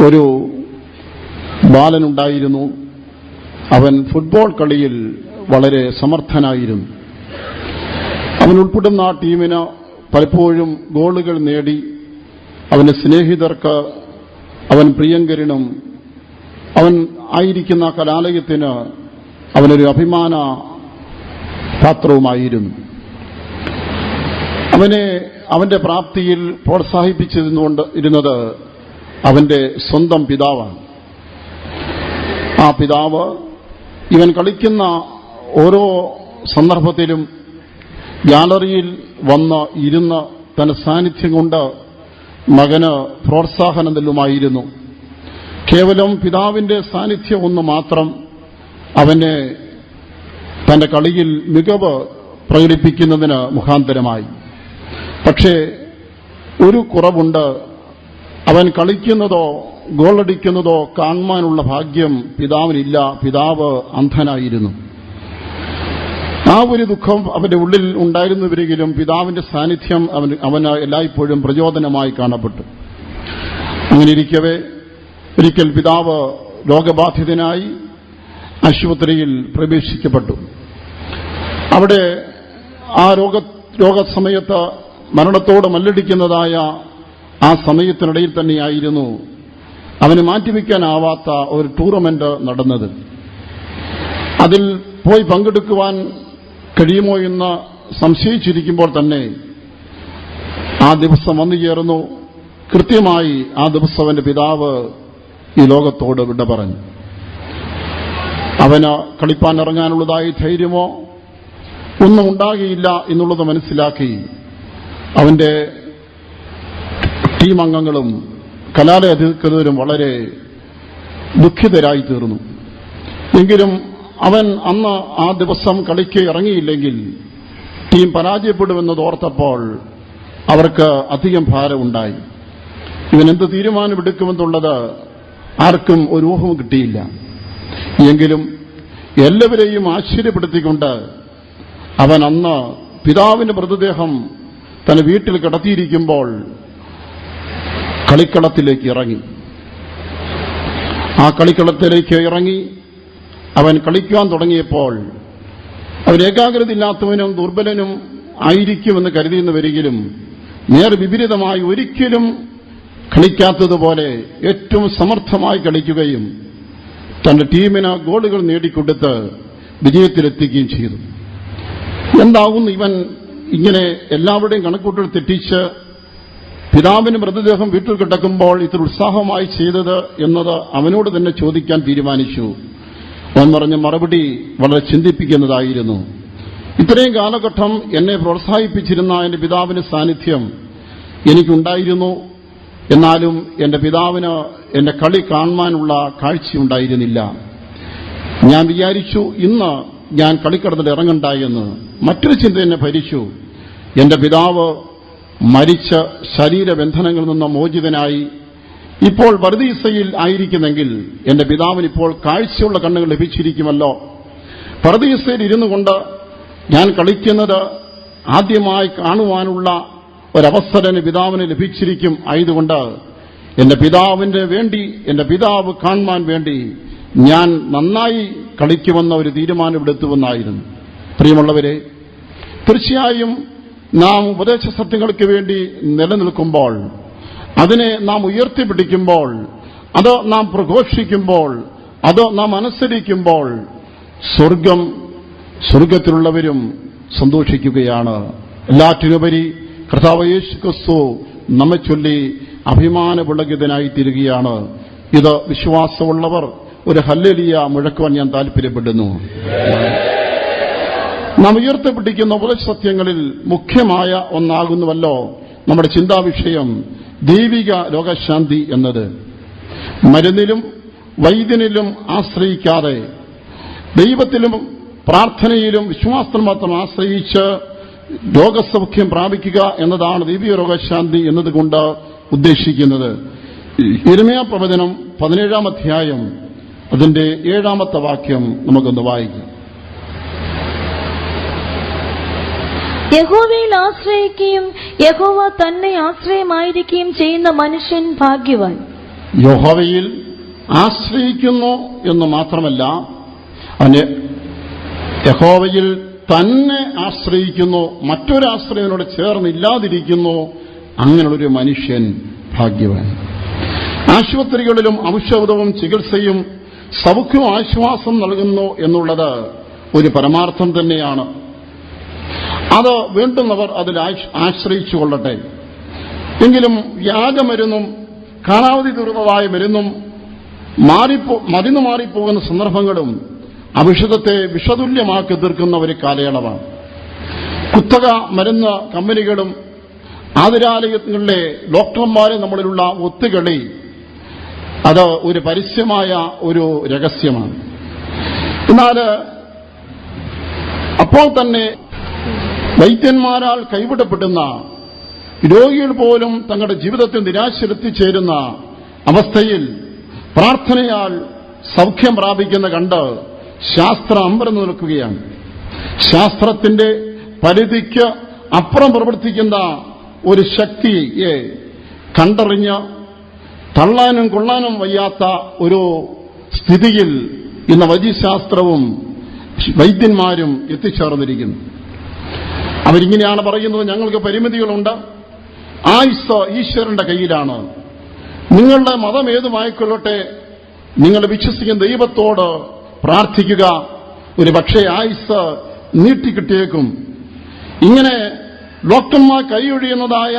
ഒരു ബാലനുണ്ടായിരുന്നു. അവൻ ഫുട്ബോൾ കളിയിൽ വളരെ സമർത്ഥനായിരുന്നു. അവൻ ഉൾപ്പെടുന്ന ആ ടീമിന് പലപ്പോഴും ഗോളുകൾ നേടി അവന്റെ സ്നേഹിതർക്ക് അവൻ പ്രിയങ്കരനും അവൻ ആയിരിക്കുന്ന കലാലയത്തിന് അവനൊരു അഭിമാന പാത്രവുമായിരുന്നു. അവന്റെ പ്രാപ്തിയിൽ പ്രോത്സാഹിപ്പിച്ചിരുന്നത് അവന്റെ സ്വന്തം പിതാവാണ്. ആ പിതാവ് ഇവൻ കളിക്കുന്ന ഓരോ സന്ദർഭത്തിലും ഗാലറിയിൽ വന്ന് ഇരുന്ന് തന്റെ സാന്നിധ്യം കൊണ്ട് മകന് പ്രോത്സാഹനം നൽകുമായിരുന്നു. കേവലം പിതാവിന്റെ സാന്നിധ്യം ഒന്ന് മാത്രം അവനെ തന്റെ കളിയിൽ മികവ് പ്രകടിപ്പിക്കുന്നതിന് മുഖാന്തരമായി. പക്ഷേ ഒരു കുറവുണ്ട്. അവൻ കളിക്കുന്നതോ ഗോളടിക്കുന്നതോ കാണുവാനുള്ള ഭാഗ്യം പിതാവിനില്ല. പിതാവ് അന്ധനായിരുന്നു. ആ ഒരു ദുഃഖം അവന്റെ ഉള്ളിൽ ഉണ്ടായിരുന്നുവെങ്കിലും പിതാവിന്റെ സാന്നിധ്യം അവന് എല്ലായ്പ്പോഴും പ്രചോദനമായി കാണപ്പെട്ടു. അങ്ങനെ ഇരിക്കവേ ഒരിക്കൽ പിതാവ് രോഗബാധിതനായി ആശുപത്രിയിൽ പ്രവേശിക്കപ്പെട്ടു. അവിടെ ആ രോഗസമയത്ത് മരണത്തോട് മല്ലടിക്കുന്നതായ ആ സമയത്തിനിടയിൽ തന്നെയായിരുന്നു അവന് മാറ്റിവെക്കാനാവാത്ത ഒരു ടൂർണമെന്റ് നടന്നത്. അതിൽ പോയി പങ്കെടുക്കുവാൻ കഴിയുമോ എന്ന് സംശയിച്ചിരിക്കുമ്പോൾ തന്നെ ആ ദിവസം വന്നു ചേർന്നു. കൃത്യമായി ആ ദിവസം അവന്റെ പിതാവ് ഈ ലോകത്തോട് വിട പറഞ്ഞു. അവന് കളിപ്പാൻ ഇറങ്ങാനുള്ളതായി ധൈര്യമോ ഒന്നും ഉണ്ടാകിയില്ല എന്നുള്ളത് മനസ്സിലാക്കി അവന്റെ ടീം അംഗങ്ങളും കലാലയ അധികൃതരും വളരെ ദുഃഖിതരായി തീർന്നു. എങ്കിലും അവൻ അന്ന് ആ ദിവസം കളിക്ക് ഇറങ്ങിയില്ലെങ്കിൽ ടീം പരാജയപ്പെടുമെന്നത് ഓർത്തപ്പോൾ അവർക്ക് അധികം ഭാരമുണ്ടായി. ഇവനെന്ത് തീരുമാനമെടുക്കുമെന്നുള്ളത് ആർക്കും ഒരു ഊഹവും കിട്ടിയില്ല. എങ്കിലും എല്ലാവരെയും ആശ്ചര്യപ്പെടുത്തിക്കൊണ്ട് അവൻ അന്ന് പിതാവിന്റെ മൃതദേഹം തന്റെ വീട്ടിൽ കിടത്തിയിരിക്കുമ്പോൾ കളിക്കളത്തിലേക്ക് ഇറങ്ങി. ആ കളിക്കളത്തിലേക്ക് ഇറങ്ങി അവൻ കളിക്കാൻ തുടങ്ങിയപ്പോൾ അവൻ ഏകാഗ്രതയില്ലാത്തവനും ദുർബലനും ആയിരിക്കുമെന്ന് കരുതിയെന്നുവരികിലും നേർ വിപരീതമായി ഒരിക്കലും കളിക്കാത്തതുപോലെ ഏറ്റവും സമർത്ഥമായി കളിക്കുകയും തന്റെ ടീമിന് ഗോളുകൾ നേടിക്കൊടുത്ത് വിജയത്തിലെത്തിക്കുകയും ചെയ്തു. എന്താകുന്നു ഇവൻ ഇങ്ങനെ എല്ലാവരുടെയും കണക്കൂട്ടൽ തെറ്റിച്ച് പിതാവിന് മൃതദേഹം വീട്ടിൽ കിടക്കുമ്പോൾ ഇത്ര ഉത്സാഹമായി ചെയ്തത് എന്നത് അവനോട് തന്നെ ചോദിക്കാൻ തീരുമാനിച്ചു. അവൻ പറഞ്ഞ മറുപടി വളരെ ചിന്തിപ്പിക്കുന്നതായിരുന്നു. ഇത്രയും കാലഘട്ടം എന്നെ പ്രോത്സാഹിപ്പിച്ചിരുന്ന എന്റെ പിതാവിന്റെ സാന്നിധ്യം എനിക്കുണ്ടായിരുന്നു. എന്നാലും എന്റെ പിതാവിന് എന്റെ കളി കാണുവാനുള്ള കാഴ്ചയുണ്ടായിരുന്നില്ല. ഞാൻ വിചാരിച്ചു ഇന്ന് ഞാൻ കളിക്കടത്തിൽ ഇറങ്ങണ്ട എന്ന്. മറ്റൊരു ചിന്ത എന്നെ ഭരിച്ചു. എന്റെ പിതാവ് മരിച്ച ശരീരബന്ധനങ്ങളിൽ നിന്ന് മോചിതനായി ഇപ്പോൾ പറുദീസയിൽ ആയിരിക്കുന്നെങ്കിൽ എന്റെ പിതാവിന് ഇപ്പോൾ കാഴ്ചയുള്ള കണ്ണുകൾ ലഭിച്ചിരിക്കുമല്ലോ. പറുദീസയിൽ ഇരുന്നു കൊണ്ട് ഞാൻ കളിക്കുന്നത് ആദ്യമായി കാണുവാനുള്ള ഒരവസരം പിതാവിന് ലഭിച്ചിരിക്കും. ആയതുകൊണ്ട് എന്റെ പിതാവിന്റെ വേണ്ടി, എന്റെ പിതാവ് കാണുവാൻ വേണ്ടി ഞാൻ നന്നായി കളിക്കുമെന്ന ഒരു തീരുമാനമെടുത്തുവെന്നായിരുന്നു. പ്രിയമുള്ളവരെ, തീർച്ചയായും നാം ഉപദേശ സത്യങ്ങൾക്ക് വേണ്ടി നിലനിൽക്കുമ്പോൾ, അതിനെ നാം ഉയർത്തിപ്പിടിക്കുമ്പോൾ, അത് നാം പ്രഘോഷിക്കുമ്പോൾ, അത് നാം അനുസരിക്കുമ്പോൾ സ്വർഗത്തിലുള്ളവരും സന്തോഷിക്കുകയാണ്. എല്ലാറ്റിനുപരി കർത്താവ് യേശു ക്രിസ്തു നമ്മെ ചൊല്ലി അഭിമാനപുളകിതനായി തീരുകയാണ്. ഇത് വിശ്വാസമുള്ളവർ ഒരു ഹല്ലേലൂയ മുഴക്കുവാൻ ഞാൻ താല്പര്യപ്പെടുന്നു. നാം ഉയർത്തിപ്പിടിക്കുന്ന ഉപദേശസത്യങ്ങളിൽ മുഖ്യമായ ഒന്നാകുന്നുവല്ലോ നമ്മുടെ ചിന്താവിഷയം ദൈവിക രോഗശാന്തി എന്നത്. മരുന്നിലും വൈദ്യനിലും ആശ്രയിക്കാതെ ദൈവത്തിലും പ്രാർത്ഥനയിലും വിശ്വാസത്തിൽ മാത്രം ആശ്രയിച്ച് രോഗസൗഖ്യം പ്രാപിക്കുക എന്നതാണ് ദൈവിക രോഗശാന്തി എന്നതുകൊണ്ട് ഉദ്ദേശിക്കുന്നത്. യിരെമ്യാ പ്രവചനം 17-ാം അധ്യായം അതിന്റെ 7-ാമത്തെ വാക്യം നമുക്കൊന്ന് വായിക്കാം. യഹോവയിൽ ആശ്രയിക്കുകയും യഹോവ തന്നെ ആശ്രയമായിരിക്കുകയും ചെയ്യുന്ന മനുഷ്യൻ ഭാഗ്യവാൻ. യഹോവയിൽ ആശ്രയിക്കുന്നു എന്ന് മാത്രമല്ല, അവന് യഹോവയിൽ തന്നെ ആശ്രയിക്കുന്നു, മറ്റൊരാശ്രയനോട് ചേർന്നില്ലാതിരിക്കുന്നു. അങ്ങനെയുള്ളൊരു മനുഷ്യൻ ഭാഗ്യവാൻ. ആശുപത്രികളിലും ഔഷധവും ചികിത്സയും സൗഖ്യവും ആശ്വാസം നൽകുന്നു എന്നുള്ളത് ഒരു പരമാർത്ഥം തന്നെയാണ്. അത് വേണ്ടുന്നവർ അതിൽ ആശ്രയിച്ചു കൊള്ളട്ടെ. എങ്കിലും വ്യാജമരുന്നും കാലാവധി തീർന്നതായ മരുന്നും മരുന്ന് മാറിപ്പോകുന്ന സന്ദർഭങ്ങളും ഔഷധത്തെ വിഷതുല്യമാക്കി തീർക്കുന്ന ഒരു കാലയളവാണ്. കുത്തക മരുന്ന് കമ്പനികളും ആതുരാലയങ്ങളിലെ ഡോക്ടർമാരും തമ്മിലുള്ള ഒത്തുകളി അത് ഒരു പരസ്യമായ ഒരു രഹസ്യമാണ്. എന്നാൽ അപ്പോൾ തന്നെ വൈദ്യന്മാരാൽ കൈവിടപ്പെടുന്ന രോഗികൾ പോലും തങ്ങളുടെ ജീവിതത്തിൽ നിരാശയിലെത്തിച്ചേരുന്ന അവസ്ഥയിൽ പ്രാർത്ഥനയാൽ സൗഖ്യം പ്രാപിക്കുന്ന കണ്ട് ശാസ്ത്രം അമ്പരന്ന് നിൽക്കുകയാണ്. ശാസ്ത്രത്തിന്റെ പരിധിക്ക് അപ്പുറം പ്രവർത്തിക്കുന്ന ഒരു ശക്തിയെ കണ്ടറിഞ്ഞ് തള്ളാനും കൊള്ളാനും വയ്യാത്ത ഒരു സ്ഥിതിയിൽ ഇന്ന് വൈദ്യശാസ്ത്രവും വൈദ്യന്മാരും എത്തിച്ചേർന്നിരിക്കുന്നു. അവരിങ്ങനെയാണ് പറയുന്നത്: ഞങ്ങൾക്ക് പരിമിതികളുണ്ട്, ആയുസ് ഈശ്വരന്റെ കയ്യിലാണ്. നിങ്ങളുടെ മതം ഏതുമായിക്കൊള്ളട്ടെ, നിങ്ങൾ വിശ്വസിക്കുന്ന ദൈവത്തോട് പ്രാർത്ഥിക്കുക, ഒരു പക്ഷേ ആയുസ് നീട്ടിക്കിട്ടിയേക്കും. ഇങ്ങനെ ഡോക്ടർമാർ കൈയൊഴിയുന്നതായ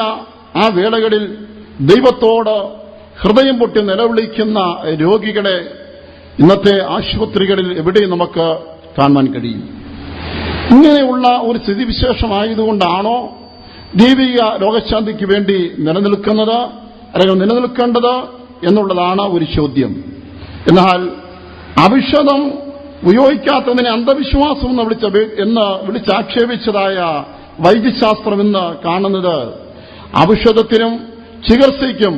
ആ വേളകളിൽ ദൈവത്തോട് ഹൃദയം പൊട്ടി നിലവിളിക്കുന്ന രോഗികളെ ഇന്നത്തെ ആശുപത്രികളിൽ എവിടെയും നമുക്ക് കാണാൻ കഴിയും. ഇങ്ങനെയുള്ള ഒരു സ്ഥിതിവിശേഷമായതുകൊണ്ടാണോ ദൈവിക രോഗശാന്തിക്ക് വേണ്ടി നിലനിൽക്കുന്നത് അല്ലെങ്കിൽ നിലനിൽക്കേണ്ടത് എന്നുള്ളതാണ് ഒരു ചോദ്യം. എന്നാൽ ഔഷധം ഉപയോഗിക്കാത്തതിനെ അന്ധവിശ്വാസം എന്ന് വിളിച്ചാക്ഷേപിച്ചതായ വൈദ്യശാസ്ത്രം ഇന്ന് കാണുന്നത് ഔഷധത്തിനും ചികിത്സയ്ക്കും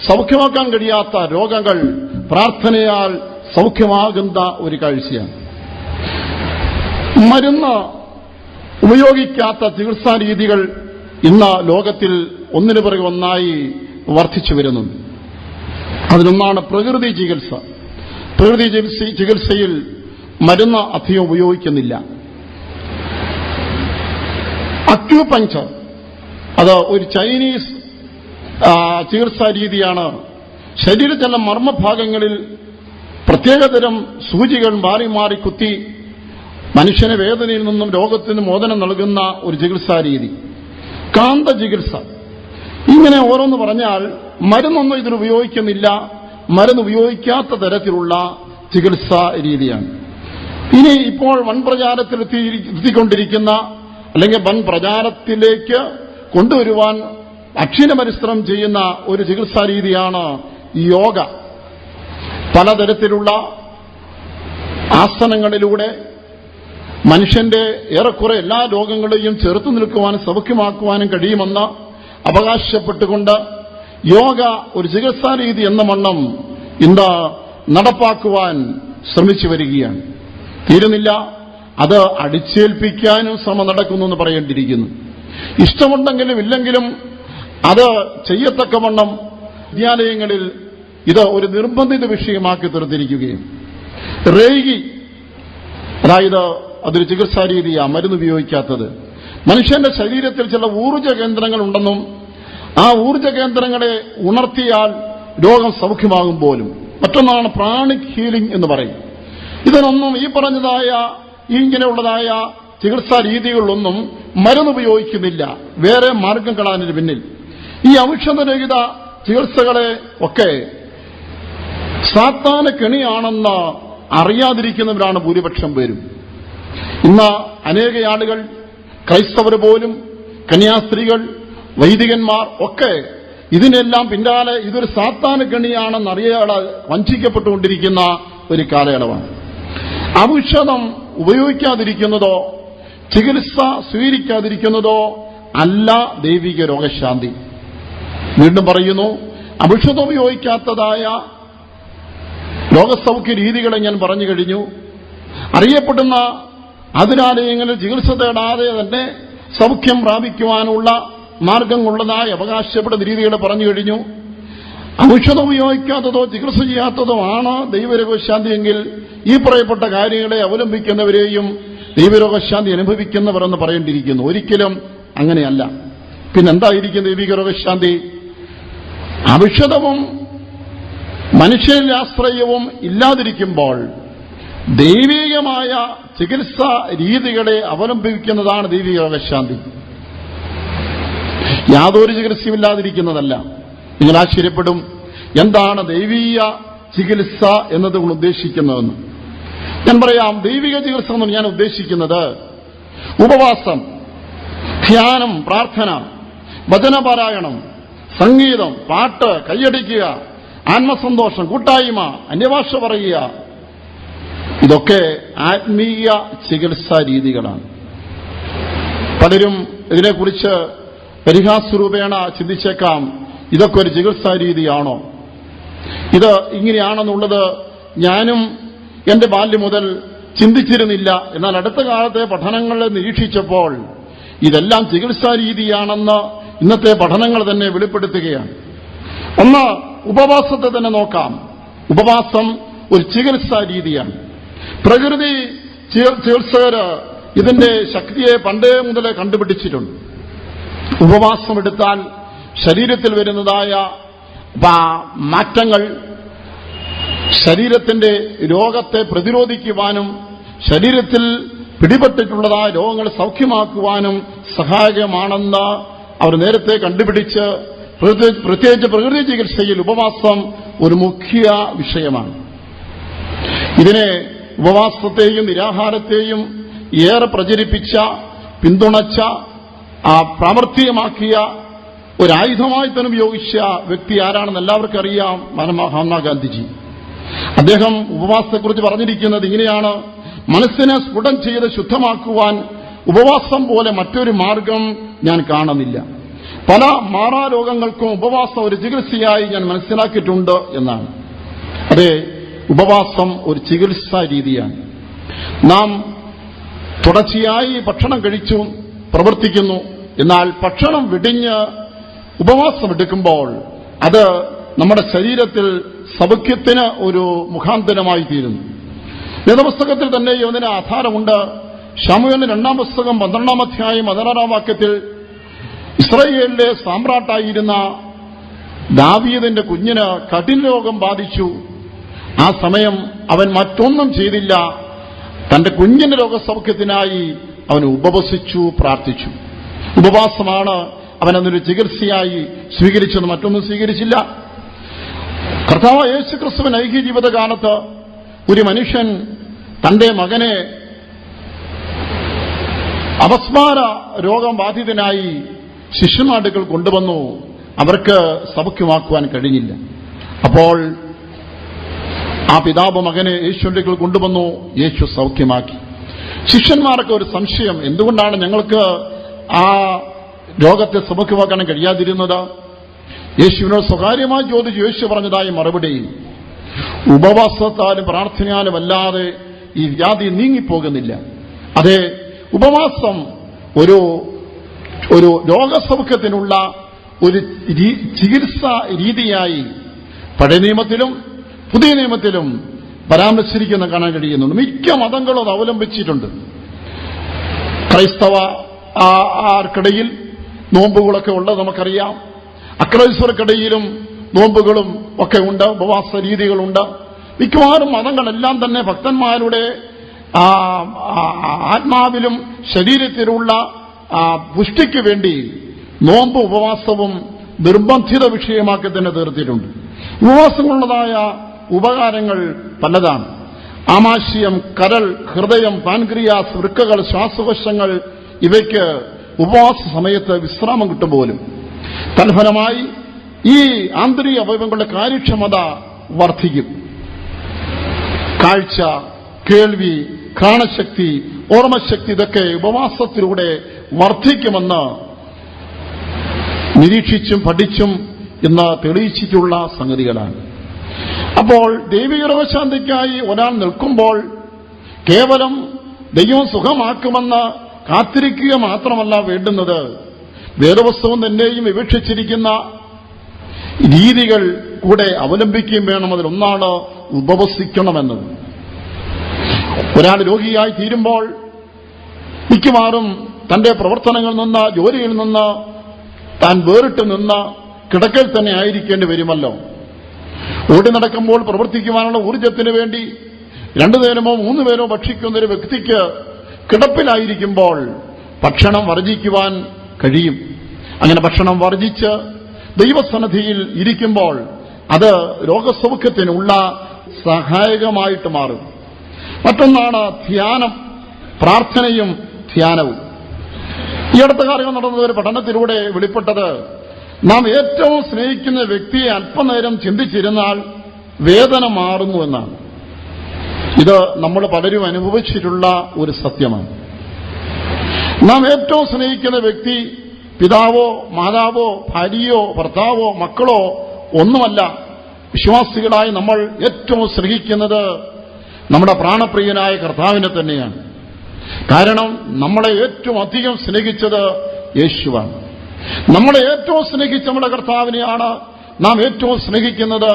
സൗഖ്യമാക്കാൻ കഴിയാത്ത രോഗങ്ങൾ പ്രാർത്ഥനയാൽ സൗഖ്യമാകുന്ന ഒരു കാഴ്ചയാണ്. മരുന്ന് ഉപയോഗിക്കാത്ത ചികിത്സാ രീതികൾ ഇന്ന് ലോകത്തിൽ ഒന്നിനു പിറകെ ഒന്നായി വർദ്ധിച്ചു വരുന്നുണ്ട്. അതിലൊന്നാണ് പ്രകൃതി ചികിത്സ. പ്രകൃതി ചികിത്സയിൽ മരുന്ന് അധികം ഉപയോഗിക്കുന്നില്ല. അക്യൂപങ്ചർ അത് ഒരു ചൈനീസ് ചികിത്സാ രീതിയാണ്. ശരീരത്തിലെ മർമ്മഭാഗങ്ങളിൽ പ്രത്യേകതരം സൂചികൾ മാറി മാറി കുത്തി മനുഷ്യന് വേദനയിൽ നിന്നും രോഗത്തിൽ നിന്നും മോചനം നൽകുന്ന ഒരു ചികിത്സാ രീതി. കാന്ത ചികിത്സ. ഇങ്ങനെ ഓരോന്ന് പറഞ്ഞാൽ മരുന്നൊന്നും ഇതിൽ ഉപയോഗിക്കുന്നില്ല. മരുന്ന് ഉപയോഗിക്കാത്ത തരത്തിലുള്ള ചികിത്സാ രീതിയാണ്. ഇനി ഇപ്പോൾ വൻ പ്രചാരത്തിൽ എത്തിക്കൊണ്ടിരിക്കുന്ന അല്ലെങ്കിൽ വൻ പ്രചാരത്തിലേക്ക് കൊണ്ടുവരുവാൻ അക്ഷീണ പരിശ്രമം ചെയ്യുന്ന ഒരു ചികിത്സാ രീതിയാണ് യോഗ. പലതരത്തിലുള്ള ആസനങ്ങളിലൂടെ മനുഷ്യന്റെ ഏറെക്കുറെ എല്ലാ രോഗങ്ങളെയും ചെറുത്തു നിൽക്കുവാനും സൗഖ്യമാക്കുവാനും കഴിയുമെന്ന് അവകാശപ്പെട്ടുകൊണ്ട് യോഗ ഒരു ചികിത്സാ രീതി എന്ന വണ്ണം ഇന്ന് നടപ്പാക്കുവാൻ ശ്രമിച്ചു വരികയാണ്. തീരുന്നില്ല, അത് അടിച്ചേൽപ്പിക്കാനും ശ്രമം നടക്കുന്നു എന്ന് പറയേണ്ടിയിരിക്കുന്നു. ഇഷ്ടമുണ്ടെങ്കിലും ഇല്ലെങ്കിലും അത് ചെയ്യത്തക്കവണ്ണം വിദ്യാലയങ്ങളിൽ ഇത് ഒരു നിർബന്ധിത വിഷയമാക്കി തീർത്തിരിക്കുകയും റേഗി, അതായത് അതൊരു ചികിത്സാ രീതിയാണ്, മരുന്ന് ഉപയോഗിക്കാത്തത്. മനുഷ്യന്റെ ശരീരത്തിൽ ചില ഊർജ്ജ കേന്ദ്രങ്ങൾ ഉണ്ടെന്നും ആ ഊർജ്ജ കേന്ദ്രങ്ങളെ ഉണർത്തിയാൽ രോഗം സൗഖ്യമാകും പോലും. മറ്റൊന്നാണ് പ്രാണിക് ഹീലിംഗ് എന്ന് പറയും. ഇതിനൊന്നും ഈ പറഞ്ഞതായ ഇങ്ങനെയുള്ളതായ ചികിത്സാ രീതികളിലൊന്നും മരുന്ന് ഉപയോഗിക്കുന്നില്ല. വേറെ മാർഗങ്ങളാണ് ഇതിന് പിന്നിൽ. ഈ ഔഷധരഹിത ചികിത്സകളെ ഒക്കെ സാത്താന കെണിയാണെന്ന് അറിയാതിരിക്കുന്നവരാണ് ഭൂരിപക്ഷം പേരും. ഇന്ന് അനേക ആളുകൾ, ക്രൈസ്തവർ പോലും, കന്യാസ്ത്രീകൾ, വൈദികന്മാർ ഒക്കെ ഇതിനെല്ലാം പിന്നാലെ ഇതൊരു സാത്താന കെണിയാണെന്ന് അറിയാതെ വഞ്ചിക്കപ്പെട്ടുകൊണ്ടിരിക്കുന്ന ഒരു കാലയളവാണ്. ഔഷധം ഉപയോഗിക്കാതിരിക്കുന്നതോ ചികിത്സ സ്വീകരിക്കാതിരിക്കുന്നതോ അല്ല ദൈവിക രോഗശാന്തി. വീണ്ടും പറയുന്നു, ഔഷധം ഉപയോഗിക്കാത്തതായ രോഗസൗഖ്യ രീതികളെ ഞാൻ പറഞ്ഞു കഴിഞ്ഞു. അറിയപ്പെടുന്ന ആതുരാലയങ്ങളിൽ ചികിത്സ തേടാതെ തന്നെ സൗഖ്യം പ്രാപിക്കുവാനുള്ള മാർഗങ്ങളുള്ളതായി അവകാശപ്പെടുന്ന രീതികളെ പറഞ്ഞു കഴിഞ്ഞു. ഔഷധം ഉപയോഗിക്കാത്തതോ ചികിത്സ ചെയ്യാത്തതോ ആണ് ദൈവരോഗശാന്തി എങ്കിൽ ഈ പറയപ്പെട്ട കാര്യങ്ങളെ അവലംബിക്കുന്നവരെയും ദൈവരോഗശാന്തി അനുഭവിക്കുന്നവരെന്ന് പറയേണ്ടിയിരിക്കുന്നു. ഒരിക്കലും അങ്ങനെയല്ല. പിന്നെന്തായിരിക്കും ദൈവിക രോഗശാന്തി? ഔഷധവും മനുഷ്യരിൽ ആശ്രയവും ഇല്ലാതിരിക്കുമ്പോൾ ദൈവികമായ ചികിത്സാ രീതികളെ അവലംബിക്കുന്നതാണ് ദൈവിക രോഗശാന്തി. യാതൊരു ചികിത്സയുമില്ലാതിരിക്കുന്നതല്ല. നിങ്ങൾ ആശ്ചര്യപ്പെടും, എന്താണ് ദൈവീയ ചികിത്സ എന്നതുകൊണ്ട് ഉദ്ദേശിക്കുന്നതെന്ന്. ഞാൻ പറയാം. ദൈവിക ചികിത്സ എന്ന് ഞാൻ ഉദ്ദേശിക്കുന്നത് ഉപവാസം, ധ്യാനം, പ്രാർത്ഥന, വചനപാരായണം, സംഗീതം, പാട്ട്, കൈയടിക്കുക, ആത്മസന്തോഷം, കൂട്ടായ്മ, അന്യഭാഷ പറയുക, ഇതൊക്കെ ആത്മീയ ചികിത്സാ രീതികളാണ്. പലരും ഇതിനെക്കുറിച്ച് പരിഹാസരൂപേണ ചിന്തിച്ചേക്കാം, ഇതൊക്കെ ഒരു ചികിത്സാ രീതിയാണോ? ഇത് ഇങ്ങനെയാണെന്നുള്ളത് ഞാനും എന്റെ ബാല്യം മുതൽ ചിന്തിച്ചിരുന്നില്ല. എന്നാൽ അടുത്ത കാലത്തെ പഠനങ്ങളെ നിരീക്ഷിച്ചപ്പോൾ ഇതെല്ലാം ചികിത്സാ രീതിയാണെന്ന് ഇന്നത്തെ പഠനങ്ങൾ തന്നെ വെളിപ്പെടുത്തുകയാണ്. ഒന്ന്, ഉപവാസത്തെ തന്നെ നോക്കാം. ഉപവാസം ഒരു ചികിത്സാ രീതിയാണ്. പ്രകൃതി ചികിത്സകര് ഇതിന്റെ ശക്തിയെ പണ്ടേ മുതലേ കണ്ടുപിടിച്ചിട്ടുണ്ട്. ഉപവാസം എടുത്താൽ ശരീരത്തിൽ വരുന്നതായ മാറ്റങ്ങൾ ശരീരത്തിന്റെ രോഗത്തെ പ്രതിരോധിക്കുവാനും ശരീരത്തിൽ പിടിപെട്ടിട്ടുള്ളതായ രോഗങ്ങൾ സൗഖ്യമാക്കുവാനും സഹായകമാണെന്ന് അവർ നേരത്തെ കണ്ടുപിടിച്ച്, പ്രത്യേകിച്ച് പ്രകൃതി ചികിത്സയിൽ ഉപവാസം ഒരു മുഖ്യ വിഷയമാണ്. ഇതിനെ ഉപവാസത്തെയും നിരാഹാരത്തെയും ഏറെ പ്രചരിപ്പിച്ച, പിന്തുണച്ച, പ്രാവർത്തികമാക്കിയ ഒരായുധമായി തന്നെ ഉപയോഗിച്ച വ്യക്തി ആരാണെന്ന് എല്ലാവർക്കും അറിയാം, മഹാത്മാഗാന്ധിജി. അദ്ദേഹം ഉപവാസത്തെക്കുറിച്ച് പറഞ്ഞിരിക്കുന്നത് ഇങ്ങനെയാണ്: മനസ്സിനെ സ്ഫുടം ചെയ്ത് ശുദ്ധമാക്കുവാൻ ഉപവാസം പോലെ മറ്റൊരു മാർഗം ഞാൻ കാണുന്നില്ല. പല മാറാരോഗങ്ങൾക്കും ഉപവാസം ഒരു ചികിത്സയായി ഞാൻ മനസ്സിലാക്കിയിട്ടുണ്ട് എന്നാണ്. അതെ, ഉപവാസം ഒരു ചികിത്സാ രീതിയാണ്. നാം തുടർച്ചയായി ഭക്ഷണം കഴിച്ചു പ്രവർത്തിക്കുന്നു. എന്നാൽ ഭക്ഷണം വെടിഞ്ഞ് ഉപവാസം എടുക്കുമ്പോൾ അത് നമ്മുടെ ശരീരത്തിൽ സൗഖ്യത്തിന് ഒരു മുഖാന്തരമായി തീരുന്നു. വേദപുസ്തകത്തിൽ തന്നെ ഇതിന് ആധാരമുണ്ട്. ശമൂവേലിന്റെ 2-ാം പുസ്തകം 12-ാം അധ്യായം 16-ാം വാക്യത്തിൽ ഇസ്രായേലിലെ സാമ്രാട്ടായിരുന്ന ദാവീദിന്റെ കുഞ്ഞിന് കഠിന രോഗം ബാധിച്ചു. ആ സമയം അവൻ മറ്റൊന്നും ചെയ്തില്ല. തന്റെ കുഞ്ഞിന്റെ രോഗസൗഖ്യത്തിനായി അവൻ ഉപവസിച്ചു, പ്രാർത്ഥിച്ചു. ഉപവാസമാണ് അവനതൊരു ചികിത്സയായി സ്വീകരിച്ചത്, മറ്റൊന്നും സ്വീകരിച്ചില്ല. കർത്താവ് യേശുക്രിസ്തുവിന്റെ ഐഹിക ജീവിതകാലത്ത് ഒരു മനുഷ്യൻ തന്റെ മകനെ അപസ്മാര രോഗം ബാധിതനായി ശിഷ്യന്മാടുകൾ കൊണ്ടുവന്നു. അവർക്ക് സൗഖ്യമാക്കുവാൻ കഴിഞ്ഞില്ല. അപ്പോൾ ആ പിതാവ് മകനെ യേശുവിന്റെ അടുക്കൽ കൊണ്ടുവന്നു. യേശു സൗഖ്യമാക്കി. ശിഷ്യന്മാർക്ക് ഒരു സംശയം, എന്തുകൊണ്ടാണ് ഞങ്ങൾക്ക് ആ രോഗത്തെ സൗഖ്യമാക്കാൻ കഴിയാതിരുന്നത്? യേശുവിനോട് സ്വകാര്യമായി ചോദിച്ചു. യേശു പറഞ്ഞതായി മറുപടി, ഉപവാസത്താലും പ്രാർത്ഥനയാലും അല്ലാതെ ഈ വ്യാധി നീങ്ങിപ്പോകുന്നില്ല. അതെ, ഉപവാസം ഒരു രോഗസൗഖ്യത്തിനുള്ള ഒരു ചികിത്സാ രീതിയായി പഴയ നിയമത്തിലും പുതിയ നിയമത്തിലും പരാമർശിക്കുന്ന കാണാൻ കഴിയുന്നുണ്ട്. മിക്ക മതങ്ങളും അത് അവലംബിച്ചിട്ടുണ്ട്. ക്രൈസ്തവർക്കിടയിൽ നോമ്പുകളൊക്കെ ഉള്ളത് നമുക്കറിയാം. അക്രൈസ്തവർക്കിടയിലും നോമ്പുകളും ഒക്കെ ഉണ്ട്, ഉപവാസ രീതികളുണ്ട്. മിക്കവാറും മതങ്ങളെല്ലാം തന്നെ ഭക്തന്മാരുടെ ആത്മാവിലും ശരീരത്തിലുള്ള പുഷ്ടിക്ക് വേണ്ടി നോമ്പ് ഉപവാസവും നിർബന്ധിത വിഷയമാക്കി തന്നെ തീർത്തിട്ടുണ്ട്. ഉപവാസമുള്ളതായ ഉപകാരങ്ങൾ പലതാണ്. ആമാശയം, കരൾ, ഹൃദയം, പാൻക്രിയാസ്, വൃക്കകൾ, ശ്വാസകോശങ്ങൾ ഇവയ്ക്ക് ഉപവാസ സമയത്ത് വിശ്രാമം കിട്ടും പോലും. തൽഫലമായി ഈ ആന്തരിക അവയവങ്ങളുടെ കാര്യക്ഷമത വർദ്ധിക്കും. കാഴ്ച, കേൾവി, ഘ്രാണശക്തി, ഓർമ്മശക്തി ഇതൊക്കെ ഉപവാസത്തിലൂടെ വർദ്ധിക്കുമെന്ന് നിരീക്ഷിച്ചും പഠിച്ചും ഇന്ന് തെളിയിച്ചിട്ടുള്ള സംഗതികളാണ്. അപ്പോൾ ദൈവിക രോഗശാന്തിക്കായി ഒരാൾ നിൽക്കുമ്പോൾ കേവലം ദൈവം സുഖമാക്കുമെന്ന് കാത്തിരിക്കുക മാത്രമല്ല വേണ്ടുന്നത്, വേദപുസ്തകം തന്നെയും വിവക്ഷിച്ചിരിക്കുന്ന രീതികൾ കൂടെ അവലംബിക്കുകയും വേണം. അതിലൊന്നാണ് ഉപവസിക്കണമെന്നത്. ഒരാൾ രോഗിയായി തീരുമ്പോൾ മിക്കവാറും തന്റെ പ്രവർത്തനങ്ങളിൽ നിന്ന്, ജോലിയിൽ നിന്ന് താൻ വേറിട്ട് നിന്ന് കിടക്കയിൽ തന്നെ ആയിരിക്കേണ്ടി വരുമല്ലോ. ഓടി നടക്കുമ്പോൾ പ്രവർത്തിക്കുവാനുള്ള ഊർജത്തിന് വേണ്ടി 2 നേരമോ 3 പേരോ ഭക്ഷിക്കുന്ന ഒരു വ്യക്തിക്ക് കിടപ്പിലായിരിക്കുമ്പോൾ ഭക്ഷണം വർജിക്കുവാൻ കഴിയും. അങ്ങനെ ഭക്ഷണം വർജിച്ച് ദൈവസന്നിധിയിൽ ഇരിക്കുമ്പോൾ അത് രോഗസൗഖ്യത്തിനുള്ള സഹായകമായിട്ട് മാറും. മറ്റൊന്നാണ് ധ്യാനം, പ്രാർത്ഥനയും ധ്യാനവും. ഈ അടുത്ത കാലം നടന്ന ഒരു പഠനത്തിലൂടെ വെളിപ്പെട്ടത്, നാം ഏറ്റവും സ്നേഹിക്കുന്ന വ്യക്തിയെ അല്പനേരം ചിന്തിച്ചിരുന്നാൽ വേദന മാറുന്നു എന്നാണ്. ഇത് നമ്മൾ പലരും അനുഭവിച്ചിട്ടുള്ള ഒരു സത്യമാണ്. നാം ഏറ്റവും സ്നേഹിക്കുന്ന വ്യക്തി പിതാവോ മാതാവോ ഭാര്യയോ ഭർത്താവോ മക്കളോ ഒന്നുമല്ല. വിശ്വാസികളായി നമ്മൾ ഏറ്റവും സ്നേഹിക്കുന്നത് നമ്മുടെ പ്രാണപ്രിയനായ കർത്താവിനെ തന്നെയാണ്. കാരണം നമ്മളെ ഏറ്റവും അധികം സ്നേഹിച്ചത് യേശുവാണ്. നമ്മളെ ഏറ്റവും സ്നേഹിച്ച നമ്മുടെ കർത്താവിനെയാണ് നാം ഏറ്റവും സ്നേഹിക്കുന്നത്.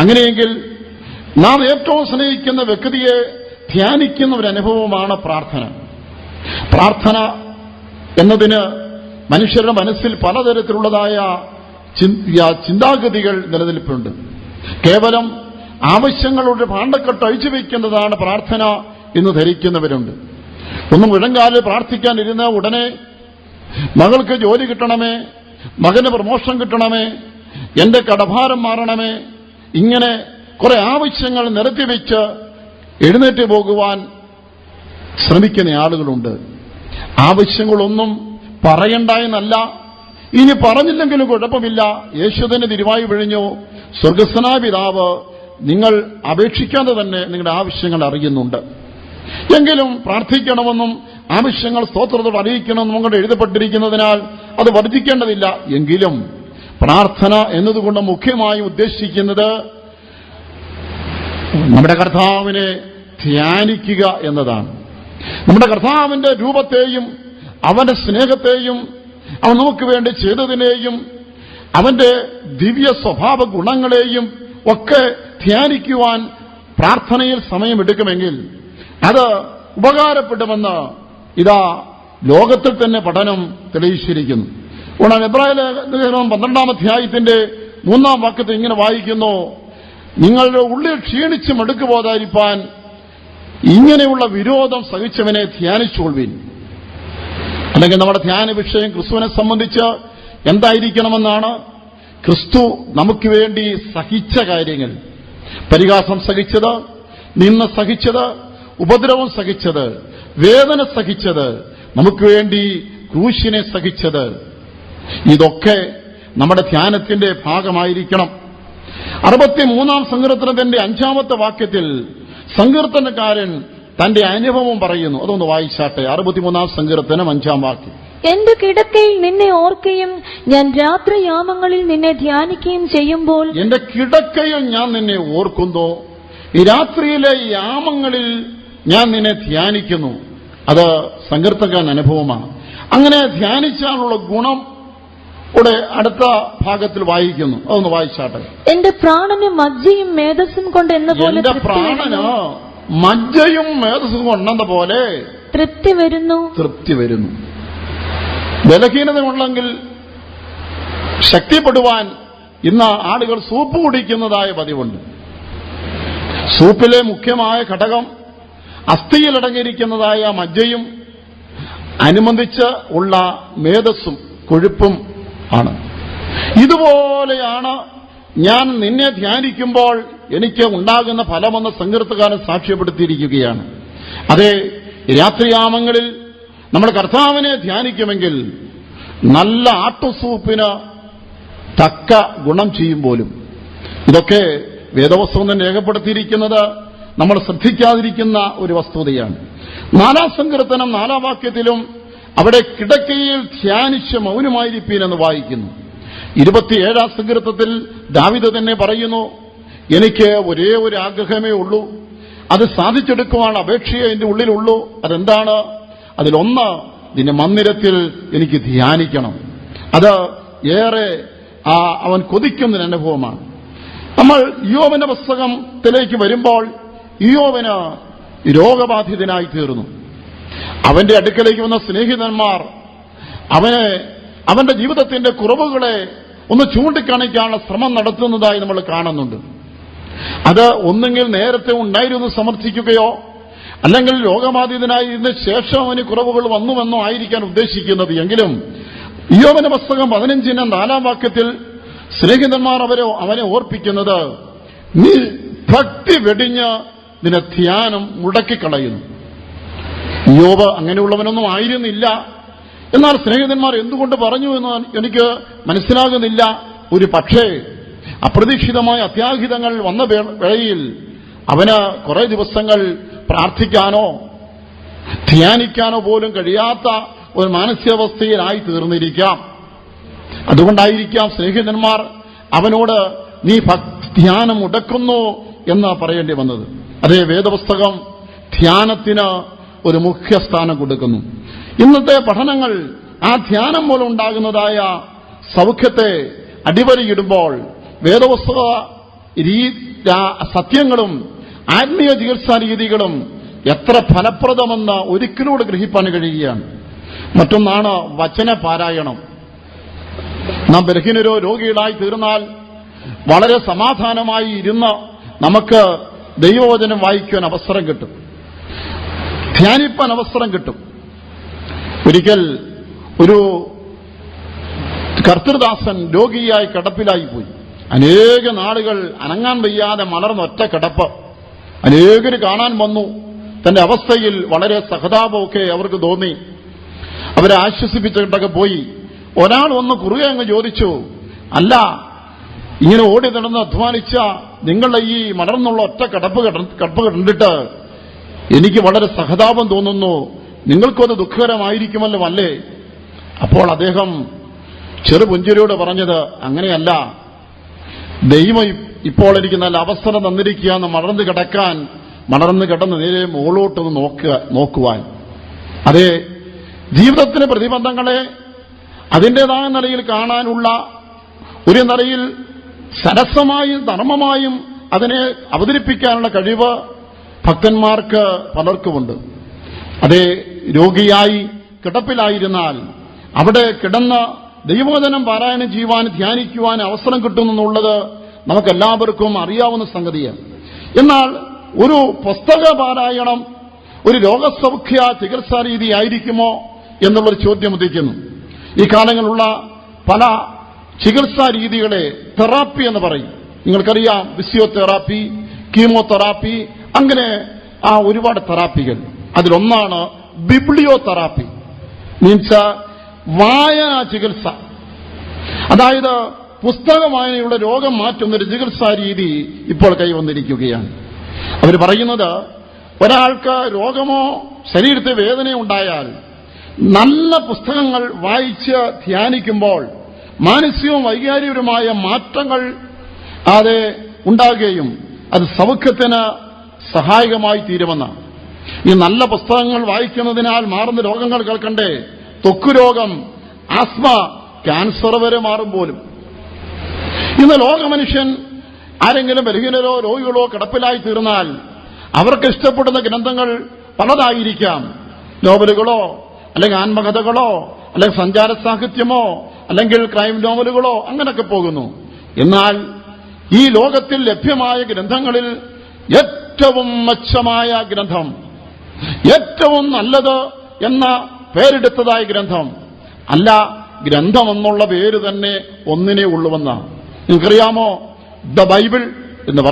അങ്ങനെയെങ്കിൽ നാം ഏറ്റവും സ്നേഹിക്കുന്ന വ്യക്തിയെ ധ്യാനിക്കുന്ന ഒരു അനുഭവമാണ് പ്രാർത്ഥന. പ്രാർത്ഥന എന്നതിന് മനുഷ്യരുടെ മനസ്സിൽ പലതരത്തിലുള്ളതായ ചിന്താഗതികൾ നിലനിൽപ്പുണ്ട്. കേവലം ആവശ്യങ്ങളുടെ ഭാണ്ഡക്കെട്ട് അഴിച്ചു വയ്ക്കുന്നതാണ് പ്രാർത്ഥന എന്ന് ധരിക്കുന്നവരുണ്ട്. ഒന്നും മുഴങ്കാലിൽ പ്രാർത്ഥിക്കാനിരുന്ന ഉടനെ മകൾക്ക് ജോലി കിട്ടണമേ, മകന് പ്രമോഷൻ കിട്ടണമേ, എന്റെ കടഭാരം മാറണമേ, ഇങ്ങനെ കുറെ ആവശ്യങ്ങൾ നിരത്തിവെച്ച് എഴുന്നേറ്റ് പോകുവാൻ ശ്രമിക്കുന്ന ആളുകളുണ്ട്. ആവശ്യങ്ങളൊന്നും പറയണ്ട എന്നല്ല, ഇനി പറഞ്ഞില്ലെങ്കിലും കുഴപ്പമില്ല, യേശുവിന് തിരുവായി വിഴിഞ്ഞു, സ്വർഗസ്വനായ പിതാവ് നിങ്ങൾ അപേക്ഷിക്കാതെ തന്നെ നിങ്ങളുടെ ആവശ്യങ്ങൾ അറിയുന്നുണ്ട്. എങ്കിലും പ്രാർത്ഥിക്കണമെന്നും ആവശ്യങ്ങൾ സ്തോത്രത്തോട് അറിയിക്കണമെന്നും അങ്ങോട്ട് എഴുതപ്പെട്ടിരിക്കുന്നതിനാൽ അത് വർദ്ധിക്കേണ്ടതില്ല. എങ്കിലും പ്രാർത്ഥന എന്നതുകൊണ്ട് മുഖ്യമായി ഉദ്ദേശിക്കുന്നത് നമ്മുടെ കർത്താവിനെ ധ്യാനിക്കുക എന്നതാണ്. നമ്മുടെ കർത്താവിന്റെ രൂപത്തെയും അവന്റെ സ്നേഹത്തെയും അവൻ നമുക്ക് വേണ്ടി ചെയ്തതിനെയും അവന്റെ ദിവ്യ സ്വഭാവ ഗുണങ്ങളെയും ഒക്കെ ധ്യാനിക്കുവാൻ പ്രാർത്ഥനയിൽ സമയമെടുക്കുമെങ്കിൽ അത് ഉപകാരപ്പെടുമെന്ന് ഇതാ ലോകത്തിൽ തന്നെ പഠനം തെളിയിച്ചിരിക്കുന്നു. ഉടൻ എബ്രായ ലേഖനം 12-ാം അധ്യായത്തിന്റെ 3-ാം വാക്യത്തിൽ ഇങ്ങനെ വായിക്കുന്നു, നിങ്ങളുടെ ഉള്ളിൽ ക്ഷീണിച്ച് മടുക്കു പോകാതിരിപ്പാൻ ഇങ്ങനെയുള്ള വിരോധം സഹിച്ചവനെ ധ്യാനിച്ചുകൊള്ളുവിൻ. അല്ലെങ്കിൽ നമ്മുടെ ധ്യാന വിഷയം ക്രിസ്തുവിനെ സംബന്ധിച്ച് എന്തായിരിക്കണമെന്നാണ്? ക്രിസ്തു നമുക്ക് വേണ്ടി സഹിച്ച കാര്യങ്ങൾ, പരിഹാസം സഹിച്ചത്, നിന്ന സഹിച്ചത്, ഉപദ്രവം സഹിച്ചത്, വേദന സഹിച്ചത്, നമുക്ക് വേണ്ടി ക്രൂശിനെ സഹിച്ചത്, ഇതൊക്കെ നമ്മുടെ ധ്യാനത്തിന്റെ ഭാഗമായിരിക്കണം. 63-ാം സങ്കീർത്തനത്തിന്റെ 5-ാമത്തെ വാക്യത്തിൽ സങ്കീർത്തനക്കാരൻ തന്റെ അനുഭവം പറയുന്നു. അതൊന്ന് വായിച്ചാട്ടെ. 63-ാം സങ്കീർത്തനം 5-ാം വാക്യം. എന്റെ കിടക്കയിൽ നിന്നെ ഓർക്കുകയും ഞാൻ രാത്രിയാമങ്ങളിൽ നിന്നെ ധ്യാനിക്കുകയും ചെയ്യുമ്പോൾ, എന്റെ കിടക്കയിൽ ഞാൻ നിന്നെ ഓർക്കുന്നു, ഈ രാത്രിയിലെ യാമങ്ങളിൽ ഞാൻ നിന്നെ ധ്യാനിക്കുന്നു. അത് സങ്കീർത്തകൻ അനുഭവമാണ്. അങ്ങനെ ധ്യാനിച്ചാലുള്ള ഗുണം ഇവിടെ അടുത്ത ഭാഗത്തിൽ വായിക്കുന്നു. അതൊന്ന് വായിച്ചാട്ടെ. എന്റെ പ്രാണന് മജ്ജയും മേധസ്സും കൊണ്ട് എന്ന പോലെ, എന്റെ പ്രാണന് മജ്ജയും മേധസ്സും കൊണ്ടെന്ന പോലെ തൃപ്തി വരുന്നു. ബലഹീനതയുണ്ടെങ്കിൽ ശക്തിപ്പെടുവാൻ ഇന്ന് ആളുകൾ സൂപ്പ് കുടിക്കുന്നതായ പതിവുണ്ട്. സൂപ്പിലെ മുഖ്യമായ ഘടകം അസ്ഥിയിലടങ്ങിയിരിക്കുന്നതായ മജ്ജയും അനുബന്ധിച്ച് ഉള്ള മേധസ്സും കൊഴുപ്പും ആണ്. ഇതുപോലെയാണ് ഞാൻ നിന്നെ ധ്യാനിക്കുമ്പോൾ എനിക്ക് ഉണ്ടാകുന്ന ഫലമെന്ന് സങ്കീർത്തകാരൻ സാക്ഷ്യപ്പെടുത്തിയിരിക്കുകയാണ്. അതെ, രാത്രിയാമങ്ങളിൽ നമ്മൾ കർത്താവിനെ ധ്യാനിക്കുമെങ്കിൽ നല്ല ആട്ടുസൂപ്പിന് തക്ക ഗുണം ചെയ്യും പോലും. ഇതൊക്കെ വേദപുസ്തകം തന്നെ രേഖപ്പെടുത്തിയിരിക്കുന്നത് നമ്മൾ ശ്രദ്ധിക്കാതിരിക്കുന്ന ഒരു വസ്തുതയാണ്. 4-ാം സങ്കീർത്തനം 4-ാം വാക്യത്തിലും അവിടെ കിടക്കയിൽ ധ്യാനിച്ച് മൗനമായിരിപ്പീൻ എന്ന് വായിക്കുന്നു. 27-ാം സങ്കീർത്തനത്തിൽ ദാവീദ് തന്നെ പറയുന്നു, എനിക്ക് ഒരേ ഒരു ആഗ്രഹമേ ഉള്ളൂ, അത് സാധിച്ചെടുക്കുവാൻ അപേക്ഷയെ എന്റെ ഉള്ളിലുള്ളൂ. അതെന്താണ്? അതിലൊന്ന്, നിന്റെ മന്ദിരത്തിൽ എനിക്ക് ധ്യാനിക്കണം. അത് ഏറെ അവൻ കൊതിക്കുന്നൊരു അനുഭവമാണ്. നമ്മൾ ഇയ്യോബിന്റെ പുസ്തകത്തിലേക്ക് വരുമ്പോൾ ഇയ്യോബിന് രോഗബാധിതനായി തീർന്നു. അവന്റെ അടുക്കലേക്ക് വന്ന സ്നേഹിതന്മാർ അവന്റെ ജീവിതത്തിന്റെ കുറവുകളെ ഒന്ന് ചൂണ്ടിക്കാണിക്കാനുള്ള ശ്രമം നടത്തുന്നതായി നമ്മൾ കാണുന്നുണ്ട്. അത് ഒന്നുകിൽ നേരത്തെ ഉണ്ടായിരുന്നു സമർത്ഥിക്കുകയോ അല്ലെങ്കിൽ രോഗബാധിതനായിരുന്ന ശേഷം അവന് കുറവുകൾ വന്നുവെന്നോ ആയിരിക്കാൻ ഉദ്ദേശിക്കുന്നത്. എങ്കിലും ഇയ്യോബിന്റെ പുസ്തകം 15-4 വാക്യത്തിൽ സ്നേഹിതന്മാർ അവനെ ഓർപ്പിക്കുന്നത്, നീ ഭക്തി വെടിഞ്ഞ് നിന്റെ ധ്യാനം മുടക്കിക്കളയുന്നു. ഇയ്യോബ് അങ്ങനെയുള്ളവനൊന്നും ആയിരുന്നില്ല. എന്നാൽ സ്നേഹിതന്മാർ എന്തുകൊണ്ട് പറഞ്ഞു എന്ന് എനിക്ക് മനസ്സിലാകുന്നില്ല. ഒരു പക്ഷേ അപ്രതീക്ഷിതമായ അത്യാഹിതങ്ങൾ വന്ന വേളയിൽ അവന് കുറെ ദിവസങ്ങൾ പ്രാർത്ഥിക്കാനോ ധ്യാനിക്കാനോ പോലും കഴിയാത്ത ഒരു മാനസികാവസ്ഥയിലായി തീർന്നിരിക്കാം. അതുകൊണ്ടായിരിക്കാം സ്നേഹിതന്മാർ അവനോട് നീ ധ്യാനം മുടക്കുന്നു എന്ന് പറയേണ്ടി വന്നത്. അതേ, വേദപുസ്തകം ധ്യാനത്തിന് ഒരു മുഖ്യ സ്ഥാനം കൊടുക്കുന്നു. ഇന്നത്തെ പഠനങ്ങൾ ആ ധ്യാനം മൂലം ഉണ്ടാകുന്നതായ സൗഖ്യത്തെ അടിവരയിടുമ്പോൾ വേദപുസ്തക സത്യങ്ങളും ആത്മീയ ചികിത്സാ രീതികളും എത്ര ഫലപ്രദമെന്ന് ഒരിക്കലൂടെ ഗ്രഹിപ്പാൻ കഴിയുകയാണ്. മറ്റൊന്നാണ് വചന പാരായണം. നാം ബലഹീനരോ രോഗികളായി തീർന്നാൽ വളരെ സമാധാനമായി ഇരുന്ന് നമുക്ക് ദൈവവചനം വായിക്കുവാൻ അവസരം കിട്ടും, ധ്യാനിപ്പാൻ അവസരം കിട്ടും. ഒരിക്കൽ ഒരു കർത്തൃദാസൻ രോഗിയായി കിടപ്പിലായി പോയി. അനേക നാളുകൾ അനങ്ങാൻ വയ്യാതെ മലർന്ന ഒറ്റ കിടപ്പ്. അനേകർ കാണാൻ വന്നു. തന്റെ അവസ്ഥയിൽ വളരെ സഹതാപമൊക്കെ അവർക്ക് തോന്നി. അവരെ ആശ്വസിപ്പിച്ചിട്ടൊക്കെ പോയി. ഒരാൾ ഒന്ന് കുറുകെ അങ്ങ് ചോദിച്ചു, അല്ല, ഇങ്ങനെ ഓടി നടന്ന് അധ്വാനിച്ച നിങ്ങളുടെ ഈ മലർന്നുള്ള ഒറ്റ കിടപ്പ് കണ്ടിട്ട് എനിക്ക് വളരെ സഹതാപം തോന്നുന്നു, നിങ്ങൾക്കത് ദുഃഖകരമായിരിക്കുമല്ലോ അല്ലേ? അപ്പോൾ അദ്ദേഹം ചെറുപുഞ്ചിരിയോട് പറഞ്ഞത്, അങ്ങനെയല്ല, ദൈവം ഇപ്പോൾ എനിക്ക് നല്ല അവസരം തന്നിരിക്കുകയെന്ന് മലർന്ന് കിടന്ന് നേരെ മുകളോട്ടൊന്ന് നോക്കുവാൻ. അതെ, ജീവിതത്തിന് പ്രതിബന്ധങ്ങളെ അതിൻ്റെതായ നിലയിൽ കാണാനുള്ള, ഒരു നിലയിൽ സരസമായും ധർമ്മമായും അതിനെ അവതരിപ്പിക്കാനുള്ള കഴിവ് ഭക്തന്മാർക്ക് പലർക്കുമുണ്ട്. അതേ, രോഗിയായി കിടപ്പിലായിരുന്നാൽ അവിടെ കിടന്ന് ദൈവവചനം പാരായണം ചെയ്യുവാൻ ധ്യാനിക്കുവാൻ അവസരം കിട്ടുമെന്നുള്ളത് നമുക്കെല്ലാവർക്കും അറിയാവുന്ന സംഗതിയാണ്. എന്നാൽ ഒരു പുസ്തക പാരായണം ഒരു രോഗസൗഖ്യ ചികിത്സാ രീതി ആയിരിക്കുമോ എന്നുള്ളൊരു ചോദ്യം ഉദിക്കുന്നു. ഈ കാലങ്ങളിലുള്ള പല ചികിത്സാ രീതികളെ തെറാപ്പി എന്ന് പറയും. നിങ്ങൾക്കറിയാം, ഫിസിയോതെറാപ്പി, കീമോതെറാപ്പി, അങ്ങനെ ഒരുപാട് തെറാപ്പികൾ. അതിലൊന്നാണ് ബിബ്ലിയോ തെറാപ്പി, മീൻസ് വായനാ ചികിത്സ. അതായത് പുസ്തക വായനയുള്ള രോഗം മാറ്റുന്നൊരു ചികിത്സാ രീതി ഇപ്പോൾ കൈവന്നിരിക്കുകയാണ്. അവർ പറയുന്നത്, ഒരാൾക്ക് രോഗമോ ശരീരത്തെ വേദനയോ ഉണ്ടായാൽ നല്ല പുസ്തകങ്ങൾ വായിച്ച് ധ്യാനിക്കുമ്പോൾ മാനസികവും വൈകാരികവുമായ മാറ്റങ്ങൾ അത് ഉണ്ടാകുകയും അത് സൗഖ്യത്തിന് സഹായകമായി തീരുമെന്ന്. ഈ നല്ല പുസ്തകങ്ങൾ വായിക്കുന്നതിനാൽ മാറുന്ന രോഗങ്ങൾ കേൾക്കണ്ടേ? ത്വക്ക് രോഗം, ആസ്മ, ക്യാൻസർ വരെ മാറും പോലും. ഇന്ന് ലോകമനുഷ്യൻ ആരെങ്കിലും ബലഹീനരോ രോഗികളോ കിടപ്പിലായി തീർന്നാൽ അവർക്ക് ഇഷ്ടപ്പെടുന്ന ഗ്രന്ഥങ്ങൾ പലതായിരിക്കാം. നോവലുകളോ അല്ലെങ്കിൽ ആത്മകഥകളോ അല്ലെങ്കിൽ സഞ്ചാര സാഹിത്യമോ അല്ലെങ്കിൽ ക്രൈം നോവലുകളോ അങ്ങനെയൊക്കെ പോകുന്നു. എന്നാൽ ഈ ലോകത്തിൽ ലഭ്യമായ ഗ്രന്ഥങ്ങളിൽ ഏറ്റവും മെച്ചമായ ഗ്രന്ഥം, ഏറ്റവും നല്ലത് എന്ന പേരെടുത്തതായ ഗ്രന്ഥം അല്ല, ഗ്രന്ഥം എന്നുള്ള പേര് തന്നെ ഒന്നിനേ ഉള്ളുവെന്നാണ്. നിങ്ങൾക്കറിയാമോ, ദ ബൈബിൾ എന്ന്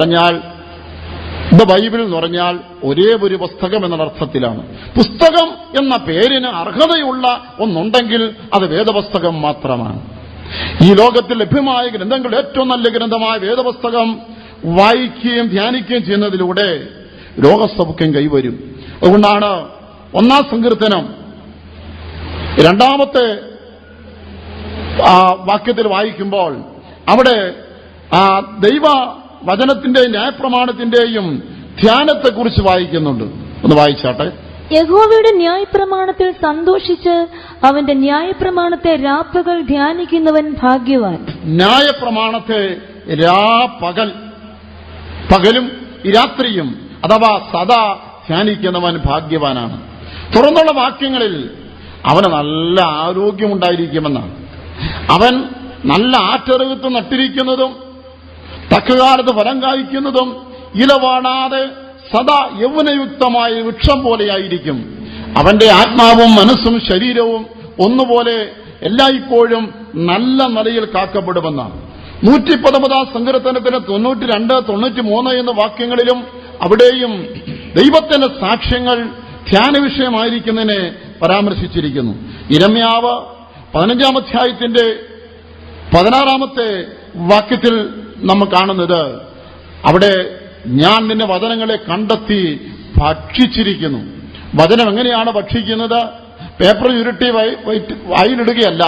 പറഞ്ഞാൽ ഒരേ ഒരു പുസ്തകം എന്ന അർത്ഥത്തിലാണ്. പുസ്തകം എന്ന പേരിന് അർഹതയുള്ള ഒന്നുണ്ടെങ്കിൽ അത് വേദപുസ്തകം മാത്രമാണ്. ഈ ലോകത്തിൽ ലഭ്യമായ ഗ്രന്ഥങ്ങളുടെ ഏറ്റവും നല്ല ഗ്രന്ഥമായ വേദപുസ്തകം വായിക്കുകയും ധ്യാനിക്കുകയും ചെയ്യുന്നതിലൂടെ രോഗസൗഖ്യം കൈവരും. അതുകൊണ്ടാണ് 1-ാം സങ്കീർത്തനം 2-ാമത്തെ വാക്യത്തിൽ വായിക്കുമ്പോൾ അവിടെ ദൈവ വചനത്തിന്റെയും ന്യായപ്രമാണത്തിന്റെയും ധ്യാനത്തെക്കുറിച്ച് വായിക്കുന്നുണ്ട്. ഒന്ന് വായിച്ചാട്ടെ. യഹോവയുടെ ന്യായപ്രമാണത്തിൽ സന്തോഷിച്ച് അവന്റെ ന്യായപ്രമാണത്തെ രാപ്പകൽ ധ്യാനിക്കുന്നവൻ ഭാഗ്യവാൻ. ന്യായപ്രമാണത്തെ രാപ്പകൽ, പകലും രാത്രിയും അഥവാ സദാ ധ്യാനിക്കുന്നവൻ ഭാഗ്യവാനാണ്. തുറന്നുള്ള വാക്യങ്ങളിൽ അവന് നല്ല ആരോഗ്യമുണ്ടായിരിക്കുമെന്നാണ്. അവൻ നല്ല ആറ്ററുകത്ത് നട്ടിരിക്കുന്നതും തക്കകാലത്ത് ഫലം കായ്ക്കുന്നതും ഇലവാടാതെ സദാ യൗവനയുക്തമായ വൃക്ഷം പോലെയായിരിക്കും. അവന്റെ ആത്മാവും മനസ്സും ശരീരവും ഒന്നുപോലെ എല്ലായ്പ്പോഴും നല്ല നിലയിൽ കാക്കപ്പെടുമെന്നാണ്. 119 സങ്കീർത്തനത്തിന് 92, 93 എന്ന വാക്യങ്ങളിലും അവിടെയും ദൈവത്തിന്റെ സാക്ഷ്യങ്ങൾ ധ്യാന വിഷയമായിരിക്കുന്നതിനെ പരാമർശിച്ചിരിക്കുന്നു. യിരെമ്യാവ് 15-ാം അധ്യായത്തിന്റെ 16-ാമത്തെ വാക്യത്തിൽ നമ്മൾ കാണുന്നത്, അവിടെ ഞാൻ നിന്റെ വചനങ്ങളെ കണ്ടെത്തി ഭക്ഷിച്ചിരിക്കുന്നു. വചനം എങ്ങനെയാണ് ഭക്ഷിക്കുന്നത്? പേപ്പർ ചുരുട്ടി വായിലിടുകയല്ല.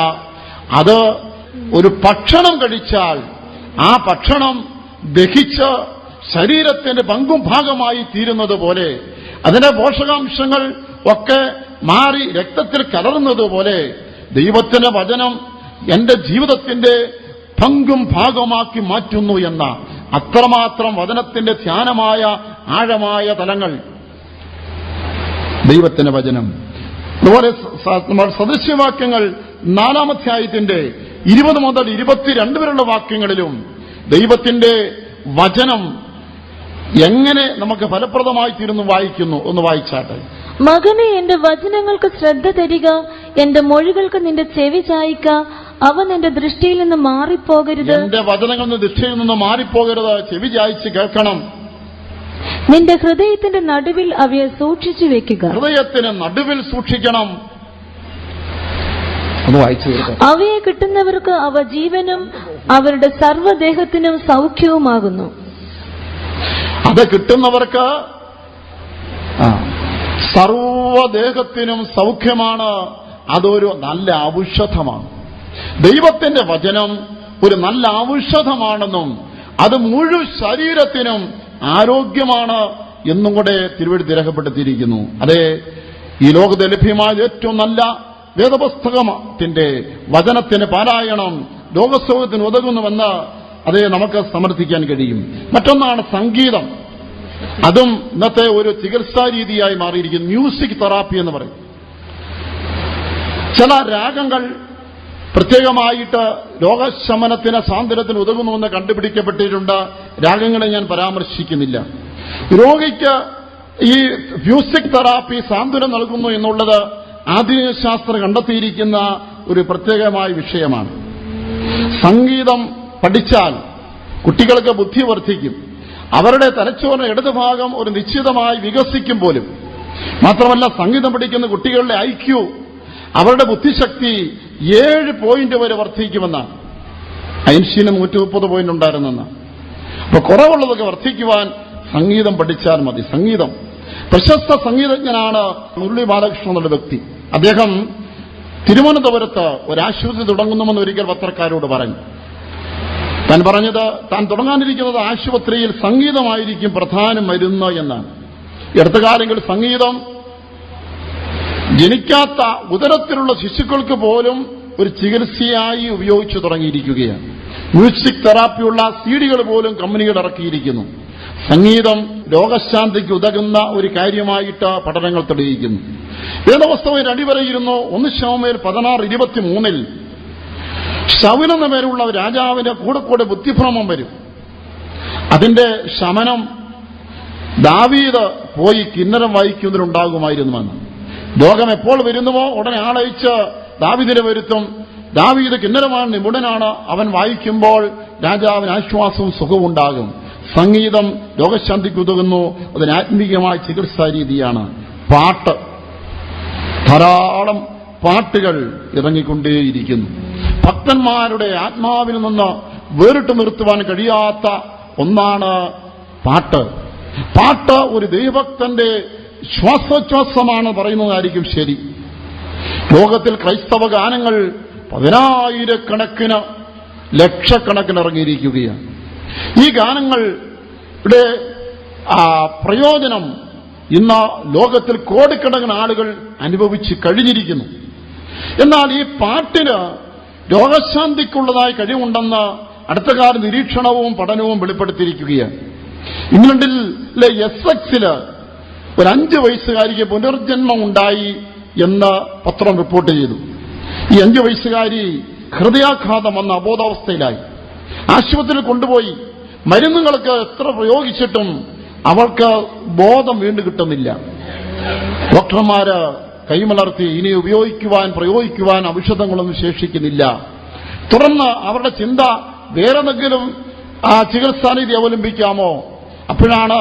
അത് ഒരു ഭക്ഷണം കഴിച്ചാൽ ആ ഭക്ഷണം ദഹിച്ച് ശരീരത്തിന്റെ പങ്കും ഭാഗമായി തീരുന്നത് പോലെ, അതിന്റെ പോഷകാംശങ്ങൾ ഒക്കെ മാറി രക്തത്തിൽ കലർന്നത് പോലെ ദൈവത്തിന്റെ വചനം എന്റെ ജീവിതത്തിന്റെ പങ്കും ഭാഗമാക്കി മാറ്റുന്നു എന്ന അത്രമാത്രം വചനത്തിന്റെ ധ്യാനമായ ആഴമായ തലങ്ങൾ ദൈവത്തിന്റെ വചനം. അതുപോലെ സദൃശ്യവാക്യങ്ങൾ 4-ാം അധ്യായത്തിന്റെ 20 മുതൽ 22 വരെയുള്ള വാക്യങ്ങളിലും ദൈവത്തിന്റെ വചനം എങ്ങനെ നമുക്ക് ഫലപ്രദമായി തീരുന്നു വായിക്കുന്നു. ഒന്ന് വായിച്ചാട്ടെ. മകനെ, എന്റെ വചനങ്ങൾക്ക് ശ്രദ്ധ തരിക, എന്റെ മൊഴികൾക്ക് നിന്റെ ചെവി ചായിക്ക, അവ നിന്റെ ദൃഷ്ടിയിൽ നിന്ന് മാറിപ്പോകരുത്. എന്റെ വചനങ്ങളിൽ ദൃഷ്ടിയിൽ നിന്ന് മാറിപ്പോകരുത്, ചെവി ചായിച്ച് കേൾക്കണം. നിന്റെ ഹൃദയത്തിന്റെ നടുവിൽ അവയെ സൂക്ഷിച്ചു വെക്കുക. ഹൃദയത്തിന് നടുവിൽ സൂക്ഷിക്കണം. അവയെ കിട്ടുന്നവർക്ക് അവ ജീവനും അവരുടെ സർവ്വദേഹത്തിനും സൗഖ്യവുമാകുന്നു. അത് കിട്ടുന്നവർക്ക് സർവ്വദേഹത്തിനും സൗഖ്യമാണ്. അതൊരു നല്ല ഔഷധമാണ്. ദൈവത്തിന്റെ വചനം ഒരു നല്ല ഔഷധമാണെന്നും അത് മുഴുവൻ ശരീരത്തിനും ആരോഗ്യമാണ് എന്നും കൂടെ തിരുവെഴുത്ത് രേഖപ്പെടുത്തിയിരിക്കുന്നു. അതെ, ഈ ലോകത്ത് ലഭ്യമായ ഏറ്റവും നല്ല വേദപുസ്തകത്തിന്റെ വചനത്തിന് പാരായണം ലോകസൗഖ്യത്തിന് ഉതകുന്നുവെന്ന് അതേ നമുക്ക് സമർത്ഥിക്കാൻ കഴിയും. മറ്റൊന്നാണ് സംഗീതം. അതും ഇന്നത്തെ ഒരു ചികിത്സാ രീതിയായി മാറിയിരിക്കുന്നു. മ്യൂസിക് തെറാപ്പി എന്ന് പറയും. ചില രാഗങ്ങൾ പ്രത്യേകമായിട്ട് രോഗശമനത്തിന് സാന്ത്വനത്തിന് ഉതകുന്നുവെന്ന് കണ്ടുപിടിക്കപ്പെട്ടിട്ടുണ്ട്. രാഗങ്ങളെ ഞാൻ പരാമർശിക്കുന്നില്ല. രോഗിക്ക് ഈ മ്യൂസിക് തെറാപ്പി സാന്ത്വനം നൽകുന്നു എന്നുള്ളത് ആധുനിക ശാസ്ത്രം കണ്ടെത്തിയിരിക്കുന്ന ഒരു പ്രത്യേകമായ വിഷയമാണ്. സംഗീതം പഠിച്ചാൽ കുട്ടികൾക്ക് ബുദ്ധി വർദ്ധിക്കും. അവരുടെ തലച്ചോറിന് ഇടതുഭാഗം ഒരു നിശ്ചിതമായി വികസിക്കും പോലും. മാത്രമല്ല, സംഗീതം പഠിക്കുന്ന കുട്ടികളുടെ IQ, അവരുടെ ബുദ്ധിശക്തി 7 പോയിന്റ് വരെ വർദ്ധിക്കുമെന്നാണ്. ഐൻസ്റ്റീന് 130 പോയിന്റ് ഉണ്ടായിരുന്നെന്ന്. അപ്പൊ കുറവുള്ളതൊക്കെ വർദ്ധിക്കുവാൻ സംഗീതം പഠിച്ചാൽ മതി. സംഗീതം. പ്രശസ്ത സംഗീതജ്ഞനാണ് മുരളി ബാലകൃഷ്ണൻ എന്നുള്ള വ്യക്തി. അദ്ദേഹം തിരുവനന്തപുരത്ത് ഒരാശുപത്രി തുടങ്ങുന്നുവെന്ന് ഒരിക്കൽ പത്രക്കാരോട് പറഞ്ഞു. താൻ പറഞ്ഞത്, താൻ തുടങ്ങാനിരിക്കുന്നത് ആശുപത്രിയിൽ സംഗീതമായിരിക്കും പ്രധാന മരുന്ന് എന്നാണ്. അടുത്ത കാലങ്ങളിൽ സംഗീതം ജനിക്കാത്ത ഉദരത്തിലുള്ള ശിശുക്കൾക്ക് പോലും ഒരു ചികിത്സയായി ഉപയോഗിച്ചു തുടങ്ങിയിരിക്കുകയാണ്. മ്യൂസിക് തെറാപ്പിയുള്ള CD-കൾ പോലും കമ്പനികൾ ഇറക്കിയിരിക്കുന്നു. സംഗീതം രോഗശാന്തിക്ക് ഉതകുന്ന ഒരു കാര്യമായിട്ട് പഠനങ്ങൾ തെളിയിക്കുന്നു. വേദപുസ്തകം അടിവരയിരുന്നു. 1 ശമൂവേൽ 16:23 ശൗൽ എന്ന പേരുള്ള രാജാവിന്റെ കൂടെ ബുദ്ധിഭ്രമം വരും. അതിന്റെ ശമനം ദാവീദ് പോയി കിന്നരം വായിക്കുന്നതിനുണ്ടാകുമായിരുന്നുവെന്ന്. രോഗം എപ്പോൾ വരുന്നുവോ ഉടനെ ആളയച്ച് ദാവീദിനെ വരുത്തും. ദാവീദ് കിന്നരമാണ്, നിപുണനാണ്. അവൻ വായിക്കുമ്പോൾ രാജാവിന് ആശ്വാസവും സുഖവും ഉണ്ടാകും. സംഗീതം രോഗശാന്തിക്ക് ഉതകുന്നു. അതിന് ആത്മീയമായ ചികിത്സാ രീതിയാണ്. പാട്ട്, ധാരാളം പാട്ടുകൾ ഇറങ്ങിക്കൊണ്ടേയിരിക്കുന്നു. ഭക്തന്മാരുടെ ആത്മാവിൽ നിന്ന് വേറിട്ട് നിർത്തുവാൻ കഴിയാത്ത ഒന്നാണ് പാട്ട്. പാട്ട് ഒരു ദൈവഭക്തന്റെ ശ്വാസോച്ഛ്വാസമാണ് പറയുന്നതായിരിക്കും ശരി. ലോകത്തിൽ ക്രൈസ്തവ ഗാനങ്ങൾ 10,000-കണക്കിന് ലക്ഷക്കണക്കിന് ഇറങ്ങിയിരിക്കുകയാണ്. ഈ ഗാനങ്ങളുടെ പ്രയോജനം ഇന്ന് ലോകത്തിൽ കോടിക്കണക്കിന് ആളുകൾ അനുഭവിച്ച് കഴിഞ്ഞിരിക്കുന്നു. എന്നാൽ ഈ പാട്ടിന് രോഗശാന്തിക്കുള്ളതായ കഴിവുണ്ടെന്ന് അടുത്ത കാല നിരീക്ഷണവും പഠനവും വെളിപ്പെടുത്തിയിരിക്കുകയാണ്. ഇംഗ്ലണ്ടിലെ എസ്സെക്സില് ഒരു 5 വയസ്സുകാരിക്ക് പുനർജന്മം ഉണ്ടായി എന്ന് പത്രം റിപ്പോർട്ട് ചെയ്തു. ഈ 5 വയസ്സുകാരി ഹൃദയാഘാതം വന്ന അബോധാവസ്ഥയിലായി. ആശുപത്രിയിൽ കൊണ്ടുപോയി മരുന്നുകളൊക്കെ എത്ര പ്രയോഗിച്ചിട്ടും അവൾക്ക് ബോധം വീണ്ടും കിട്ടുന്നില്ല. ഡോക്ടർമാര് കൈമലർത്തി ഇനി പ്രയോഗിക്കുവാൻ ഔഷധങ്ങളൊന്നും ശേഷിക്കുന്നില്ല. തുടർന്ന് അവരുടെ ചിന്ത വേറെന്തെങ്കിലും ചികിത്സാരീതി അവലംബിക്കാമോ? അപ്പോഴാണ്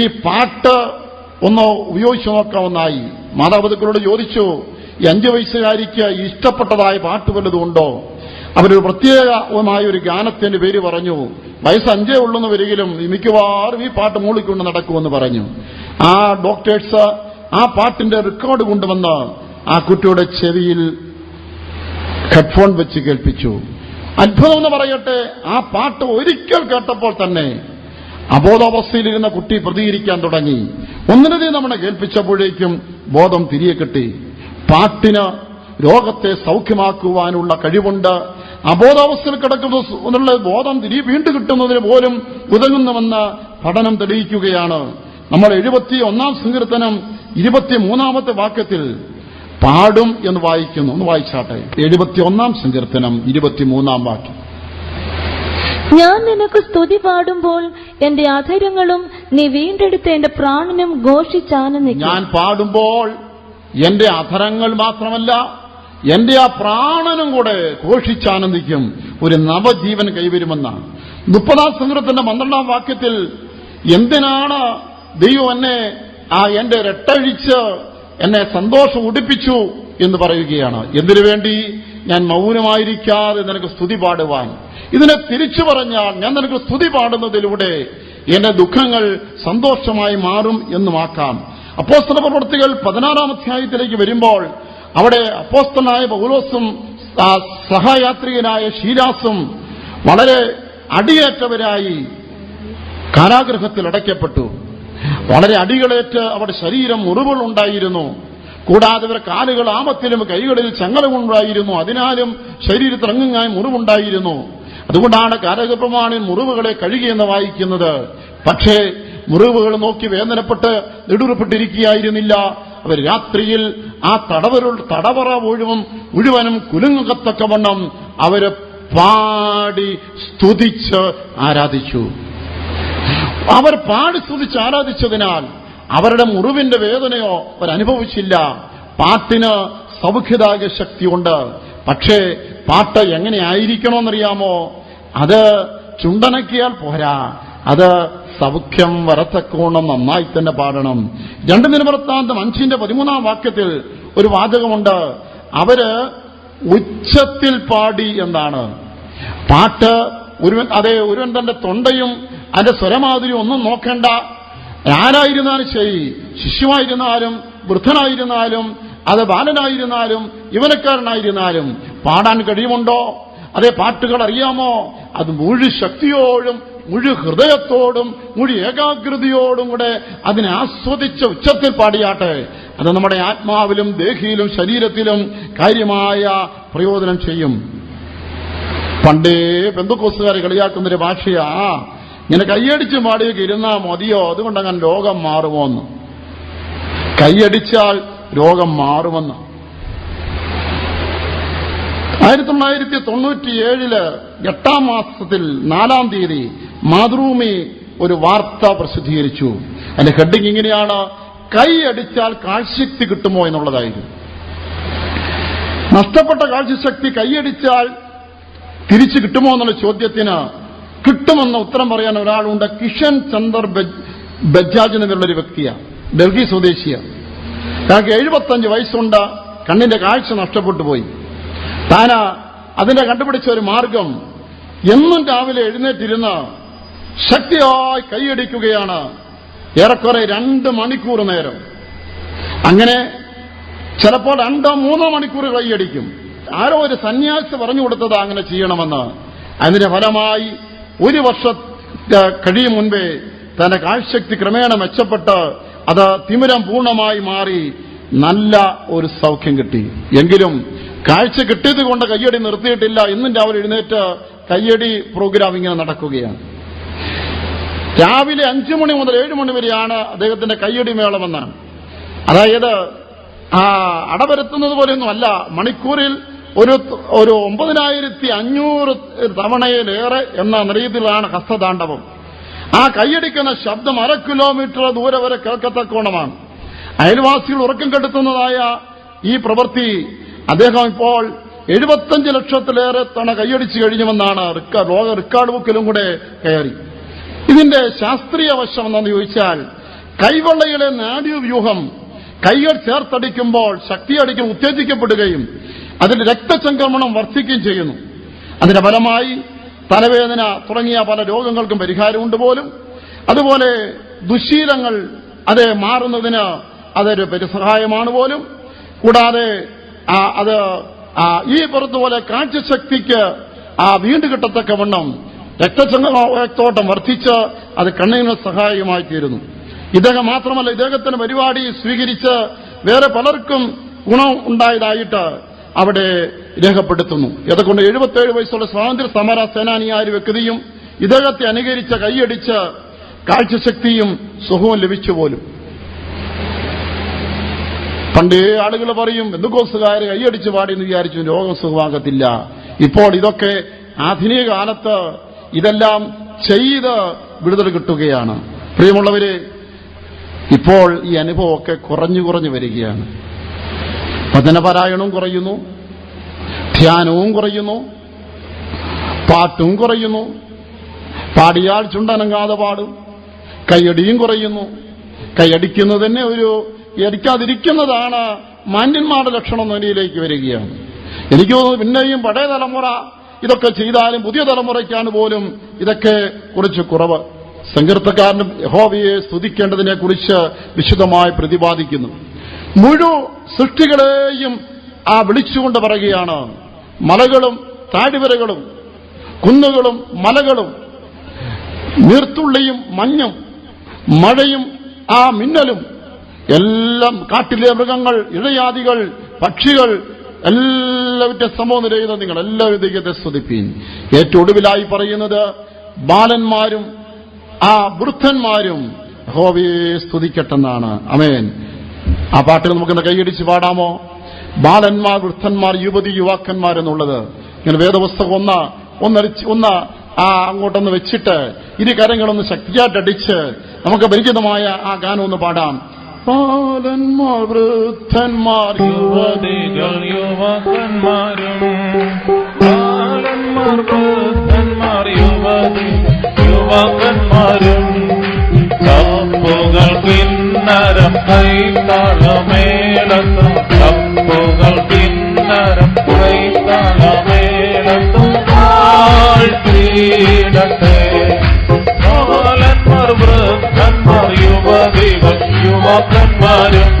ഈ പാട്ട് ഒന്ന് ഉപയോഗിച്ചു നോക്കാവുന്നായി. മാതാപിതാക്കളോട് ചോദിച്ചു, ഈ 5 വയസ്സുകാരിക്ക് ഇഷ്ടപ്പെട്ടതായ പാട്ട് വല്ലതുമുണ്ടോ? അവരൊരു പ്രത്യേകമായ ഒരു ഗാനത്തിന്റെ പേര് പറഞ്ഞു. വയസ്സ് 5 ഉള്ളെന്ന് വരികിലും മിക്കവാറും ഈ പാട്ട് മൂളിക്കൊണ്ട് നടക്കുമെന്ന് പറഞ്ഞു. ആ ഡോക്ടേഴ്സ് ആ പാട്ടിന്റെ റെക്കോർഡ് കൊണ്ടുവന്ന് ആ കുട്ടിയുടെ ചെവിയിൽ ഹെഡ്ഫോൺ വെച്ച് കേൾപ്പിച്ചു. അത്ഭുതം എന്ന് പറയട്ടെ, ആ പാട്ട് ഒരിക്കൽ കേട്ടപ്പോൾ തന്നെ അബോധാവസ്ഥയിലിരുന്ന കുട്ടി പ്രതികരിക്കാൻ തുടങ്ങി. ഒന്നിനധികം തവണ കേൾപ്പിച്ചപ്പോഴേക്കും ബോധം തിരികെ കിട്ടി. പാട്ടിന് രോഗത്തെ സൗഖ്യമാക്കുവാനുള്ള കഴിവുണ്ട്. അബോധാവസ്ഥയിൽ കിടക്കുന്ന ബോധം വീണ്ടും കിട്ടുന്നതിന് പോലും ഉതകുന്നുവെന്ന് പഠനം തെളിയിക്കുകയാണ്. നമ്മൾ 71-ാം സങ്കീർത്തനം 23-ാമത്തെ വാക്യത്തിൽ പാടും എന്ന് വായിക്കുന്നു. ഒന്ന് വായിച്ചാട്ടെ. 71-ാം സങ്കീർത്തനം 23-ാം വാക്യം. ഞാൻ നിനക്ക് സ്തുതി പാടുമ്പോൾ എന്റെ അധരങ്ങളും നീ വീണ്ടെടുത്ത എന്റെ പ്രാണനും ഘോഷിച്ചാനന്ദിക്കും. ഞാൻ പാടുമ്പോൾ എന്റെ അധരങ്ങൾ മാത്രമല്ല, എന്റെ ആ പ്രാണനും കൂടെ ഘോഷിച്ചാനന്ദിക്കും. ഒരു നവജീവൻ കൈവരുമെന്നാണ്. 30-ാം സങ്കീർത്തനത്തിന്റെ 12-ാം വാക്യത്തിൽ എന്തിനാണ് ദൈവം എന്റെ രട്ടഴിച്ച് എന്നെ സന്തോഷം ഉടിപ്പിച്ചു എന്ന് പറയുകയാണ്. എന്തിനു വേണ്ടി? ഞാൻ മൗനമായിരിക്കാതെ നിനക്ക് സ്തുതി പാടുവാൻ. ഇതിനെ തിരിച്ചു പറഞ്ഞാൽ, ഞാൻ നിനക്ക് സ്തുതി പാടുന്നതിലൂടെ എന്റെ ദുഃഖങ്ങൾ സന്തോഷമായി മാറും എന്നുമാക്കാം. അപ്പോസ്തല പ്രവൃത്തികൾ 16-ാം അധ്യായത്തിലേക്ക് വരുമ്പോൾ അവിടെ അപ്പോസ്തലനായ പൗലോസും സഹയാത്രികനായ ശീലാസും വളരെ അടിയേറ്റവരായി കാരാഗൃഹത്തിൽ അടയ്ക്കപ്പെട്ടു. വളരെ അടികളേറ്റ് അവരുടെ ശരീരം മുറിവുകൾ ഉണ്ടായിരുന്നു. കൂടാതെ ഇവർ കാലുകൾ ആമത്തിലും കൈകളിൽ ചങ്ങലമുണ്ടായിരുന്നു. അതിനാലും ശരീരത്തിറങ്ങുങ്ങായി മുറിവുണ്ടായിരുന്നു. അതുകൊണ്ടാണ് കാരാഗൃഹപ്രമാണിൽ മുറിവുകളെ കഴുകിയെന്ന് വായിക്കുന്നത്. പക്ഷേ മുറിവുകൾ നോക്കി വേദനപ്പെട്ട് നെടുറുപ്പെട്ടിരിക്കുകയായിരുന്നില്ല. അവർ രാത്രിയിൽ ആ തടവറ മുഴുവനും കുലുങ്ങത്തക്കവണ്ണം അവര് പാടി സ്തുതിച്ച് ആരാധിച്ചു. അവർ പാടി സ്തുതിച്ച് ആരാധിച്ചതിനാൽ അവരുടെ മുറിവിന്റെ വേദനയോ അവരനുഭവിച്ചില്ല. പാട്ടിന് സൗഖ്യദായക ശക്തിയുണ്ട്. പക്ഷേ പാട്ട് എങ്ങനെ ആയിരിക്കണമെന്നറിയാമോ? അത് ചുണ്ടനക്കിയാൽ പോരാ, അത് സൗഖ്യം വരത്തക്കോണം നന്നായി തന്നെ പാടണം. 2 ദിനവൃത്താന്തം 5-13 വാക്യത്തിൽ ഒരു വാചകമുണ്ട്. അവര് ഉച്ചത്തിൽ പാടി എന്നാണ്. പാട്ട് ഒരുവൻ തന്റെ തൊണ്ടയും അതിന്റെ സ്വരമാതിരിയും ഒന്നും നോക്കേണ്ട. ആരായിരുന്നാലും ശരി, ശിശുവായിരുന്നാലും വൃദ്ധനായിരുന്നാലും അത് ബാലനായിരുന്നാലും യൗവനക്കാരനായിരുന്നാലും പാടാൻ കഴിയുമുണ്ടോ? അതേ പാട്ടുകൾ അറിയാമോ? അത് മുഴു ശക്തിയോടും മുഴു ഹൃദയത്തോടും മുഴു ഏകാഗ്രതയോടും കൂടെ അതിനെ ആസ്വദിച്ച ഉച്ചത്തിൽ പാടിയാട്ടെ. അത് നമ്മുടെ ആത്മാവിലും ദേഹിയിലും ശരീരത്തിലും കാര്യമായ പ്രയോജനം ചെയ്യും. പണ്ടേ പെന്തക്കോസ്തുകാർ കളിയാക്കുന്നൊരു ഭാഷയാ, ഇങ്ങനെ കൈയടിച്ച് പാടിയൊക്കെ ഇരുന്നാ മതിയോ, അതുകൊണ്ട് അങ്ങനെ രോഗം മാറുമോന്ന്. കൈയടിച്ചാൽ രോഗം മാറുമെന്ന് 1997 8-ാം മാസത്തിൽ 4-ാം തീയതി മാതൃഭൂമി ഒരു വാർത്ത പ്രസിദ്ധീകരിച്ചു. അതിന്റെ ഹെഡിങ് ഇങ്ങനെയാണ്: കൈയടിച്ചാൽ കാഴ്ചശക്തി കിട്ടുമോ എന്നുള്ളതായിരുന്നു. നഷ്ടപ്പെട്ട കാഴ്ചശക്തി കൈയടിച്ചാൽ തിരിച്ചു കിട്ടുമോ എന്നുള്ള ചോദ്യത്തിന് കിട്ടുമെന്ന ഉത്തരം പറയാൻ ഒരാളുണ്ട്. കിഷൻ ചന്ദർ ബജാജ് എന്നുള്ളൊരു വ്യക്തിയാണ്, ഡൽഹി സ്വദേശിയാണ്. അയാൾക്ക് 75 വയസ്സുണ്ട്. കണ്ണിന്റെ കാഴ്ച നഷ്ടപ്പെട്ടു പോയി. താൻ അതിന്റെ കണ്ടുപിടിച്ച ഒരു മാർഗം, എന്നും രാവിലെ എഴുന്നേറ്റിരുന്ന് ശക്തിയായി കൈയടിക്കുകയാണ്. ഏറെക്കുറെ 2 മണിക്കൂർ നേരം. അങ്ങനെ ചിലപ്പോൾ 2-3 മണിക്കൂർ കൈയടിക്കും. ആരോ ഒരു സന്യാസി പറഞ്ഞു കൊടുത്തത് അങ്ങനെ ചെയ്യണമെന്ന്. അതിന്റെ ഫലമായി 1 വർഷം കഴിയും മുൻപേ തന്റെ കാഴ്ചശക്തി ക്രമേണ മെച്ചപ്പെട്ട് അത് തിമിരം പൂർണ്ണമായി മാറി നല്ല ഒരു സൗഖ്യം കിട്ടി. എങ്കിലും കാഴ്ച കിട്ടിയത് കൊണ്ട് കയ്യടി നിർത്തിയിട്ടില്ല. ഇന്നും രാവിലെ എഴുന്നേറ്റ് കയ്യടി പ്രോഗ്രാം ഇങ്ങനെ നടക്കുകയാണ്. രാവിലെ 5 മണി മുതൽ 7 മണി വരെയാണ് അദ്ദേഹത്തിന്റെ കയ്യടി മേളമെന്നാണ്. അതായത് അടവരുത്തുന്നത് പോലെയൊന്നും അല്ല. മണിക്കൂറിൽ ഒരു 9500 തവണയിലേറെ എന്ന രീതിയിലാണ് ഹസ്തതാണ്ഡവം. ആ കൈയടിക്കുന്ന ശബ്ദം 1/2 കിലോമീറ്റർ ദൂരെ വരെ കേൾക്കത്തക്കോണമാണ്. അയൽവാസികൾ ഉറക്കം കെടുത്തുന്നതായ ഈ പ്രവൃത്തി അദ്ദേഹം ഇപ്പോൾ 75 ലക്ഷത്തിലേറെ തവണ കൈയടിച്ചു കഴിഞ്ഞുവെന്നാണ് ലോക റെക്കോർഡ് ബുക്കിലും കൂടെ കയറി. ഇതിന്റെ ശാസ്ത്രീയ വശം എന്താണെന്ന് ചോദിച്ചാൽ, കൈവെള്ളയിലെ നാഡീവ്യൂഹം കൈകൾ ചേർത്തടിക്കുമ്പോൾ ശക്തിയടിക്കും ഉത്തേജിക്കപ്പെടുകയും അതിൽ രക്തചംക്രമണം വർദ്ധിക്കുകയും ചെയ്യുന്നു. അതിന്റെ ഫലമായി തലവേദന തുടങ്ങിയ പല രോഗങ്ങൾക്കും പരിഹാരമുണ്ട് പോലും. അതുപോലെ ദുശ്ശീലങ്ങൾ അത് മാറുന്നതിന് അതൊരു പരിസഹായമാണ് പോലും. കൂടാതെ ഈ പുറത്തുപോലെ കാഴ്ചശക്തിക്ക് വീണ്ടും കിട്ടത്തക്കവണ്ണം രക്തോട്ടം വർദ്ധിച്ച് അത് കണ്ണിന് സഹായകമായി തീരുന്നു. ഇദ്ദേഹം മാത്രമല്ല, ഇദ്ദേഹത്തിന്റെ പരിപാടി സ്വീകരിച്ച് വേറെ പലർക്കും ഗുണം ഉണ്ടായതായിട്ട് അവിടെ രേഖപ്പെടുത്തുന്നു. ഇതുകൊണ്ട് 77 വയസ്സുള്ള സ്വാതന്ത്ര്യ സമര സേനാനിയായ ഒരു വ്യക്തിയും ഇദ്ദേഹത്തെ അനുകരിച്ച കൈയടിച്ച് കാഴ്ചശക്തിയും സുഖവും ലഭിച്ചു പോലും. പണ്ടേ ആളുകൾ പറയും, ബന്ധുക്കോസുകാർ കൈയടിച്ച് പാടിയെന്ന് വിചാരിച്ചു രോഗം സുഖമാകത്തില്ല. ഇപ്പോൾ ഇതൊക്കെ ആധുനിക കാലത്ത് ഇതെല്ലാം ചെയ്ത് വിടുതൽ കിട്ടുകയാണ്. പ്രിയമുള്ളവരെ, ഇപ്പോൾ ഈ അനുഭവമൊക്കെ കുറഞ്ഞു വരികയാണ്. വചനപാരായണവും കുറയുന്നു, ധ്യാനവും കുറയുന്നു, പാട്ടും കുറയുന്നു. പാടിയാൽ ചുണ്ടനങ്ങാതെ പാടും. കൈയടിയും കുറയുന്നു. കൈയടിക്കുന്നത് തന്നെ അടിക്കാതിരിക്കുന്നതാണ് മാന്യന്മാരുടെ ലക്ഷണം എന്ന നിലയിലേക്ക് വരികയാണ്. എനിക്ക് തോന്നുന്നു പിന്നെയും പഴയ തലമുറ ഇതൊക്കെ ചെയ്താലും പുതിയ തലമുറയ്ക്കാണ് പോലും ഇതൊക്കെ കുറിച്ച് കുറവ്. സങ്കീർത്തക്കാരനും യഹോവയെ സ്തുതിക്കേണ്ടതിനെ കുറിച്ച് വിശദമായി പ്രതിപാദിക്കുന്നു. മുഴുവൻ സൃഷ്ടികളെയും വിളിച്ചുകൊണ്ട് പറയുകയാണ്. മലകളും താഴ്വരകളും കുന്നുകളും മലകളും നീർത്തുള്ളിയും മഞ്ഞും മഴയും മിന്നലും എല്ലാം, കാട്ടിലെ മൃഗങ്ങൾ, ഇഴയാദികൾ, പക്ഷികൾ, എല്ലാവരുടെ സമൂഹം നിരയുന്ന നിങ്ങൾ എല്ലാവരും ദൈവത്തെ സ്തുതിപ്പീൻ. ഏറ്റവും ഒടുവിലായി പറയുന്നത് ബാലന്മാരും വൃദ്ധന്മാരും യഹോവയെ സ്തുതിക്കട്ടെന്നാണ്. ആമേൻ. ആ പാട്ടുകൾ നമുക്കിന്ന് കൈയടിച്ച് പാടാമോ? ബാലന്മാർ, വൃദ്ധന്മാർ, യുവതി, യുവാക്കന്മാർ എന്നുള്ളത് ഇങ്ങനെ വേദപുസ്തകം ഒന്ന് അങ്ങോട്ടൊന്ന് വെച്ചിട്ട് ഇരു കരങ്ങളൊന്ന് ശക്തിയായിട്ടടിച്ച് നമുക്ക് പരിചിതമായ ആ ഗാനം ഒന്ന് പാടാം. ബാലന്മാർ, വൃദ്ധന്മാർ, യുവതികൾ, യുവാക്കന്മാരും, ബാലന്മാർ, വൃദ്ധന്മാർ, യുവാക്കന്മാരും, തപ്പുകൾ കിന്നരം കൈത്താളമേളത്തും, തപ്പുകൾ കിന്നരം കൈത്താളമേളത്തും താഴ്ത്തിയിടട്ടെ. ബാലന്മാർ, വൃദ്ധന്മാർ, യുവതികൾ, യുവാക്കന്മാരും,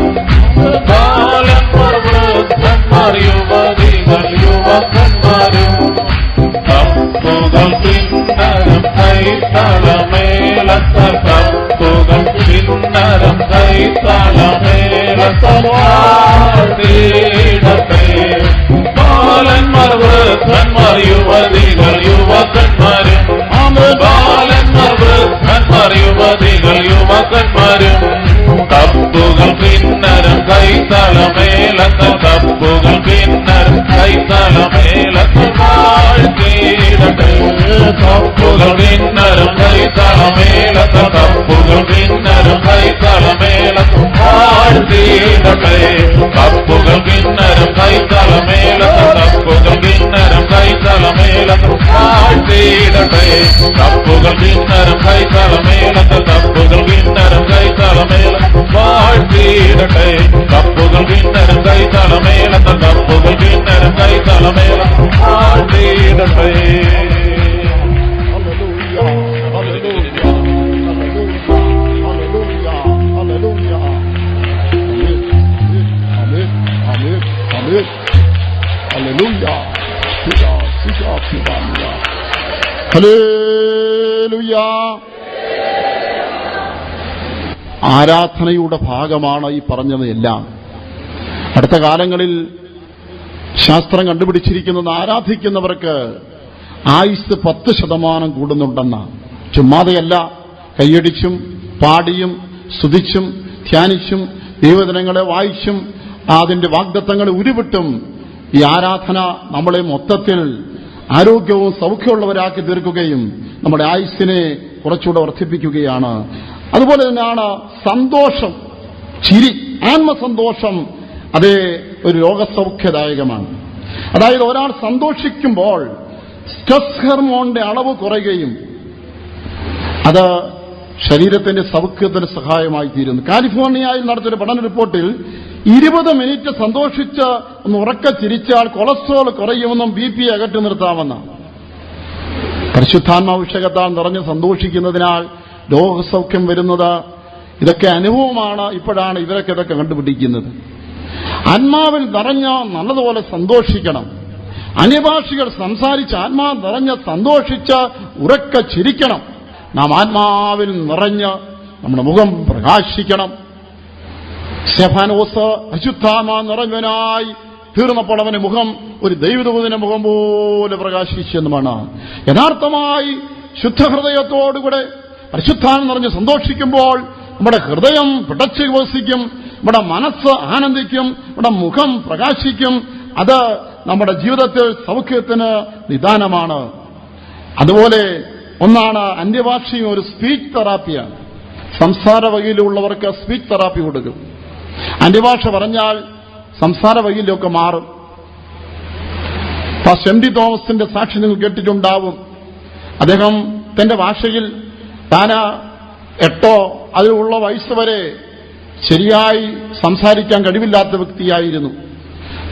ബാലന്മാർ, വൃദ്ധന്മാർ, യുവതികൾ, യുവാക്കന്മാരും, തപ്പുകൾ കിന്നരം കൈത്താളമേളത്ത, തപ്പുകൾ കിന്നരം കൈത്താളമേളത്ത താഴ്ത്തിയിടട്ടെ. ബാലന്മാർ, വൃദ്ധന്മാർ, യുവതികൾ, യുവാക്കന്മാരും, ബാലന്മാർ, വൃദ്ധന്മാർ, യുവതികൾ, യുവാക്കന്മാരും, തപ്പുകൾ കിന്നരം കൈത്താളമേളത്ത, തപ്പുകൾ കിന്നരം കൈത്താളമേളത്ത താഴ്ത്തിയിടട്ടെ. തപ്പുകൾ കിന്നരം കൈത്താളമേളത്ത, തപ്പുകൾ കിന്നരം കൈത്താളമേളത്ത താഴ്ത്തിയിടട്ടെ. തപ്പുകൾ കിന്നരം കൈത്താളമേളത്ത, തപ്പുകൾ കിന്നരം കൈത്താളമേളത്ത താഴ്ത്തിയിടട്ടെ. തപ്പുകൾ കിന്നരം കൈത്താളമേളത്ത, തപ്പുകൾ കിന്നരം കൈത്താളമേളത്ത താഴ്ത്തിയിടട്ടെ. തപ്പുകൾ കിന്നരം കൈത്താളമേളത്ത, തപ്പുകൾ കിന്നരം കൈത്താളമേളത്ത താഴ്ത്തിയിടട്ടെ. ആരാധനയുടെ ഭാഗമാണ് ഈ പറഞ്ഞതെല്ലാം. അടുത്ത കാലങ്ങളിൽ ശാസ്ത്രം കണ്ടുപിടിച്ചിരിക്കുന്നത് ആരാധിക്കുന്നവർക്ക് ആയുസ് 10% കൂടുന്നുണ്ടെന്ന്. ചുമ്മാതെയല്ല, കൈയടിച്ചും പാടിയും സ്തുതിച്ചും ധ്യാനിച്ചും ദൈവവചനങ്ങളെ വായിച്ചും അതിന്റെ വാഗ്ദത്തങ്ങളെ ഉരുവിട്ടും ഈ ആരാധന നമ്മളെ മൊത്തത്തിൽ ആരോഗ്യവും സൗഖ്യമുള്ളവരാക്കി തീർക്കുകയും നമ്മുടെ ആയുസ്സിനെ കുറച്ചുകൂടെ വർദ്ധിപ്പിക്കുകയാണ്. അതുപോലെ തന്നെയാണ് സന്തോഷം, ചിരി, ആത്മസന്തോഷം. അതേ ഒരു രോഗസൗഖ്യദായകമാണ്. അതായത് ഒരാൾ സന്തോഷിക്കുമ്പോൾ സ്ട്രെസ് ഹോർമോണിന്റെ അളവ് കുറയുകയും അത് ശരീരത്തിന്റെ സൗഖ്യത്തിന് സഹായമായി തീരുന്നു. കാലിഫോർണിയയിൽ നടത്തിയൊരു പഠന റിപ്പോർട്ടിൽ 20 മിനിറ്റ് സന്തോഷിച്ച് ഒന്ന് ഉറക്കെ ചിരിച്ചാൽ കൊളസ്ട്രോൾ കുറയുമെന്നും BP അകറ്റി നിർത്താമെന്ന്. പരിശുദ്ധാത്മാഭിഷേകത്താൽ നിറഞ്ഞ് സന്തോഷിക്കുന്നതിനാൽ രോഗസൗഖ്യം വരുന്നത് ഇതൊക്കെ അനുഭവമാണ്. ഇപ്പോഴാണ് ഇവരൊക്കെ ഇതൊക്കെ കണ്ടുപിടിക്കുന്നത്. ആത്മാവിൽ നിറഞ്ഞ് നല്ലതുപോലെ സന്തോഷിക്കണം. അന്യഭാഷകൾ സംസാരിച്ച് ആത്മാവ് നിറഞ്ഞ് സന്തോഷിച്ച് ഉറക്കെ ചിരിക്കണം. നാം ആത്മാവിൽ നിറഞ്ഞ് നമ്മുടെ മുഖം പ്രകാശിക്കണം. സ്തെഫാനോസ് അശുദ്ധാത്മാ നിറഞ്ഞവനായി തീർന്നപ്പോൾ അവന്റെ മുഖം ഒരു ദൈവദൂതന്റെ മുഖം പോലെ പ്രകാശിച്ചെന്നുമാണ്. യഥാർത്ഥമായി ശുദ്ധഹൃദയത്തോടുകൂടെ പരിശുദ്ധാത്മ നിറഞ്ഞ് സന്തോഷിക്കുമ്പോൾ നമ്മുടെ ഹൃദയം പിടച്ചു വികസിക്കും, നമ്മുടെ മനസ്സ് ആനന്ദിക്കും, നമ്മുടെ മുഖം പ്രകാശിക്കും. അത് നമ്മുടെ ജീവിതത്തിൽ സൗഖ്യത്തിന് നിദാനമാണ്. അതുപോലെ ഒന്നാണ് അന്യഭാഷയും ഒരു സ്പീച്ച് തെറാപ്പിയാണ്. സംസാര വകയിലുള്ളവർക്ക് സ്പീച്ച് തെറാപ്പി കൊടുക്കും. അന്യഭാഷ പറഞ്ഞാൽ സംസാര വകയിലൊക്കെ മാറും. ഫാസ്റ്റർ MD തോമസിന്റെ സാക്ഷി നിങ്ങൾ കേട്ടിട്ടുണ്ടാവും. അദ്ദേഹം തന്റെ ഭാഷയിൽ താൻ 8 അതിലുള്ള വയസ്സ് വരെ ശരിയായി സംസാരിക്കാൻ കഴിവില്ലാത്ത വ്യക്തിയായിരുന്നു.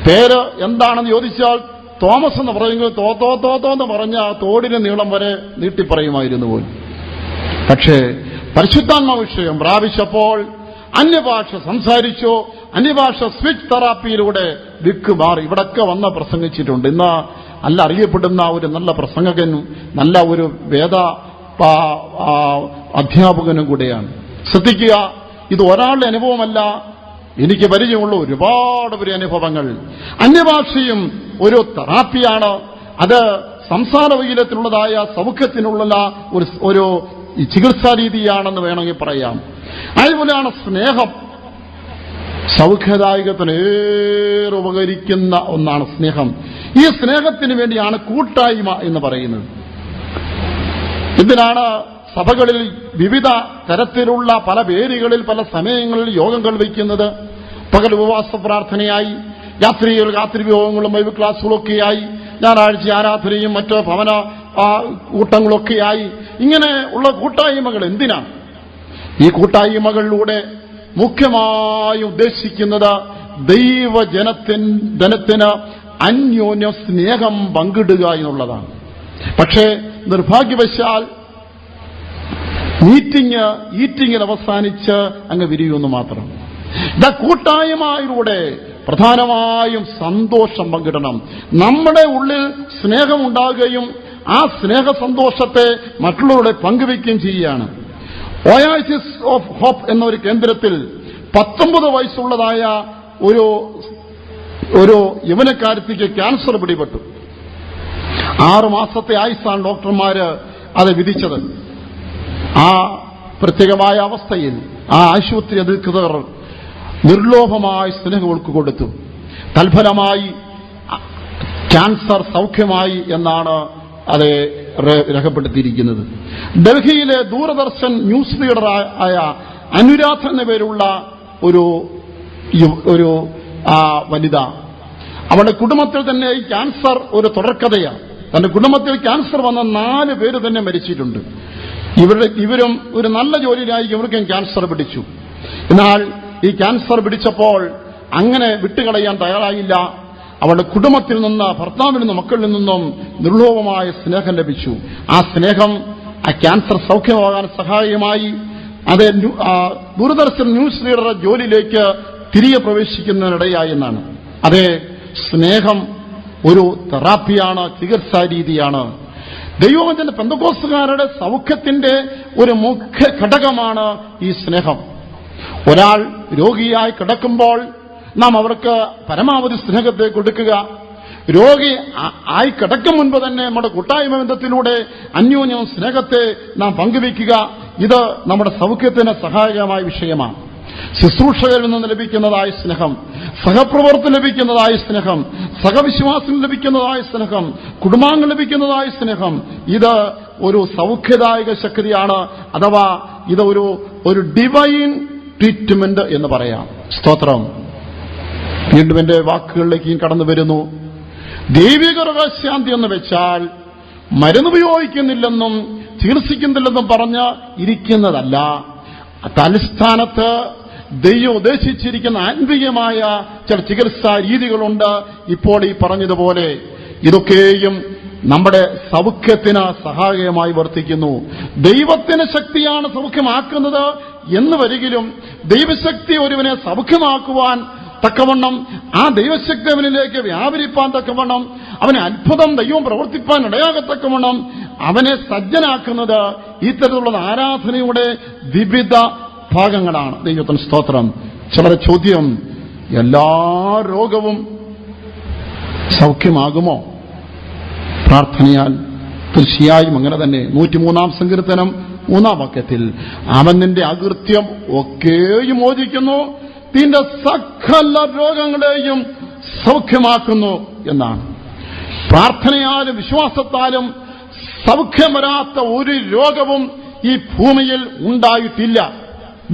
പേര് എന്താണെന്ന് ചോദിച്ചാൽ തോമസ് എന്ന് പറയുന്നത് തോത്തോ എന്ന് പറഞ്ഞ തോടിന് നീളം വരെ നീട്ടിപ്പറയുമായിരുന്നു പോലും. പക്ഷേ പരിശുദ്ധാത്മാഭിഷേകം പ്രാപിച്ചപ്പോൾ അന്യഭാഷ സംസാരിച്ചു. അന്യഭാഷ സ്പീച്ച് തെറാപ്പിയിലൂടെ ദിക്ക് മാറി. ഇവിടൊക്കെ വന്ന് പ്രസംഗിച്ചിട്ടുണ്ട്. ഇന്ന് നല്ല അറിയപ്പെടുന്ന ഒരു നല്ല പ്രസംഗകനും നല്ല ഒരു വേദ അധ്യാപകനും കൂടെയാണ്. ശ്രദ്ധിക്കുക, ഇത് ഒരാളുടെ അനുഭവമല്ല, എനിക്ക് പരിചയമുള്ള ഒരുപാട് അനുഭവങ്ങൾ. അന്യഭാഷയും ഒരു തെറാപ്പിയാണ്. അത് സംസാര വൈകല്യത്തിനുള്ളതായ സൗഖ്യത്തിനുള്ള ഒരു ചികിത്സാ രീതിയാണെന്ന് വേണമെങ്കിൽ പറയാം. അതുപോലെയാണ് സ്നേഹം. സൗഖ്യദായകത്തിന് ഏറെ ഉപകരിക്കുന്ന ഒന്നാണ് സ്നേഹം. ഈ സ്നേഹത്തിന് വേണ്ടിയാണ് കൂട്ടായ്മ എന്ന് പറയുന്നത്. ഇതിനാണ് സഭകളിൽ വിവിധ തരത്തിലുള്ള പല പേരുകളിൽ പല സമയങ്ങളിൽ യോഗങ്ങൾ വയ്ക്കുന്നത്. പകൽ ഉപവാസ പ്രാർത്ഥനയായി, രാത്രിയിൽ രാത്രി യോഗങ്ങളും ബൈബിൾ ക്ലാസുകളൊക്കെയായി, ഞായറാഴ്ച ആരാധനയും മറ്റ് ഭവന കൂട്ടങ്ങളൊക്കെയായി ഇങ്ങനെ ഉള്ള കൂട്ടായ്മകൾ എന്തിനാണ്? ഈ കൂട്ടായ്മകളിലൂടെ മുഖ്യമായി ഉദ്ദേശിക്കുന്നത് ദൈവജനത്തിന് അന്യോന്യ സ്നേഹം പങ്കിടുക എന്നുള്ളതാണ്. പക്ഷേ നിർഭാഗ്യവശാൽ ഈറ്റിംഗിൽ അവസാനിച്ച് അങ്ങ് വിരിയുന്നു മാത്രം. ഇത് കൂട്ടായ്മയിലൂടെ പ്രധാനമായും സന്തോഷം പങ്കിടണം. നമ്മുടെ ഉള്ളിൽ സ്നേഹമുണ്ടാകുകയും ആ സ്നേഹ സന്തോഷത്തെ മറ്റുള്ളവരുടെ പങ്കുവയ്ക്കുകയും ചെയ്യുകയാണ്. ഒയാസിസ് ഓഫ് ഹോപ്പ് എന്നൊരു കേന്ദ്രത്തിൽ 19 വയസ്സുള്ളതായ ഒരു യൗവനക്കാരത്തിക്ക് ക്യാൻസർ പിടിപെട്ടു. 6 മാസത്തെ ആയുസ്സാണ് ഡോക്ടർമാര് അത് വിധിച്ചത്. ആ പ്രത്യേകമായ അവസ്ഥയിൽ ആ ആശുപത്രി അധികൃതർ നിർലോഭമായ സ്നേഹങ്ങൾക്ക് കൊടുത്തു. തൽഫലമായി ക്യാൻസർ സൗഖ്യമായി എന്നാണ് അത് രേഖപ്പെടുത്തിയിരിക്കുന്നത്. ഡൽഹിയിലെ ദൂരദർശൻ ന്യൂസ് റീഡർ ആയ അനുരാധ എന്ന പേരുള്ള ഒരു വനിത, അവളുടെ കുടുംബത്തിൽ തന്നെ ഈ ക്യാൻസർ ഒരു തുടർക്കഥയാണ്. തന്റെ കുടുംബത്തിൽ ക്യാൻസർ വന്ന 4 പേര് തന്നെ മരിച്ചിട്ടുണ്ട്. ഇവരും ഒരു നല്ല ജോലിയിലായി ഇവർക്കും ക്യാൻസർ പിടിച്ചു. എന്നാൽ ഈ ക്യാൻസർ പിടിച്ചപ്പോൾ അങ്ങനെ വിട്ടുകളയാൻ തയ്യാറായില്ല. അവളുടെ കുടുംബത്തിൽ നിന്ന്, ഭർത്താവിൽ നിന്നും മക്കളിൽ നിന്നും നിർലോഭമായ സ്നേഹം ലഭിച്ചു. ആ സ്നേഹം ആ ക്യാൻസർ സൗഖ്യമാകാൻ സഹായമായി. അത് ദൂരദർശൻ ന്യൂസ് റീഡർ ജോലിയിലേക്ക് തിരികെ പ്രവേശിക്കുന്നതിനിടയായി എന്നാണ്. അതേ, സ്നേഹം ഒരു തെറാപ്പിയാണ്, ചികിത്സാ രീതിയാണ്. ദൈവവചന പെന്തക്കോസ്തുകാരുടെ സൗഖ്യത്തിന്റെ ഒരു മുഖ്യ ഘടകമാണ് ഈ സ്നേഹം. ഒരാൾ രോഗിയായി കിടക്കുമ്പോൾ നാം അവർക്ക് പരമാവധി സ്നേഹത്തെ കൊടുക്കുക. രോഗി ആയി കിടക്കും മുൻപ് തന്നെ നമ്മുടെ കൂട്ടായ്മ ബന്ധത്തിലൂടെ അന്യോന്യം സ്നേഹത്തെ നാം പങ്കുവയ്ക്കുക. ഇത് നമ്മുടെ സൗഖ്യത്തിന് സഹായകമായ വിഷയമാണ്. ശുശ്രൂഷകരിൽ നിന്ന് ലഭിക്കുന്നതായ സ്നേഹം, സഹപ്രവർത്തനം ലഭിക്കുന്നതായ സ്നേഹം, സഹവിശ്വാസം ലഭിക്കുന്നതായ സ്നേഹം, കുടുംബാംഗങ്ങൾ ലഭിക്കുന്നതായ സ്നേഹം, ഇത് ഒരു സൗഖ്യദായക ശക്തിയാണ്. അഥവാ ഇത് ഒരു ഡിവൈൻ ട്രീറ്റ്മെന്റ് എന്ന് പറയാം. സ്തോത്രം. വീണ്ടും എന്റെ വാക്കുകളിലേക്ക് കടന്നു വരുന്നു. ദൈവിക രോഗശാന്തി എന്ന് വെച്ചാൽ മരുന്നുപയോഗിക്കുന്നില്ലെന്നും ചികിത്സിക്കുന്നില്ലെന്നും പറഞ്ഞ് ഇരിക്കുന്നതല്ല. തലസ്ഥാനത്ത് ദൈവം ഉദ്ദേശിച്ചിരിക്കുന്ന ആത്മീയമായ ചില ചികിത്സാ രീതികളുണ്ട്. ഇപ്പോൾ ഈ പറഞ്ഞതുപോലെ ഇതൊക്കെയും നമ്മുടെ സൗഖ്യത്തിന് സഹായകമായി വർത്തിക്കുന്നു. ദൈവത്തിന് ശക്തിയാണ് സൗഖ്യമാക്കുന്നത് എന്ന് വരികിലും ദൈവശക്തി ഒരുവനെ സൗഖ്യമാക്കുവാൻ തക്കവണ്ണം, ആ ദൈവശക്തി അവനിലേക്ക് വ്യാപരിപ്പാൻ തക്കവണ്ണം, അവനെ അത്ഭുതം ദൈവം പ്രവർത്തിപ്പാൻ ഇടയാകത്തക്കവണ്ണം അവനെ സജ്ജനാക്കുന്നത് ഇത്തരത്തിലുള്ള ആരാധനയുടെ വിവിധ ഭാഗങ്ങളാണ്. ദൈവത്തിന് സ്തോത്രം. ചിലരുടെ ചോദ്യം, എല്ലാ രോഗവും സൗഖ്യമാകുമോ? പ്രാർത്ഥനയാൽ തീർച്ചയായും അങ്ങനെ തന്നെ. 103-ാം സങ്കീർത്തനം 3-ാം വാക്യത്തിൽ അവൻ നിന്റെ അകൃത്യം ഒക്കെയും മോചിക്കുന്നു, നിന്റെ സകല രോഗങ്ങളെയും സൗഖ്യമാക്കുന്നു എന്നാണ്. പ്രാർത്ഥനയാലും വിശ്വാസത്താലും സൗഖ്യം വരാത്ത ഒരു രോഗവും ഈ ഭൂമിയിൽ ഉണ്ടായിട്ടില്ല.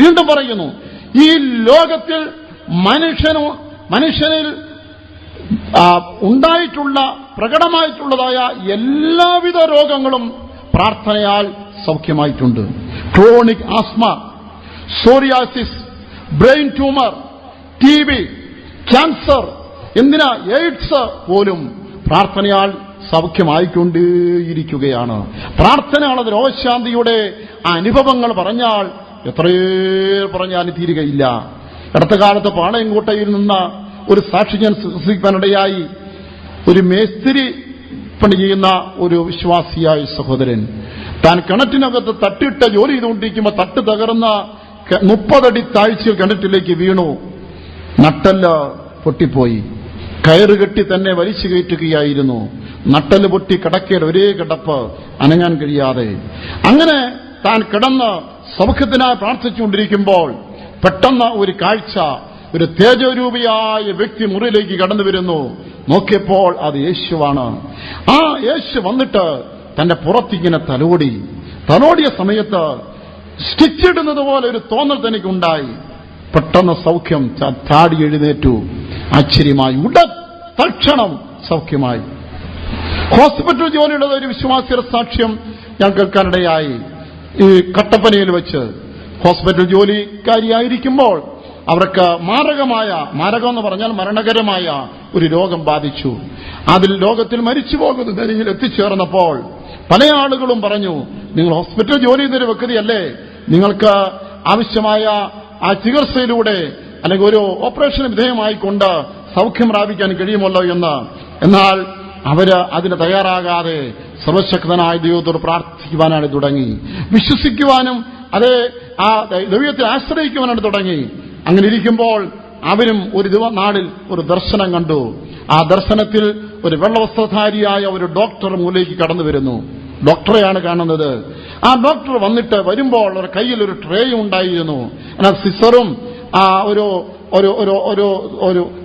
വീണ്ടും പറയുന്നു, ഈ ലോകത്തിൽ മനുഷ്യനിൽ ഉണ്ടായിട്ടുള്ള പ്രകടമായിട്ടുള്ളതായ എല്ലാവിധ രോഗങ്ങളും പ്രാർത്ഥനയാൽ സൗഖ്യമായിട്ടുണ്ട്. Chronic asthma, psoriasis, brain tumour, TB, cancer, എന്തിനാ എയ്ഡ്സ് പോലും പ്രാർത്ഥനയാൽ സൗഖ്യമായിക്കൊണ്ടേയിരിക്കുകയാണ്. പ്രാർത്ഥനയാണത്. രോഗശാന്തിയുടെ അനുഭവങ്ങൾ പറഞ്ഞാൽ എത്രയോ പറഞ്ഞാലും തീരുകയില്ല. അടുത്ത കാലത്ത് പാളയംകോട്ടയിൽ നിന്ന് ഒരു സാക്ഷി ഞാൻ ശ്രദ്ധിക്കാനിടയായി. ഒരു മേസ്തിരി പണി ചെയ്യുന്ന ഒരു വിശ്വാസിയായ സഹോദരൻ താൻ കിണറ്റിനകത്ത് തട്ടിട്ട് ജോലി ചെയ്തുകൊണ്ടിരിക്കുമ്പോൾ തട്ട് തകർന്ന 30 അടി താഴ്ചയിൽ കിണറ്റിലേക്ക് വീണു. നട്ടെല്ല് പൊട്ടിപ്പോയി. കയറുകെട്ടി തന്നെ വലിച്ചു കയറ്റുകയായിരുന്നു. നട്ടെല്ല് പൊട്ടി കിടക്കയിൽ ഒരേ കിടപ്പ്, അനങ്ങാൻ കഴിയാതെ. അങ്ങനെ താൻ കിടന്ന് സൗഖ്യത്തിനായി പ്രാർത്ഥിച്ചുകൊണ്ടിരിക്കുമ്പോൾ പെട്ടെന്ന് ഒരു കാഴ്ച, ഒരു തേജോരൂപിയായ വ്യക്തി മുറിയിലേക്ക് കടന്നു വരുന്നു. നോക്കിയപ്പോൾ അത് യേശുവാണ്. ആ യേശു വന്നിട്ട് തന്റെ പുറത്തിങ്ങനെ തലോടിയ സമയത്ത് സ്റ്റിച്ചിടുന്നത് പോലെ ഒരു തോന്നൽ തനിക്കുണ്ടായി. പെട്ടെന്ന് സൗഖ്യം. ചാടി എഴുന്നേറ്റു. ആശ്ചര്യമായി. തക്ഷണം സൗഖ്യമായി. ഹോസ്പിറ്റൽ ജോലിയുള്ള ഒരു വിശ്വാസിയുടെ സാക്ഷ്യം ഞാൻ കേൾക്കാനിടയായി. ഈ കട്ടപ്പനയിൽ വെച്ച് ഹോസ്പിറ്റൽ ജോലിക്കാരിയായിരിക്കുമ്പോൾ അവർക്ക് മാരകം എന്ന് പറഞ്ഞാൽ മരണകരമായ ഒരു രോഗം ബാധിച്ചു. അതിൽ ലോകത്തിൽ മരിച്ചു പോകുന്ന നിലയിൽ എത്തിച്ചേർന്നപ്പോൾ പല ആളുകളും പറഞ്ഞു, നിങ്ങൾ ഹോസ്പിറ്റൽ ജോലി ചെയ്യുന്നൊരു വ്യക്തിയല്ലേ, നിങ്ങൾക്ക് ആവശ്യമായ ആ ചികിത്സയിലൂടെ അല്ലെങ്കിൽ ഒരു ഓപ്പറേഷന് വിധേയമായിക്കൊണ്ട് സൗഖ്യം പ്രാപിക്കാൻ കഴിയുമല്ലോ എന്ന്. എന്നാൽ അവര് അതിന് തയ്യാറാകാതെ സർവശക്തനായ ദൈവത്തോട് പ്രാർത്ഥിക്കുവാനാണ് തുടങ്ങി. വിശ്വസിക്കുവാനും അതേ ആ ദൈവത്തെ ആശ്രയിക്കുവാനാണ് തുടങ്ങി. അങ്ങനെ ഇരിക്കുമ്പോൾ അവരും ഒരു നാളിൽ ഒരു ദർശനം കണ്ടു. ആ ദർശനത്തിൽ ഒരു വെള്ളവസ്ത്രധാരിയായ ഒരു ഡോക്ടർ മുന്നിലേക്ക് കടന്നു വരുന്നു. ഡോക്ടറെയാണ് കാണുന്നത്. ആ ഡോക്ടർ വന്നിട്ട് വരുമ്പോൾ ഒരു കയ്യിൽ ഒരു ട്രേയും ഉണ്ടായിരുന്നു. എന്നാൽ സിസറും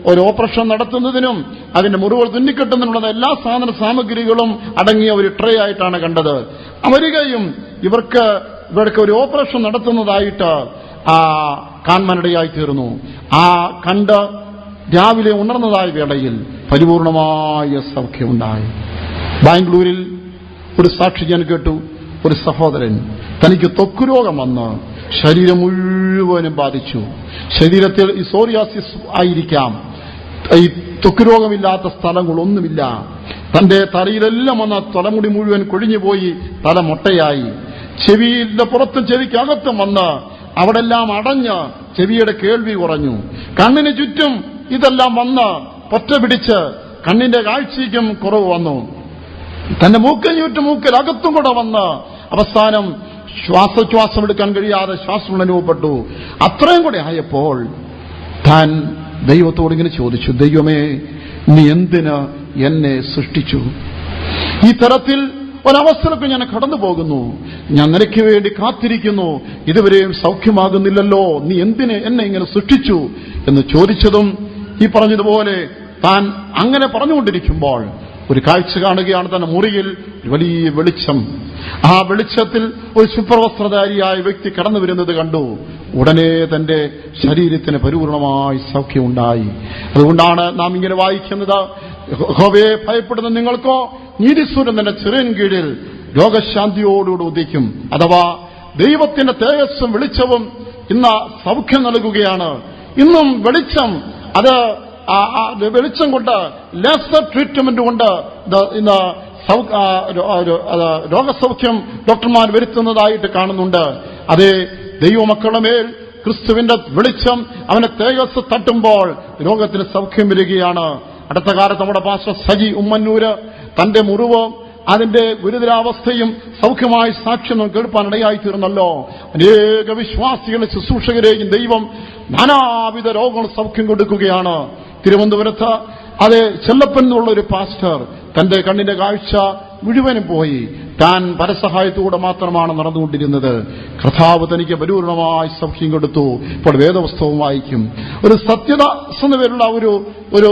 ഒരു ഓപ്പറേഷൻ നടത്തുന്നതിനും അതിന്റെ മുറിവുകൾ തുന്നിക്കെട്ടുന്നതിനുള്ള എല്ലാ സാധന സാമഗ്രികളും അടങ്ങിയ ഒരു ട്രേ ആയിട്ടാണ് കണ്ടത്. വരികയും ഇവർക്ക് ഒരു ഓപ്പറേഷൻ നടത്തുന്നതായിട്ട് കാണാനിടയായി തീർന്നു. ആ കണ്ട് രാവിലെ ഉണർന്നതായ വേളയിൽ പരിപൂർണമായ സൗഖ്യമുണ്ടായി. ബാംഗ്ലൂരിൽ ഒരു സാക്ഷി ഞാൻ കേട്ടു. ഒരു സഹോദരൻ തനിക്ക് ത്വക്ക് രോഗം വന്ന് ശരീരം മുഴുവനും ബാധിച്ചു. ശരീരത്തിൽ ഈ സോറിയാസിസ് ആയിരിക്കാം, ഈ ത്വക്ക് രോഗമില്ലാത്ത സ്ഥലങ്ങളൊന്നുമില്ല. തന്റെ തലയിലെല്ലാം വന്ന തലമുടി മുഴുവൻ കൊഴിഞ്ഞുപോയി, തല മൊട്ടയായി. ചെവിയുടെ പുറത്തും ചെവിക്കകത്തും വന്ന് അവിടെല്ലാം അടഞ്ഞ് ചെവിയുടെ കേൾവി കുറഞ്ഞു. കണ്ണിന് ചുറ്റും ഇതെല്ലാം വന്ന് പൊറ്റ പിടിച്ച് കണ്ണിന്റെ കാഴ്ചയ്ക്കും കുറവ് വന്നു. തന്റെ മൂക്കിന് ചുറ്റും മൂക്കിൽ അകത്തും കൂടെ വന്ന് അവസാനം ശ്വാസോച്ഛ്വാസം എടുക്കാൻ കഴിയാതെ ശ്വാസം അനുഭവപ്പെട്ടു. അത്രയും കൂടെ ആയപ്പോൾ താൻ ദൈവത്തോട് ഇങ്ങനെ ചോദിച്ചു, ദൈവമേ, നീ എന്തിന് എന്നെ സൃഷ്ടിച്ചു? ഈ തരത്തിൽ ഒരവസരത്തിൽ ഞാൻ കടന്നു പോകുന്നു, ഞാൻ നിനക്ക് വേണ്ടി കാത്തിരിക്കുന്നു, ഇതുവരെയും സൗഖ്യമാകുന്നില്ലല്ലോ, നീ എന്തിന് എന്നെ ഇങ്ങനെ സൃഷ്ടിച്ചു എന്ന് ചോദിച്ചതും ഈ പറഞ്ഞതുപോലെ താൻ അങ്ങനെ പറഞ്ഞുകൊണ്ടിരിക്കുമ്പോൾ ഒരു കാഴ്ച കാണുകയാണ്. തന്റെ മുറിയിൽ ഒരു വലിയ വെളിച്ചം. ആ വെളിച്ചത്തിൽ ഒരു ശുഭ്രവസ്ത്രധാരിയായ വ്യക്തി കടന്നു വരുന്നത് കണ്ടു. ഉടനെ തന്റെ ശരീരത്തിന് പരിപൂർണമായി സൗഖ്യമുണ്ടായി. അതുകൊണ്ടാണ് നാം ഇങ്ങനെ വായിക്കുന്നത്, യഹോവയെ ഭയപ്പെടുന്ന നിങ്ങൾക്കോ നീതിസൂര്യൻ തന്റെ ചെറിയൻ കീഴിൽ രോഗശാന്തിയോടുകൂടി ഉദിക്കും. അഥവാ ദൈവത്തിന്റെ തേജസ്സും വെളിച്ചവും ഇന്ന് സൗഖ്യം നൽകുകയാണ്. ഇന്നും വെളിച്ചം, അത് വെളിച്ചം കൊണ്ട്, ലേസർ ട്രീറ്റ്മെന്റ് കൊണ്ട് ഇന്ന് രോഗസൗഖ്യം ഡോക്ടർമാർ വരുത്തുന്നതായിട്ട് കാണുന്നുണ്ട്. അതേ, ദൈവമക്കളുടെ മേൽ ക്രിസ്തുവിന്റെ വെളിച്ചം, അവന്റെ തേജസ് തട്ടുമ്പോൾ രോഗത്തിന് സൗഖ്യം വരികയാണ്. അടുത്ത കാലത്ത് നമ്മുടെ പാസ്റ്റർ സജി ഉമ്മന്നൂര് തന്റെ മുറിവ്, അതിന്റെ ഗുരുതരാവസ്ഥയും സൗഖ്യമായി സാക്ഷ്യം കേൾപ്പാൻ ഇടയായി തീർന്നല്ലോ. അനേക വിശ്വാസികളെ, ശുശ്രൂഷകരെയും ദൈവം നാനാവിധ രോഗങ്ങൾ സൗഖ്യം കൊടുക്കുകയാണ്. തിരുവനന്തപുരത്ത് അത് ചെല്ലപ്പൻ എന്നുള്ള ഒരു പാസ്റ്റർ തന്റെ കണ്ണിന്റെ കാഴ്ച മുഴുവനും പോയി. താൻ പരസഹായത്തോടെ മാത്രമാണ് നടന്നുകൊണ്ടിരുന്നത്. കർത്താവ് തനിക്ക് പരിപൂർണമായി സൗഖ്യം കൊടുത്തു. ഇപ്പോൾ വേദപുസ്തകം വായിക്കും. ഒരു സത്യദാസ് എന്ന പേരുള്ള ഒരു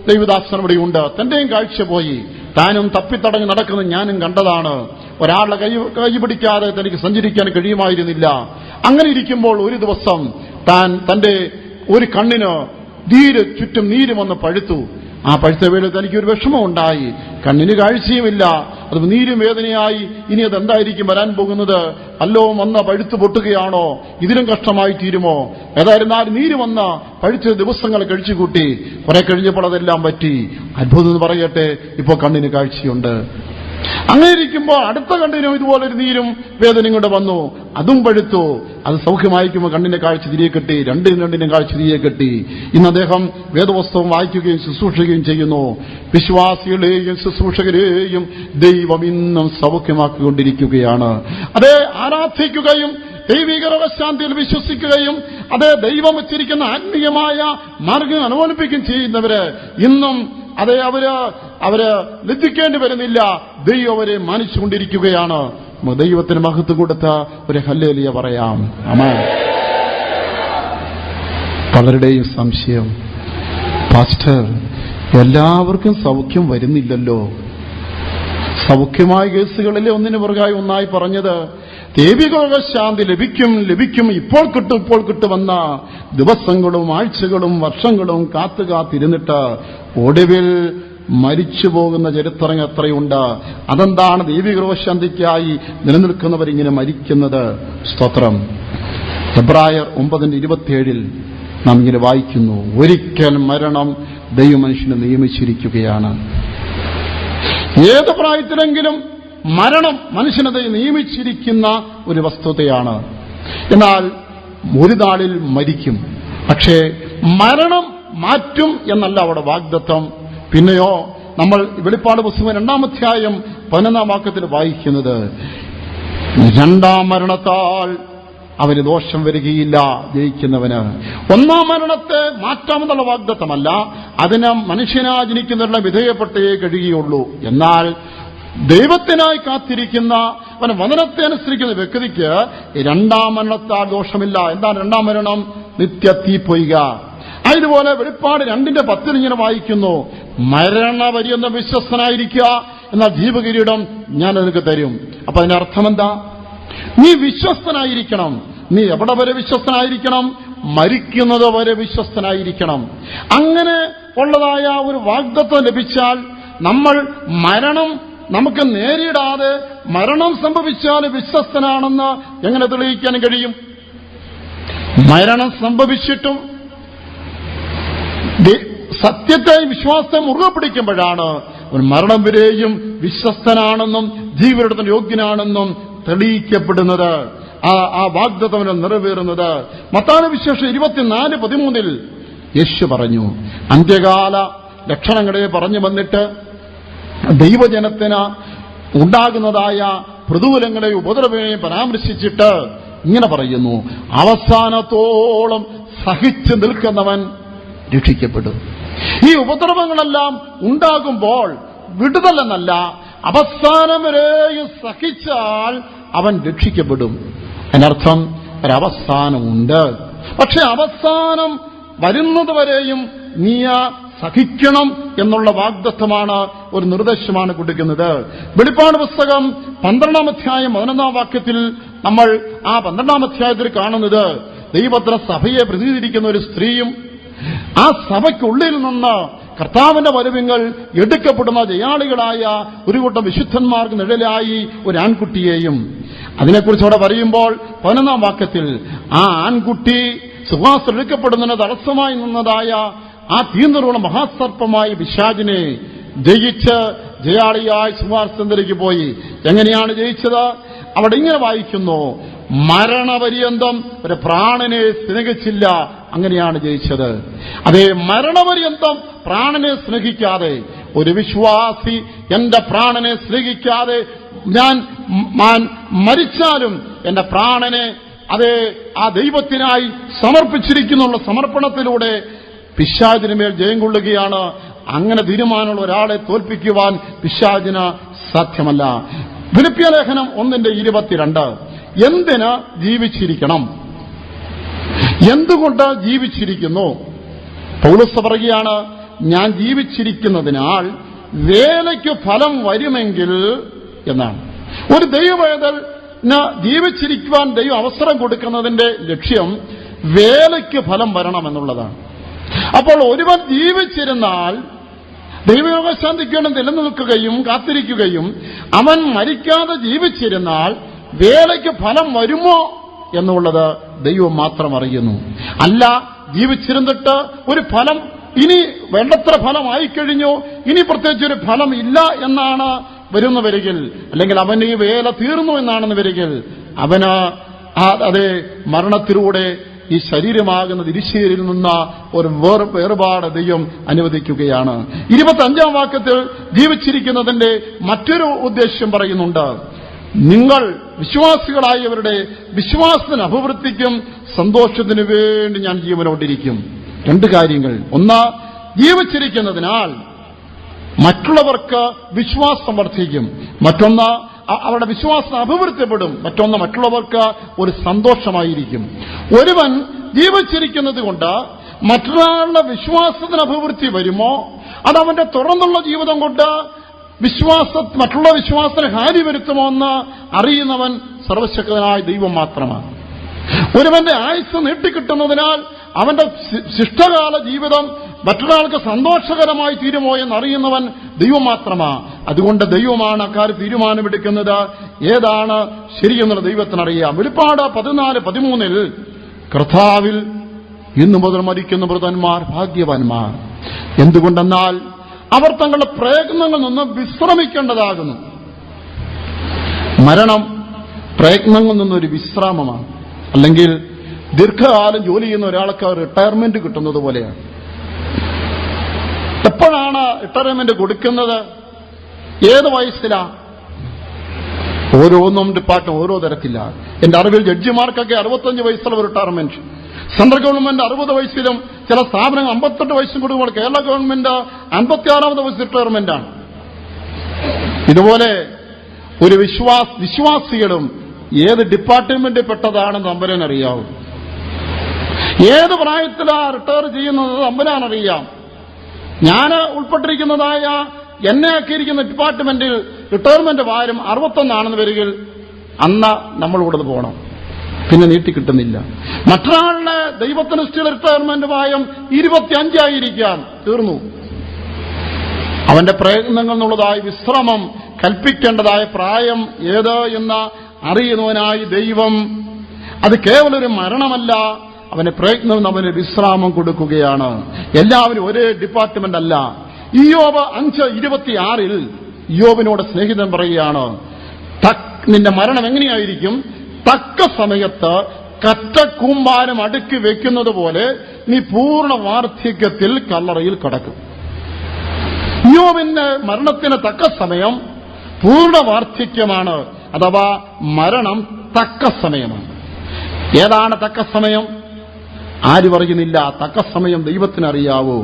ദൈവദാസൻ ഇവിടെയുണ്ട്. തന്റെയും കാഴ്ച പോയി. താനും തപ്പിത്തടഞ്ഞ് നടക്കുന്നത് ഞാനും കണ്ടതാണ്. ഒരാളുടെ കൈ പിടിക്കാതെ തനിക്ക് സഞ്ചരിക്കാൻ കഴിയുമായിരുന്നില്ല. അങ്ങനെ ഇരിക്കുമ്പോൾ ഒരു ദിവസം താൻ തന്റെ ഒരു കണ്ണിന് ചുറ്റും നീര് വന്ന് പഴുത്തു. ആ പഴുത്ത വേളയിൽ തനിക്കൊരു വിഷമം ഉണ്ടായി. കണ്ണിന് കാഴ്ചയുമില്ല, അത് നീരും വേദനയായി. ഇനി അതെന്തായിരിക്കും വരാൻ പോകുന്നത്? വല്ലവും വന്ന് പഴുത്തു പൊട്ടുകയാണോ? ഇതിലും കഷ്ടമായി തീരുമോ? ഏതായിരുന്നാലും നീര് വന്ന പഴുത്ത ദിവസങ്ങൾ കഴിച്ചുകൂട്ടി. കുറെ കഴിഞ്ഞപ്പോൾ അതെല്ലാം പറ്റി. അത്ഭുതം എന്ന് പറയട്ടെ, ഇപ്പോൾ കണ്ണിന് കാഴ്ചയുണ്ട്. അങ്ങനെ ഇരിക്കുമ്പോൾ അടുത്ത കണ്ണിനും ഇതുപോലൊരു നീരും വേദനയും കൊണ്ട് വന്നു. അതും പഴുത്തു. അത് സൗഖ്യമായിരിക്കുമ്പോൾ കണ്ണിന്റെ കാഴ്ച തിരികെ കിട്ടി. രണ്ടിനും കാഴ്ച തിരികെ കിട്ടി. ഇന്ന് അദ്ദേഹം വേദപുസ്തകം വായിക്കുകയും ശുശ്രൂഷിക്കുകയും ചെയ്യുന്നു. വിശ്വാസികളെയും ശുശ്രൂഷകരെയും ദൈവം ഇന്നും സൗഖ്യമാക്കിക്കൊണ്ടിരിക്കുകയാണ്. അതേ, ആരാധിക്കുകയും ദൈവിക രോഗശാന്തിയിൽ വിശ്വസിക്കുകയും അതേ ദൈവം വെച്ചിരിക്കുന്ന ആത്മീയമായ മാർഗം അനുഭവിപ്പിക്കുകയും ചെയ്യുന്നവര് ഇന്നും അതെ അവര് ലജ്ജിക്കേണ്ടി വരുന്നില്ല. ദൈവം അവരെ മാനിച്ചുകൊണ്ടിരിക്കുകയാണ്. ദൈവത്തിന് മഹത്വം കൊടുത്ത ഒരു ഹല്ലേലൂയ പറയാം. ആമേൻ. പലരുടെയും സംശയം, പാസ്റ്റർ, എല്ലാവർക്കും സൗഖ്യം വരുന്നില്ലല്ലോ. സൗഖ്യമായ കേസുകളിലെ ഒന്നിനു പുറകായി ഒന്നായി പറഞ്ഞത് ദൈവിക രോഗശാന്തി ലഭിക്കും, ഇപ്പോൾ കിട്ടുമെന്ന ദിവസങ്ങളും ആഴ്ചകളും വർഷങ്ങളും കാത്തിരുന്നിട്ട് ഒടുവിൽ മരിച്ചു പോകുന്ന ചരിത്രം എത്രയുണ്ട്. അതെന്താണ് ദൈവിക രോഗശാന്തിക്കായി നിലനിൽക്കുന്നവരിങ്ങനെ മരിക്കുന്നത്? സ്തോത്രം. എബ്രായർ 9:27 നാം ഇങ്ങനെ വായിക്കുന്നു, ഒരിക്കൽ മരണം ദൈവമനുഷ്യനെ നിയമിച്ചിരിക്കുകയാണ്. ഏത് പ്രായത്തിലെങ്കിലും മരണം മനുഷ്യനെ നിയമിച്ചിരിക്കുന്ന ഒരു വസ്തുതയാണ്. എന്നാൽ ഒരു നാളിൽ മരിക്കും. പക്ഷേ മരണം മാറ്റും എന്നല്ല അവിടെ വാഗ്ദത്തം. പിന്നെയോ നമ്മൾ വെളിപ്പാട് പുസ്തകം 2-ാം അധ്യായം 11-ാം വാക്യത്തിൽ വായിക്കുന്നത്, രണ്ടാം മരണത്താൽ അവന് ദോഷം വരികയില്ല ജയിക്കുന്നവന്. ഒന്നാം മരണത്തെ മാറ്റാമെന്നുള്ള വാഗ്ദത്തമല്ല, അതിന് മനുഷ്യനായി ജനിക്കുന്നവരുടെ വിധേയപ്പെട്ടേ കഴിയുകയുള്ളൂ. എന്നാൽ ദൈവത്തിനായി കാത്തിരിക്കുന്ന അവൻ വചനത്തെ അനുസരിക്കുന്ന വ്യക്തിക്ക് രണ്ടാം മരണത്താൽ ദോഷമില്ല. എന്താണ് രണ്ടാം മരണം? നിത്യത്തീപ്പൊയ്ക. അതുപോലെ വെളിപ്പാട് 2:10 ഇങ്ങനെ വായിക്കുന്നു, മരണപര്യന്ത വിശ്വസ്തനായിരിക്കുക, എന്നാൽ ജീവകിരീടം ഞാൻ നിനക്ക് തരും. അപ്പൊ അതിന്റെ അർത്ഥം എന്താ? നീ വിശ്വസ്തനായിരിക്കണം. നീ എവിടെ വരെ വിശ്വസ്തനായിരിക്കണം? മരിക്കുന്നത് വരെ വിശ്വസ്തനായിരിക്കണം. അങ്ങനെ ഉള്ളതായ ഒരു വാഗ്ദത്തം ലഭിച്ചാൽ നമ്മൾ മരണം നമുക്ക് നേരിടാതെ മരണം സംഭവിച്ചാൽ വിശ്വസ്തനാണെന്ന് എങ്ങനെ തെളിയിക്കാൻ കഴിയും? മരണം സംഭവിച്ചിട്ടും സത്യത്തെ വിശ്വാസം മുറുകെ പിടിക്കുമ്പോഴാണ് മരണം വരെയും വിശ്വസ്തനാണെന്നും ജീവരുടെ യോഗ്യനാണെന്നും തെളിയിക്കപ്പെടുന്നത്. ആ വാഗ്ദത്തം നിറവേറുന്നത്. മത്തായി വിശേഷം 24:13 യേശു പറഞ്ഞു, അന്ത്യകാല ലക്ഷണങ്ങളെ പറഞ്ഞു വന്നിട്ട് ദൈവജനത്തിന് ഉണ്ടാകുന്നതായ പ്രതികൂലങ്ങളെയും ഉപദ്രവങ്ങളെയും പരാമർശിച്ചിട്ട് ഇങ്ങനെ പറയുന്നു, അവസാനത്തോളം സഹിച്ചു നിൽക്കുന്നവൻ രക്ഷിക്കപ്പെടും. ഈ ഉപദ്രവങ്ങളെല്ലാം ഉണ്ടാകുമ്പോൾ വിടുതലെന്നല്ല, അവസാനം വരെയും സഹിച്ചാൽ അവൻ രക്ഷിക്കപ്പെടും. അതിനർത്ഥം ഒരവസാനമുണ്ട്. പക്ഷെ അവസാനം വരുന്നത് വരെയും നീ സഹിക്കണം എന്നുള്ള വാഗ്ദത്തമാണ്, ഒരു നിർദ്ദേശമാണ് കൊടുക്കുന്നത്. വെളിപ്പാട് പുസ്തകം 12-ാം അധ്യായം 11-ാം വാക്യത്തിൽ നമ്മൾ ആ 12-ാം അധ്യായത്തിൽ കാണുന്നത് ദൈവത്തിന് സഭയെ പ്രതിനിധീകരിക്കുന്ന ഒരു സ്ത്രീയും ആ സഭയ്ക്കുള്ളിൽ നിന്ന് കർത്താവിന്റെ വരവിങ്ങൾ എടുക്കപ്പെടുന്ന ജയാളികളായ ഒരു കൂട്ടം വിശുദ്ധന്മാർക്ക് നിഴലായി ഒരു ആൺകുട്ടിയെയും, അതിനെക്കുറിച്ച് അവിടെ പറയുമ്പോൾ 11-ാം വാക്യത്തിൽ ആ ആൺകുട്ടി സുവാസം എടുക്കപ്പെടുന്നതിന് തടസ്സമായി നിന്നതായ ആ തീർന്നുള്ള മഹാസർപ്പമായ പിശാചിനെ ജയിച്ച് ജയാളിയായി സുവാസത്തിലേക്ക് പോയി. എങ്ങനെയാണ് ജയിച്ചത്? അവിടെ ഇങ്ങനെ വായിക്കുന്നു, മരണപര്യന്തം ഒരു പ്രാണനെ സ്നേഹിച്ചില്ല, അങ്ങനെയാണ് ജയിച്ചത്. അതേ, മരണപര്യന്തം പ്രാണനെ സ്നേഹിക്കാതെ ഒരു വിശ്വാസി എന്റെ പ്രാണനെ സ്നേഹിക്കാതെ ഞാൻ മരിച്ചാലും എന്റെ പ്രാണനെ അതേ ആ ദൈവത്തിനായി സമർപ്പിച്ചിരിക്കുന്നുള്ള സമർപ്പണത്തിലൂടെ പിശാചിനുമേൽ ജയം കൊള്ളുകയാണ്. അങ്ങനെ തീരുമാനമുള്ള ഒരാളെ തോൽപ്പിക്കുവാൻ പിശാചിന് സാധ്യമല്ല. ഫിലിപ്പിയ ലേഖനം 1:22 എന്തിന് ജീവിച്ചിരിക്കണം, എന്തുകൊണ്ട് ജീവിച്ചിരിക്കുന്നു? പൗലോസ് പറയുകയാണ്, ഞാൻ ജീവിച്ചിരിക്കുന്നതിനാൽ വേലയ്ക്ക് ഫലം വരുമെങ്കിൽ എന്നാണ്. ഒരു ദൈവവേദന ജീവിച്ചിരിക്കുവാൻ ദൈവം അവസരം കൊടുക്കുന്നതിന്റെ ലക്ഷ്യം വേലയ്ക്ക് ഫലം വരണമെന്നുള്ളതാണ്. അപ്പോൾ ഒരുവൻ ജീവിച്ചിരുന്നാൽ ദൈവയോഗശാന്തിക്ക് വേണ്ടി നിലനിൽക്കുകയും കാത്തിരിക്കുകയും അവൻ മരിക്കാതെ ജീവിച്ചിരുന്നാൽ വേലയ്ക്ക് ഫലം വരുമോ എന്നുള്ളത് ദൈവം മാത്രം അറിയുന്നു. അല്ല, ജീവിച്ചിരുന്നിട്ട് ഒരു ഫലം ഇനി വേണ്ടത്ര ഫലമായിക്കഴിഞ്ഞു, ഇനി പ്രത്യേകിച്ച് ഒരു ഫലം ഇല്ല എന്നാണ് വരുന്ന വരികിൽ, അല്ലെങ്കിൽ അവന് ഈ വേല തീർന്നു എന്നാണെന്ന് വരികിൽ അവന് അതേ മരണത്തിലൂടെ ഈ ശരീരമാകുന്ന തിരിശ്ശേരിയിൽ നിന്ന് ഒരു വേർപാട് ദൈവം അനുവദിക്കുകയാണ്. 25-ാം വാക്യത്തിൽ ജീവിച്ചിരിക്കുന്നതിന്റെ മറ്റൊരു ഉദ്ദേശ്യം പറയുന്നുണ്ട്. നിങ്ങൾ വിശ്വാസികളായവരുടെ വിശ്വാസത്തിന് അഭിവൃദ്ധിക്കും സന്തോഷത്തിനു വേണ്ടി ഞാൻ ജീവനോട്ടിരിക്കും. രണ്ട് കാര്യങ്ങൾ. ഒന്ന്, ജീവിച്ചിരിക്കുന്നതിനാൽ മറ്റുള്ളവർക്ക് വിശ്വാസം വർദ്ധിക്കും. മറ്റൊന്ന്, അവരുടെ വിശ്വാസം അഭിവൃദ്ധിപ്പെടും. മറ്റൊന്ന്, മറ്റുള്ളവർക്ക് ഒരു സന്തോഷമായിരിക്കും. ഒരുവൻ ജീവിച്ചിരിക്കുന്നത് കൊണ്ട് മറ്റൊരാളുടെ വിശ്വാസത്തിന് അഭിവൃദ്ധി വരുമോ, അതവന്റെ തുറന്നുള്ള ജീവിതം കൊണ്ട് മറ്റുള്ള വിശ്വാസത്തിന് ഹാനി വരുത്തുമോ എന്ന് അറിയുന്നവൻ സർവശക്തനായ ദൈവം മാത്രമാണ്. ഒരുവന്റെ ആയുസ് നീട്ടിക്കിട്ടുന്നതിനാൽ അവന്റെ ശിഷ്ടകാല ജീവിതം മറ്റൊരാൾക്ക് സന്തോഷകരമായി തീരുമോ എന്നറിയുന്നവൻ ദൈവം മാത്രമാണ്. അതുകൊണ്ട് ദൈവമാണ് അക്കാര്യം തീരുമാനമെടുക്കുന്നത്. ഏതാണ് ശരിയെന്നുള്ള ദൈവത്തിനറിയാം. വെളിപ്പാട് 14:13 കർത്താവിൽ ഇന്നു മുതൽ മരിക്കുന്ന വൃതന്മാർ ഭാഗ്യവാന്മാർ. എന്തുകൊണ്ടെന്നാൽ അവർ തങ്ങളുടെ പ്രയത്നങ്ങളിൽ നിന്ന് വിശ്രമിക്കേണ്ടതാകുന്നു. മരണം പ്രയത്നങ്ങളിൽ നിന്നൊരു വിശ്രാമമാണ്. അല്ലെങ്കിൽ ദീർഘകാലം ജോലി ചെയ്യുന്ന ഒരാൾക്ക് റിട്ടയർമെന്റ് കിട്ടുന്നത് പോലെയാണ്. എപ്പോഴാണ് റിട്ടയർമെന്റ് കൊടുക്കുന്നത്? ഏത് വയസ്സിലാ? ഓരോന്നും ഡിപ്പാർട്ട്മെന്റ് ഓരോ തരത്തിലാണ്. എന്റെ അറിവിൽ ജഡ്ജിമാർക്കൊക്കെ 65 വയസ്സുള്ള റിട്ടയർമെന്റ്, സെൻട്രൽ ഗവൺമെന്റ് 60 വയസ്സിലും ചില സ്ഥാപനങ്ങൾ 58 വയസ്സും കൊടുക്കുമ്പോൾ കേരള ഗവൺമെന്റ് 56ാമത്തെ വയസ്സ് റിട്ടയർമെന്റാണ്. ഇതുപോലെ ഒരു വിശ്വാസികളും ഏത് ഡിപ്പാർട്ട്മെന്റിൽ പെട്ടതാണെന്ന് തമ്പുരാനറിയാവും. ഏത് പ്രായത്തിലാ റിട്ടയർ ചെയ്യുന്നത് തമ്പുരാനറിയാം. ഞാൻ ഉൾപ്പെട്ടിരിക്കുന്നതായ എന്നെ ആക്കിയിരിക്കുന്ന ഡിപ്പാർട്ട്മെന്റിൽ റിട്ടയർമെന്റ് ഭാരം 61 വരികിൽ അന്ന് നമ്മളിവിടെ പോകണം, പിന്നെ നീട്ടിക്കിട്ടുന്നില്ല. മറ്റൊരാളുടെ ദൈവത്തിനിഷ്ഠ റിട്ടയർമെന്റ് ഭാരം 25 ആയിരിക്കാം, തീർന്നു. അവന്റെ പ്രയത്നങ്ങൾ എന്നുള്ളതായ വിശ്രമം കൽപ്പിക്കേണ്ടതായ പ്രായം ഏത് എന്ന് അറിയുന്നവനായി ദൈവം അത് കേവലം ഒരു മരണമല്ല, അവന്റെ പ്രയത്നം അവന് വിശ്രാമം കൊടുക്കുകയാണ്. എല്ലാവരും ഒരേ ഡിപ്പാർട്ട്മെന്റ് അല്ല. ഇയ്യോബ് 5:26 ഇയ്യോബിനോട് സ്നേഹിതൻ പറയുകയാണ്, നിന്റെ മരണം എങ്ങനെയായിരിക്കും? തക്ക സമയത്ത് കറ്റക്കൂമ്പാരം അടുക്കി വെക്കുന്നത് പോലെ നീ പൂർണ്ണ വാർദ്ധക്യത്തിൽ കല്ലറയിൽ കടക്കും. ഇയ്യോബിന്റെ മരണത്തിന് തക്ക സമയം പൂർണ്ണ വാർദ്ധക്യമാണ്. അഥവാ മരണം തക്ക സമയമാണ്. ഏതാണ് തക്ക സമയം? ആരും അറിയുന്നില്ല. തക്ക സമയം ദൈവത്തിനറിയാവൂ.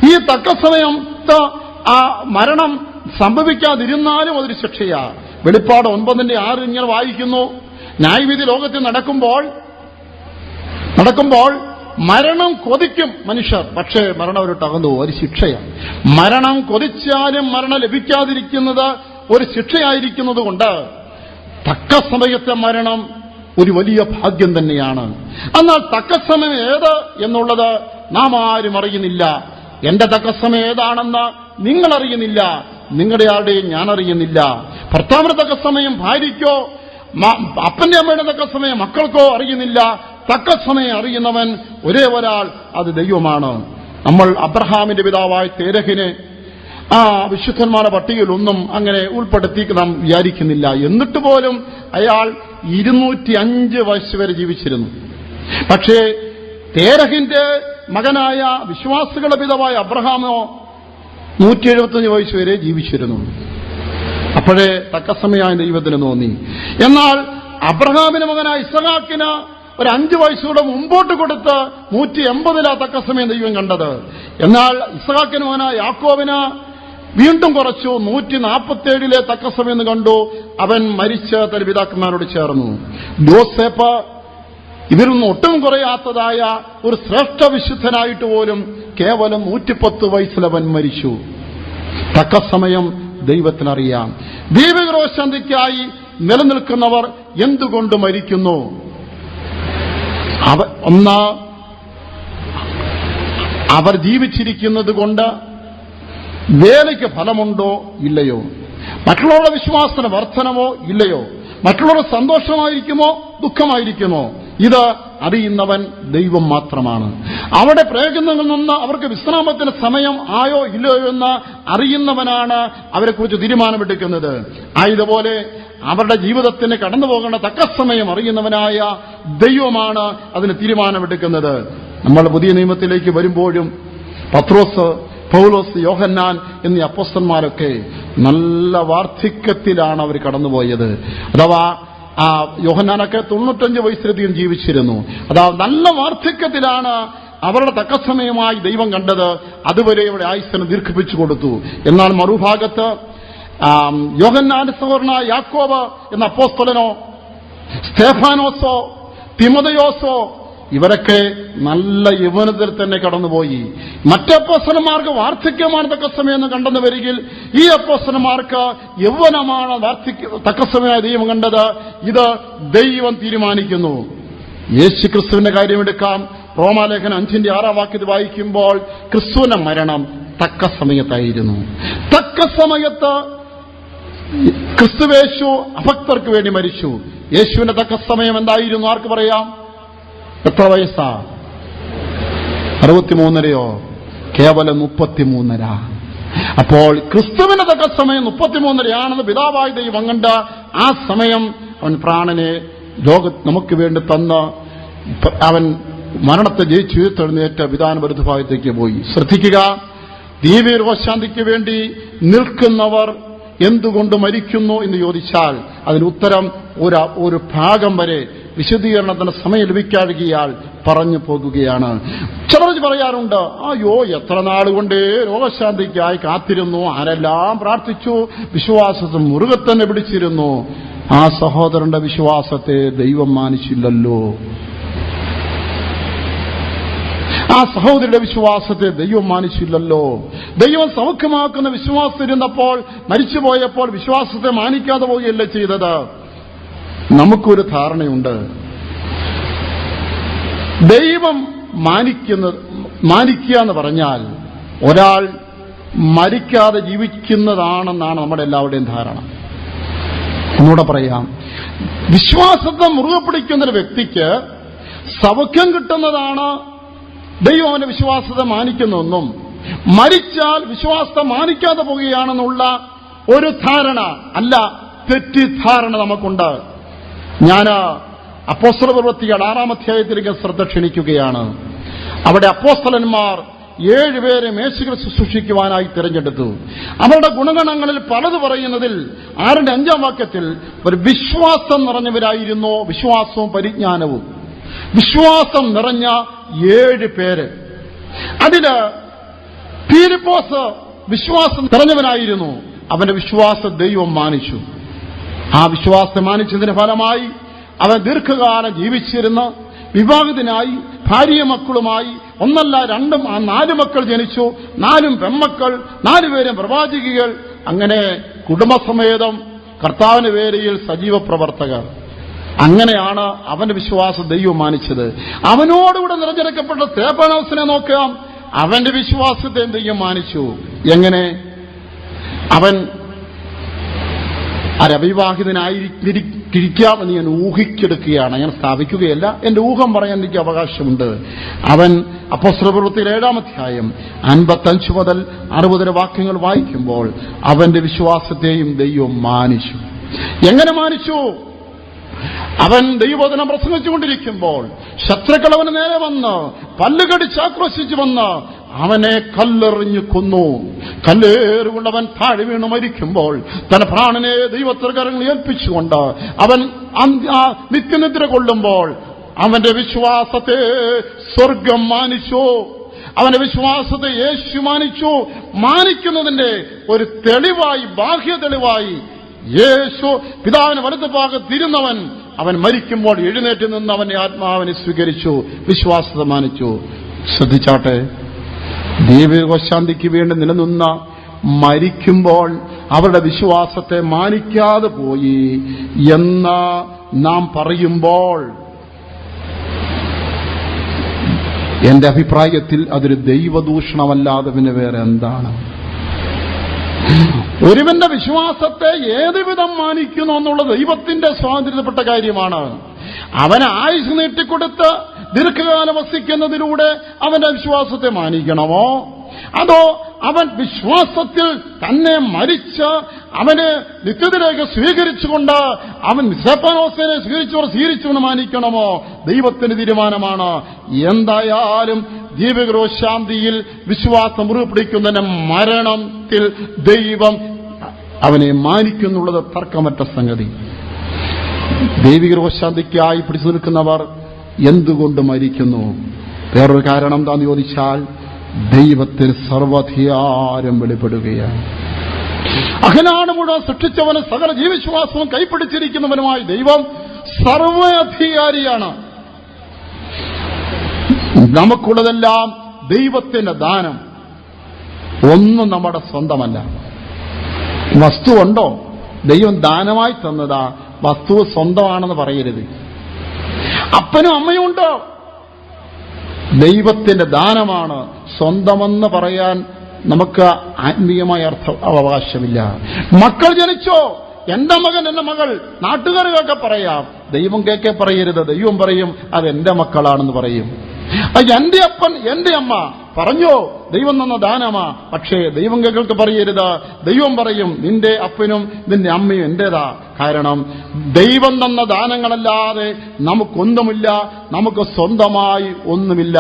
ഈ തക്ക സമയത്ത് ആ മരണം സംഭവിക്കാതിരുന്നാലും അതൊരു ശിക്ഷയാ. വെളിപ്പാട് 9:6 ഇങ്ങനെ വായിക്കുന്നു, ന്യായവിധി ലോകത്തിൽ നടക്കുമ്പോൾ മരണം കൊതിക്കും മനുഷ്യർ, പക്ഷേ മരണം ഒരു തകന്നു, ഒരു ശിക്ഷയാണ്. മരണം കൊതിച്ചാലും മരണം ലഭിക്കാതിരിക്കുന്നത് ഒരു ശിക്ഷയായിരിക്കുന്നത് കൊണ്ട് തക്ക സമയത്തെ മരണം ഒരു വലിയ ഭാഗ്യം തന്നെയാണ്. എന്നാൽ തക്ക സമയം ഏത് എന്നുള്ളത് നാം ആരും അറിയുന്നില്ല. എന്റെ തക്ക സമയം ഏതാണെന്ന് നിങ്ങൾ അറിയുന്നില്ല, നിങ്ങളുടെ ആരുടെയും ഞാൻ അറിയുന്നില്ല. ഭർത്താവിന്റെ തക്ക സമയം ഭാര്യയ്ക്കോ അപ്പന്റെ അമ്മയുടെ തക്ക സമയം മക്കൾക്കോ അറിയുന്നില്ല. തക്ക സമയം അറിയുന്നവൻ ഒരേ ഒരാൾ, അത് ദൈവമാണ്. നമ്മൾ അബ്രഹാമിന്റെ പിതാവായ തേരഹിനെ ആ വിശുദ്ധന്മാരുടെ പട്ടികയിൽ ഒന്നും അങ്ങനെ ഉൾപ്പെടുത്തി നാം വിചാരിക്കുന്നില്ല. എന്നിട്ട് പോലും അയാൾ 205 വയസ്സ് വരെ ജീവിച്ചിരുന്നു. പക്ഷേ തേരഹിന്റെ മകനായ വിശ്വാസികളുടെ പിതാവായ അബ്രഹാമോ 175 വയസ്സ് വരെ ജീവിച്ചിരുന്നു. അപ്പോഴേ തക്കസമയമായ ദൈവത്തിന് തോന്നി. എന്നാൽ അബ്രഹാമിന്റെ മകനായ ഇസ്ഹാക്കിന് ഒരു 5 വയസ്സുകൂടെ മുമ്പോട്ട് കൊടുത്ത് 180 തക്കസമയം ദൈവം കണ്ടത്. എന്നാൽ ഇസ്ഹാക്കിന് മകനായ യാക്കോബിന് വീണ്ടും കുറച്ചു, 147 തക്കസമയം എന്ന് കണ്ടു. അവൻ മരിച്ച് തന്റെ പിതാക്കന്മാരോട് ചേർന്നു. യോസേപ്പ് ഇവരൊന്നും ഒട്ടും കുറയാത്തതായ ഒരു ശ്രേഷ്ഠ വിശുദ്ധനായിട്ട് പോലും കേവലം 110 വയസ്സിലവൻ മരിച്ചു. തക്കസമയം ദൈവത്തിനറിയാം. ദൈവവിരോശാന്തിക്കായി നിലനിൽക്കുന്നവർ എന്തുകൊണ്ട് മരിക്കുന്നു? അവർ ജീവിച്ചിരിക്കുന്നത് കൊണ്ട് വേലയ്ക്ക് ഫലമുണ്ടോ ഇല്ലയോ? മറ്റുള്ളവരുടെ വിശ്വാസത്തിന് വർധനമോ ഇല്ലയോ? മറ്റുള്ളവർ സന്തോഷമായിരിക്കുമോ ദുഃഖമായിരിക്കുമോ? ഇത് അറിയുന്നവൻ ദൈവം മാത്രമാണ്. അവിടെ പ്രയോജനങ്ങളിൽ നിന്ന് അവർക്ക് വിശ്രാമത്തിന് സമയം ആയോ ഇല്ലയോ എന്ന് അറിയുന്നവനാണ് അവരെക്കുറിച്ച് തീരുമാനമെടുക്കുന്നത്. ആയതുപോലെ അവരുടെ ജീവിതത്തിന് കടന്നു പോകേണ്ട തക്ക സമയം അറിയുന്നവനായ ദൈവമാണ് അതിന് തീരുമാനമെടുക്കുന്നത്. നമ്മൾ പുതിയ നിയമത്തിലേക്ക് വരുമ്പോഴും പത്രോസ്, പൗലോസ്, യോഹന്നാൻ എന്നീ അപ്പോസ്തലന്മാരൊക്കെ നല്ല വാർദ്ധക്യത്തിലാണ് അവർ കടന്നുപോയത്. അഥവാ ആ യോഹന്നാനൊക്കെ 95 വയസ്സിലധികം ജീവിച്ചിരുന്നു. അതാ നല്ല വാർദ്ധക്യത്തിലാണ് അവരുടെ തക്കസമയമായി ദൈവം കണ്ടത്. അതുവരെ ഇവിടെ ആയുസ്സിനെ ദീർഘിപ്പിച്ചു കൊടുത്തു. എന്നാൽ മറുഭാഗത്ത് യോഹന്നാന്റെ സഹോദരനായ യാക്കോബ് എന്ന അപ്പോസ്തലനോ സ്തേഫാനോസോ തിമോഥെയോസോ ഇവരൊക്കെ നല്ല യൗവനത്തിൽ തന്നെ കടന്നുപോയി. മറ്റ് അപ്പോസ്തലന്മാർക്ക് വാർദ്ധക്യമാണ് തക്കസമയം എന്ന് കണ്ടെന്ന് വരികിൽ ഈ അപ്പോസ്തലന്മാർക്ക് യൗവനമാണ് തക്കസമയമായി ദൈവം കണ്ടത്. ഇത് ദൈവം തീരുമാനിക്കുന്നു. യേശു ക്രിസ്തുവിന്റെ കാര്യമെടുക്കാം. റോമാലേഖനം 5:6 വായിക്കുമ്പോൾ ക്രിസ്തുവിന്റെ മരണം തക്ക സമയത്തായിരുന്നു. തക്ക സമയത്ത് ക്രിസ്തുവേശു അഭക്തർക്ക് വേണ്ടി മരിച്ചു. യേശുവിന്റെ തക്ക സമയം എന്തായിരുന്നു? ആർക്ക് പറയാം? എത്ര വയസ്സാ? 63 കേവലം 33. അപ്പോൾ ക്രിസ്തുവിന്റെ തക്ക സമയം 33 പിതാവായ ദൈവം കണ്ട ആ സമയം അവൻ പ്രാണനെ നമുക്ക് വേണ്ടി തന്ന് അവൻ മരണത്തെ ജയിച്ചു ഉയർത്തെഴുന്നേറ്റ് പിതാവിന്റെ വലതുഭാഗത്തേക്ക് പോയി. ശ്രദ്ധിക്കുക, ദൈവവിരോശാന്തിക്ക് വേണ്ടി നിൽക്കുന്നവർ എന്തുകൊണ്ട് മരിക്കുന്നു എന്ന് ചോദിച്ചാൽ അതിന് ഉത്തരം ഒരു ഭാഗം വരെ വിശദീകരണത്തിന് സമയം ലഭിക്കാതിയാൽ പറഞ്ഞു പോകുകയാണ്. ചിലർ പറയാറുണ്ട്, അയ്യോ എത്ര നാളുകൊണ്ട് രോഗശാന്തിക്കായി കാത്തിരുന്നു, ആരെല്ലാം പ്രാർത്ഥിച്ചു, വിശ്വാസത്തെ മുറുകെ തന്നെ പിടിച്ചിരുന്നു. ആ സഹോദരന്റെ വിശ്വാസത്തെ ദൈവം മാനിച്ചില്ലല്ലോ. ആ സഹോദരിയുടെ വിശ്വാസത്തെ ദൈവം മാനിച്ചില്ലല്ലോ. ദൈവം സൗഖ്യമാക്കുന്ന വിശ്വാസം ഇരുന്നപ്പോൾ മരിച്ചുപോയപ്പോൾ വിശ്വാസത്തെ മാനിക്കാതെ പോവുകയല്ലേ ചെയ്തത്? നമുക്കൊരു ധാരണയുണ്ട്, ദൈവം മാനിക്കുക എന്ന് പറഞ്ഞാൽ ഒരാൾ മരിക്കാതെ ജീവിക്കുന്നതാണെന്നാണ് നമ്മുടെ എല്ലാവരുടെയും ധാരണ. ഒന്നുകൂടെ പറയാം, വിശ്വാസത്തെ മുറുകെ പിടിക്കുന്നൊരു വ്യക്തിക്ക് സൗഖ്യം കിട്ടുന്നതാണ് ദൈവം അവന്റെ വിശ്വാസത്തെ മാനിക്കുന്നെന്നും മരിച്ചാൽ വിശ്വാസത്തെ മാനിക്കാതെ പോവുകയാണെന്നുള്ള ഒരു ധാരണ അല്ല, തെറ്റിദ്ധാരണ നമുക്കുണ്ട്. ഞാൻ അപ്പോസ്തല പ്രവൃത്തികൾ 6-ാം അധ്യായത്തിലേക്ക് ശ്രദ്ധ ക്ഷണിക്കുകയാണ്. അവിടെ അപ്പോസ്തലന്മാർ 7 പേരെ മേശകൾ ശുശ്രൂഷിക്കുവാനായി തിരഞ്ഞെടുത്തു. അവരുടെ ഗുണഗണങ്ങളിൽ പലത് പറയുന്നതിൽ 6-5 വാക്യത്തിൽ ഒരു വിശ്വാസം നിറഞ്ഞവരായിരുന്നു, വിശ്വാസവും പരിജ്ഞാനവും. വിശ്വാസം നിറഞ്ഞ 7 പേര്. അതില് ഫിലിപ്പോസ് വിശ്വാസം നിറഞ്ഞവനായിരുന്നു. അവന്റെ വിശ്വാസം ദൈവം മാനിച്ചു. ആ വിശ്വാസം മാനിച്ചതിന് ഫലമായി അവൻ ദീർഘകാലം ജീവിച്ചിരുന്ന വിവാഹിതനായി ഭാര്യ മക്കളുമായി 1 2 4 മക്കൾ ജനിച്ചു. 4 പെൺമക്കൾ, 4 പേരും പ്രവാചകികൾ. അങ്ങനെ കുടുംബസമേതം കർത്താവിന്റെ വേലയിൽ സജീവ പ്രവർത്തകർ. അങ്ങനെയാണ് അവന്റെ വിശ്വാസം ദൈവം മാനിച്ചത്. അവനോടുകൂടെ നിറഞ്ഞെടുക്കപ്പെട്ട സ്തെഫാനോസിനെ നോക്കാം. അവന്റെ വിശ്വാസത്തെ ദൈവം മാനിച്ചു. എങ്ങനെ? അവൻ അവിവാഹിതനായിരിക്കാമെന്ന് ഞാൻ ഊഹിച്ചെടുക്കുകയാണ്, ഞാൻ സ്ഥാപിക്കുകയല്ല. എന്റെ ഊഹം പറയാൻ എനിക്ക് അവകാശമുണ്ട്. അവൻ അപ്പോസ്തലപ്രവൃത്തിയിൽ 7-ാം അധ്യായം 55 മുതൽ 60 വാക്യങ്ങൾ വായിക്കുമ്പോൾ അവന്റെ വിശ്വാസത്തെയും ദൈവം മാനിച്ചു. എങ്ങനെ മാനിച്ചു? അവൻ ദൈവവചനം പ്രസംഗിച്ചുകൊണ്ടിരിക്കുമ്പോൾ ശത്രുക്കൾ അവന് നേരെ വന്ന് പല്ലുകടിച്ച് ആക്രോശിച്ചു വന്ന് അവനെ കല്ലെറിഞ്ഞു കൊന്നു. കല്ലേറുകൊണ്ട് അവൻ താഴെ വീണ് മരിക്കുമ്പോൾ തന്റെ പ്രാണനെ ദൈവത്തിന്റെ കരങ്ങളിൽ ഏൽപ്പിച്ചുകൊണ്ട് അവൻ നിത്യനിദ്ര കൊള്ളുമ്പോൾ അവന്റെ വിശ്വാസത്തെ സ്വർഗം മാനിച്ചു. അവന്റെ വിശ്വാസത്തെ യേശു മാനിച്ചു. മാനിക്കുന്നതിന്റെ ഒരു തെളിവായി, ബാഹ്യ തെളിവായി യേശു പിതാവിന് വലതുഭാഗത്തിരുന്നവൻ അവൻ മരിക്കുമ്പോൾ എഴുന്നേറ്റ് നിന്ന് അവന്റെ ആത്മാവിനെ സ്വീകരിച്ചു, വിശ്വാസത്തെ മാനിച്ചു. ശ്രദ്ധിച്ചാട്ടെ, ദൈവികശാന്തിക്ക് വേണ്ടി നിലനിന്ന മരിക്കുമ്പോൾ അവരുടെ വിശ്വാസത്തെ മാനിക്കാതെ പോയി എന്ന് നാം പറയുമ്പോൾ എന്റെ അഭിപ്രായത്തിൽ അതൊരു ദൈവദൂഷണമല്ലാതെ പിന്നെ വേറെ എന്താണ്? ഒരുവന്റെ വിശ്വാസത്തെ ഏതുവിധം മാനിക്കുന്നു എന്നുള്ളത് ദൈവത്തിന്റെ സ്വാതന്ത്ര്യപ്പെട്ട കാര്യമാണ്. അവന് ആയുസ് നീട്ടിക്കൊടുത്ത് ദീർഘകാലം വസിക്കുന്നതിലൂടെ അവന്റെ വിശ്വാസത്തെ മാനിക്കണമോ, അതോ അവൻ വിശ്വാസത്തിൽ തന്നെ മരിച്ച് അവന് നിത്യത്തിലേക്ക് സ്വീകരിച്ചുകൊണ്ട് അവൻ സ്തെഫാനോസിനെ സ്വീകരിച്ചുകൊണ്ട് മാനിക്കണമോ? ദൈവത്തിന്റെ തീരുമാനമാണ്. എന്തായാലും ദൈവികശാന്തിയിൽ വിശ്വാസം മുറുപിടിക്കുന്നതിന്റെ മരണത്തിൽ ദൈവം അവനെ മാനിക്കുന്നുള്ളത് തർക്കമറ്റ സംഗതി. ദൈവികശാന്തിക്കായി പിടിച്ചു നിൽക്കുന്നവർ എന്തുകൊണ്ട് മരിക്കുന്നു? വേറൊരു കാരണം എന്താന്ന് ചോദിച്ചാൽ ദൈവത്തിന് സർവ്വാധികാരം വെളിപ്പെടുകയാണ്. അഖിലാണ്ട് മുഴുവൻ സൃഷ്ടിച്ചവന് സകല ജീവവിശ്വാസവും കൈപ്പിടിച്ചിരിക്കുന്നവനുമായി ദൈവം സർവ്വാധികാരിയാണ്. നമുക്കുള്ളതെല്ലാം ദൈവത്തിന്റെ ദാനം, ഒന്നും നമ്മുടെ സ്വന്തമല്ല. വസ്തുവുണ്ടോ? ദൈവം ദാനമായി തന്നതാ. വസ്തു സ്വന്തമാണെന്ന് പറയരുത്. അപ്പനും അമ്മയും ഉണ്ടോ? ദൈവത്തിന്റെ ദാനമാണ്. സ്വന്തമെന്ന് പറയാൻ നമുക്ക് ആത്മീയമായ അവകാശമില്ല. മക്കൾ ജനിച്ചോ? എന്റെ മകൻ, എന്റെ മകൾ, നാട്ടുകാർക്കൊക്കെ പറയാം. ദൈവം കേൾക്കെ പറയരുത്. ദൈവം പറയും അത് എന്റെ മക്കളാണെന്ന് പറയും. എന്റെ അപ്പൻ, എന്റെ അമ്മ പറഞ്ഞോ ദൈവം തന്ന ദാനമാ. പക്ഷേ ദൈവം കേൾക്ക് പറയരുത്. ദൈവം പറയും നിന്റെ അപ്പനും നിന്റെ അമ്മയും എന്റേതാ. കാരണം ദൈവം തന്ന ദാനങ്ങളല്ലാതെ നമുക്കൊന്നുമില്ല, നമുക്ക് സ്വന്തമായി ഒന്നുമില്ല.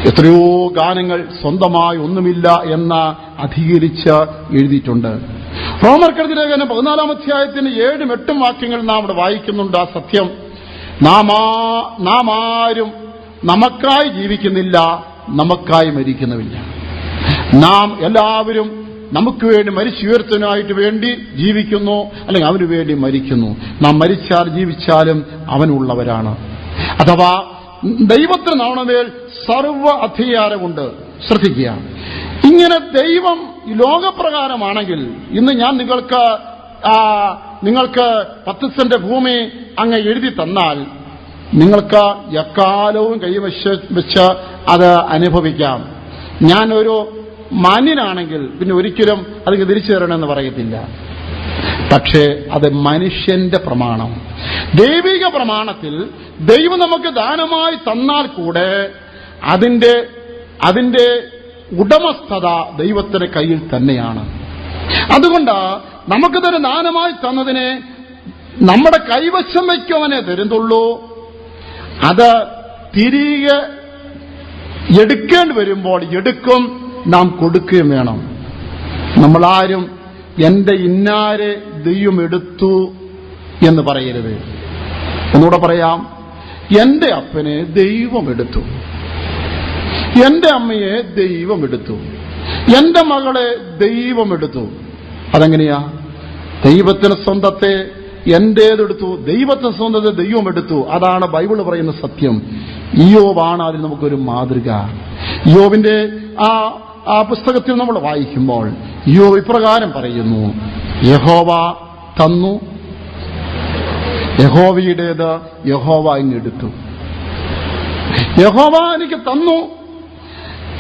എത്രയോ ഗാനങ്ങൾ സ്വന്തമായി ഒന്നുമില്ല എന്ന് അധികരിച്ച് എഴുതിയിട്ടുണ്ട്. റോമർക്കെഴുതിയ ലേഖനം 14-ാം അധ്യായത്തിന് 7-8 വാക്യങ്ങൾ നാം ഇവിടെ വായിക്കുന്നുണ്ട്. ആ സത്യം, നാം ആരും നമുക്കായി ജീവിക്കുന്നില്ല, നമുക്കായി മരിക്കുന്നുമില്ല. നാം എല്ലാവരും നമുക്ക് വേണ്ടി മരിച്ചുയർത്തനായിട്ട് വേണ്ടി ജീവിക്കുന്നു, അല്ലെങ്കിൽ അവന് വേണ്ടി മരിക്കുന്നു. നാം മരിച്ചാൽ ജീവിച്ചാലും അവനുള്ളവരാണ്. അഥവാ ദൈവത്തിന് നമ്മളുമേൽ സർവ്വ അധികാരമുണ്ട്. ശ്രദ്ധിക്കുക, ഇങ്ങനെ ദൈവം ലോകപ്രകാരമാണെങ്കിൽ ഇന്ന് ഞാൻ നിങ്ങൾക്ക് 10 സെന്റ് ഭൂമി അങ്ങ് എഴുതി തന്നാൽ നിങ്ങൾക്ക് എക്കാലവും കൈവച്ച് അത് അനുഭവിക്കാം. ഞാനൊരു മാന്യനാണെങ്കിൽ പിന്നെ ഒരിക്കലും അത് തിരിച്ചു തരണമെന്ന് പറയത്തില്ല. പക്ഷേ അത് മനുഷ്യന്റെ പ്രമാണം. ദൈവിക പ്രമാണത്തിൽ ദൈവം നമുക്ക് ദാനമായി തന്നാൽ കൂടെ അതിന്റെ ഉടമസ്ഥത ദൈവത്തിന്റെ കയ്യിൽ തന്നെയാണ്. അതുകൊണ്ട് നമുക്ക് തന്നെ ദാനമായി തന്നതിനെ നമ്മുടെ കൈവശം വയ്ക്കുവാനേ തരുന്നുള്ളൂ. അത് തിരികെ എടുക്കേണ്ടി വരുമ്പോൾ എടുക്കും, നാം കൊടുക്കുകയും വേണം. നമ്മളാരും എന്റെ ഇന്നാരെ ദൈവം എടുത്തു എന്ന് പറയരുത്. ഒന്നുകൂടെ പറയാം, എന്റെ അപ്പനെ ദൈവം എടുത്തു, എന്റെ അമ്മയെ ദൈവം എടുത്തു, എന്റെ മകളെ ദൈവം എടുത്തു. അതെങ്ങനെയാ? ദൈവത്തിന് സ്വന്തത്തെ എന്റേതെടുത്തു, ദൈവത്തിന് സ്വന്തത്തെ ദൈവം എടുത്തു. അതാണ് ബൈബിൾ പറയുന്ന സത്യം. ഇയ്യോബാണ് അതിൽ നമുക്കൊരു മാതൃക. ഇയ്യോബിന്റെ ആ പുസ്തകത്തിൽ നമ്മൾ വായിക്കുമ്പോൾ ഇയ്യോബ് ഇപ്രകാരം പറയുന്നു: യഹോവ തന്നു, യഹോവയുടേത് യഹോവ ഇങ്ങെടുത്തു. യഹോവ എനിക്ക് തന്നു,